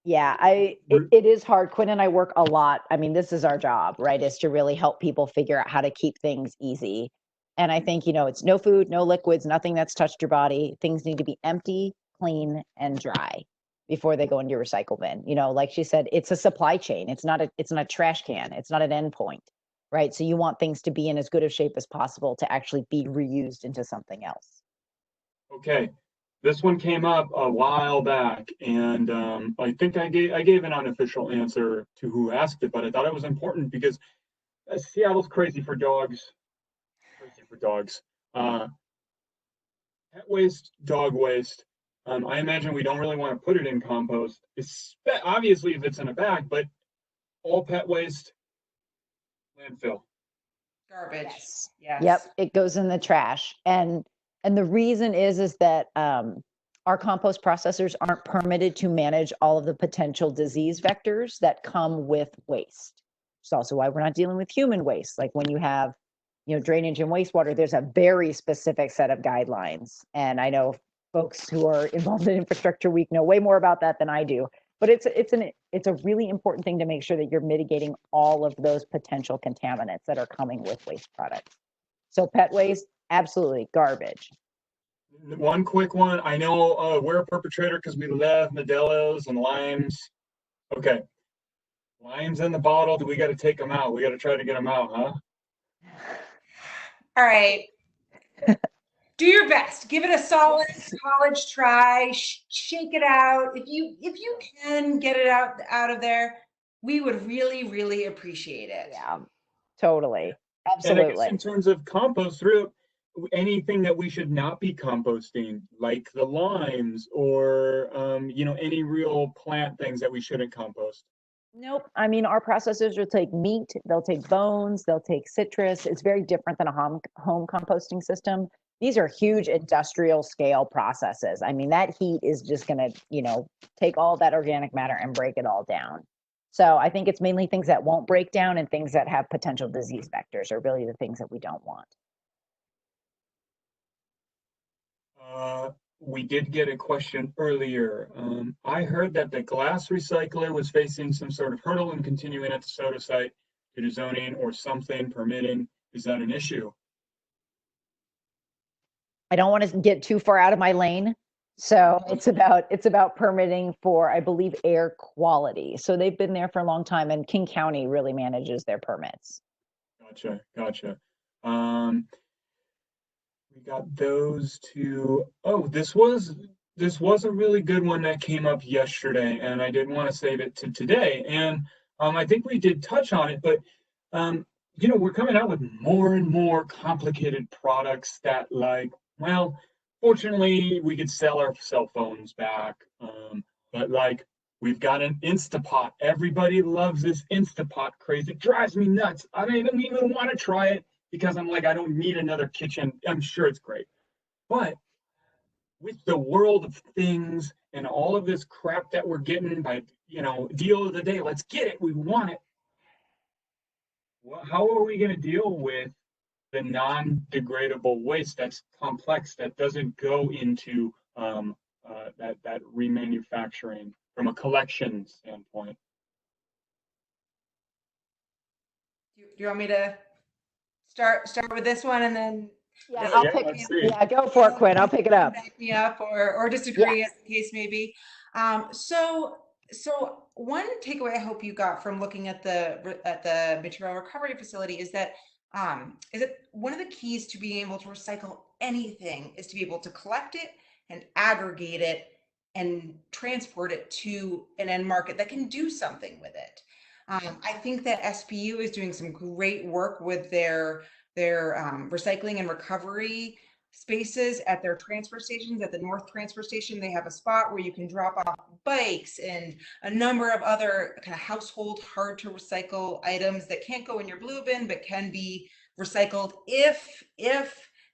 Yeah, it is hard. Quinn and I work a lot. I mean, this is our job, right? Is to really help people figure out how to keep things easy. And I think, it's no food, no liquids, nothing that's touched your body. Things need to be empty, clean, and dry before they go into your recycle bin. Like she said, it's a supply chain. It's not a trash can. It's not an end point, right? So you want things to be in as good of shape as possible to actually be reused into something else. Okay. This one came up a while back, and I think I gave an unofficial answer to who asked it, but I thought it was important because Seattle's crazy for dogs. Pet waste, dog waste. I imagine we don't really want to put it in compost, obviously if it's in a bag, but all pet waste, landfill. Garbage. Yes. Yep, it goes in the trash. And the reason is that our compost processors aren't permitted to manage all of the potential disease vectors that come with waste. It's also why we're not dealing with human waste. Like when you have, drainage and wastewater, there's a very specific set of guidelines. And I know folks who are involved in Infrastructure Week know way more about that than I do. But it's a really important thing to make sure that you're mitigating all of those potential contaminants that are coming with waste products. So pet waste, absolutely garbage. One quick one. I know we're a perpetrator because we love Modelo's and limes. Okay. Lions in the bottle. Do we got to take them out? We got to try to get them out, huh? All right. Do your best. Give it a solid college try. Shake it out. If you can get it out of there, we would really appreciate it. Yeah, totally. And I guess Absolutely. in terms of compost, through anything that we should not be composting, like the limes or any real plant things that we shouldn't compost. Nope. I mean, our processors will take meat, they'll take bones, they'll take citrus. It's very different than a home composting system. These are huge industrial scale processes. I mean, that heat is just going to, take all that organic matter and break it all down. So I think it's mainly things that won't break down and things that have potential disease vectors are really the things that we don't want. We did get a question earlier. I heard that the glass recycler was facing some sort of hurdle in continuing at the soda site due to zoning or something permitting. Is that an issue? I don't want to get too far out of my lane. So it's about permitting for, I believe, air quality. So they've been there for a long time, and King County really manages their permits. Gotcha. We got those two. Oh, this was a really good one that came up yesterday, and I didn't want to save it to today. And I think we did touch on it, but we're coming out with more and more complicated products that, like, well, fortunately, we could sell our cell phones back. But like, we've got an Instapot. Everybody loves this Instapot craze. It drives me nuts. I don't even want to try it because I'm like, I don't need another kitchen. I'm sure it's great. But with the world of things and all of this crap that we're getting by, deal of the day, let's get it. We want it. Well, how are we going to deal with the non-degradable waste that's complex, that doesn't go into that remanufacturing from a collection standpoint? Do you want me to start with this one and then? Yeah, go for it, Quinn. I'll pick it up. Back me up or disagree, as the case may be. So one takeaway I hope you got from looking at the material recovery facility is that one of the keys to being able to recycle anything is to be able to collect it and aggregate it and transport it to an end market that can do something with it. I think that SPU is doing some great work with their recycling and recovery spaces at their transfer stations. At the North Transfer Station, they have a spot where you can drop off bikes and a number of other kind of household hard to recycle items that can't go in your blue bin but can be recycled if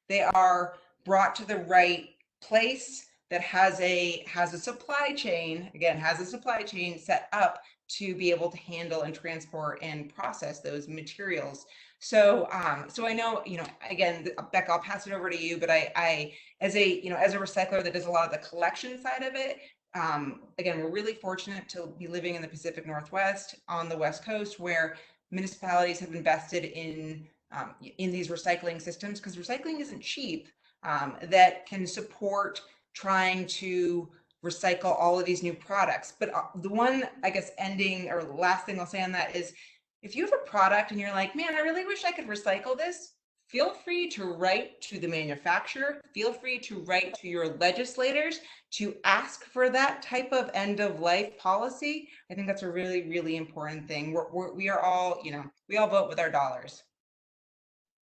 they are brought to the right place that has a supply chain set up to be able to handle and transport and process those materials. So I know, again, Becca, I'll pass it over to you, but I as a recycler that does a lot of the collection side of it, again, we're really fortunate to be living in the Pacific Northwest on the West Coast, where municipalities have invested in these recycling systems, because recycling isn't cheap, that can support trying to recycle all of these new products. But the one, I guess, ending or last thing I'll say on that is, if you have a product and you're like, man, I really wish I could recycle this, feel free to write to the manufacturer, feel free to write to your legislators to ask for that type of end of life policy. I think that's a really, really important thing. We are all, we all vote with our dollars.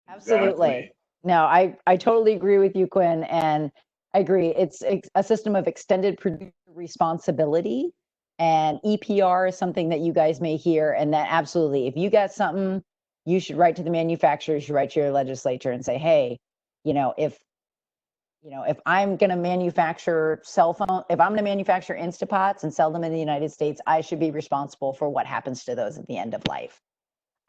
Absolutely. Exactly. No, I totally agree with you, Quinn. And I agree. It's a system of extended producer responsibility, and EPR is something that you guys may hear. And that absolutely, if you got something, you should write to the manufacturer, you should write to your legislature and say, hey, if I'm going to manufacture if I'm going to manufacture Instapots and sell them in the United States, I should be responsible for what happens to those at the end of life.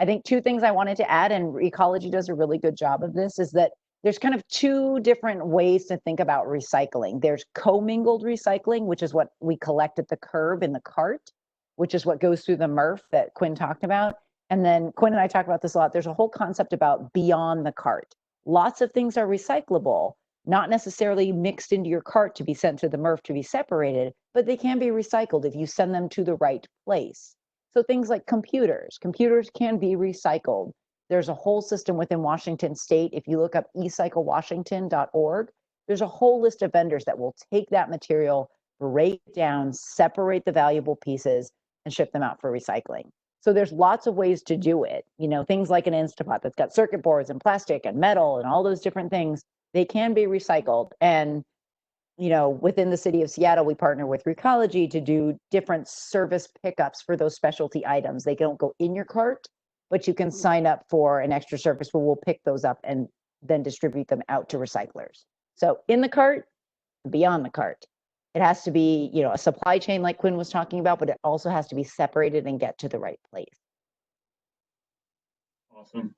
I think two things I wanted to add, and Recology does a really good job of this, is that there's kind of two different ways to think about recycling. There's commingled recycling, which is what we collect at the curb in the cart, which is what goes through the MRF that Quinn talked about. And then Quinn and I talk about this a lot. There's a whole concept about beyond the cart. Lots of things are recyclable, not necessarily mixed into your cart to be sent to the MRF to be separated, but they can be recycled if you send them to the right place. So things like computers can be recycled. There's a whole system within Washington State. If you look up ecyclewashington.org, there's a whole list of vendors that will take that material, break it down, separate the valuable pieces, and ship them out for recycling. So there's lots of ways to do it. You know, things like an Instapot that's got circuit boards and plastic and metal and all those different things, they can be recycled. And, you know, within the city of Seattle, we partner with Recology to do different service pickups for those specialty items. They don't go in your cart, but you can sign up for an extra service where we'll pick those up and then distribute them out to recyclers. So in the cart, beyond the cart. It has to be, you know, a supply chain like Quinn was talking about, but it also has to be separated and get to the right place. Awesome.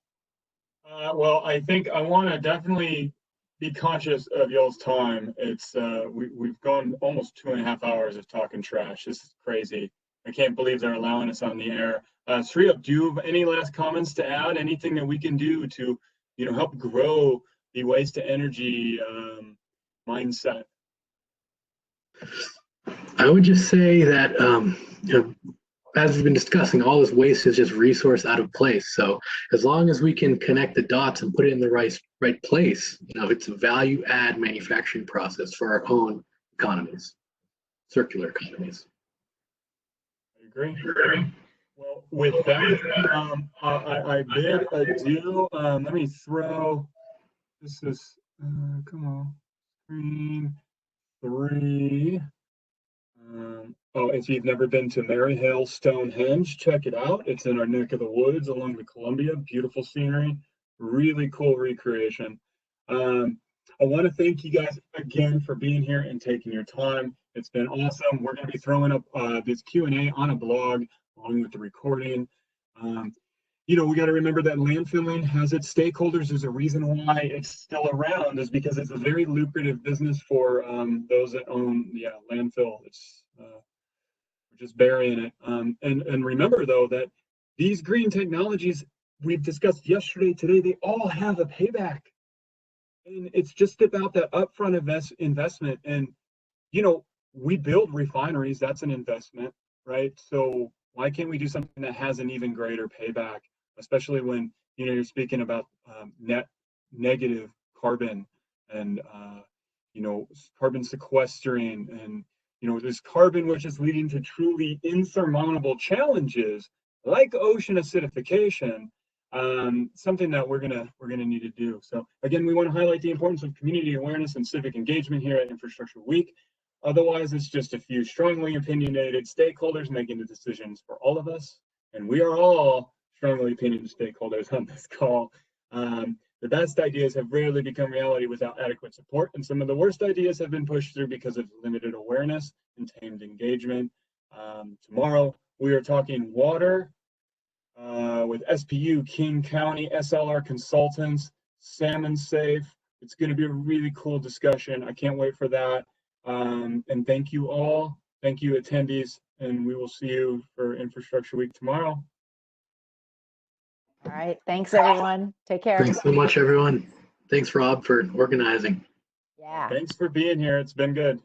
Well, I think I want to definitely be conscious of y'all's time. It's we've gone almost 2.5 hours of talking trash. This is crazy. I can't believe they're allowing us on the air. Srirup, do you have any last comments to add? Anything that we can do to, you know, help grow the waste to energy mindset? I would just say that, you know, as we've been discussing, all this waste is just resource out of place. So as long as we can connect the dots and put it in the right place, you know, it's a value add manufacturing process for our own economies, circular economies. I agree. Well, with that, I bid adieu. Let me throw, this is, come on, screen 3. Oh, if you've never been to Maryhill Stonehenge, check it out. It's in our neck of the woods along the Columbia. Beautiful scenery, really cool recreation. I want to thank you guys again for being here and taking your time. It's been awesome. We're going to be throwing up this Q&A on a blog along with the recording. You know, we got to remember that landfilling has its stakeholders. There's a reason why it's still around, is because it's a very lucrative business for those that own, landfill. It's we're just burying it. And remember though that these green technologies we've discussed yesterday, today, they all have a payback, and it's just about that upfront investment. And you know, we build refineries. That's an investment, right? So why can't we do something that has an even greater payback? Especially when, you know, you're speaking about net negative carbon and, you know, carbon sequestering, and, you know, this carbon which is leading to truly insurmountable challenges like ocean acidification, something that we're gonna need to do. So again, we want to highlight the importance of community awareness and civic engagement here at Infrastructure Week. Otherwise, it's just a few strongly opinionated stakeholders making the decisions for all of us, and we are all strongly opinionated stakeholders on this call. The best ideas have rarely become reality without adequate support, and some of the worst ideas have been pushed through because of limited awareness and tamed engagement. Tomorrow, we are talking water with SPU, King County, SLR Consultants, Salmon Safe. It's going to be a really cool discussion. I can't wait for that. And thank you all. Thank you, attendees, and we will see you for Infrastructure Week tomorrow. All right. Thanks, everyone. Take care. Thanks so much, everyone. Thanks, Rob, for organizing. Yeah. Thanks for being here. It's been good.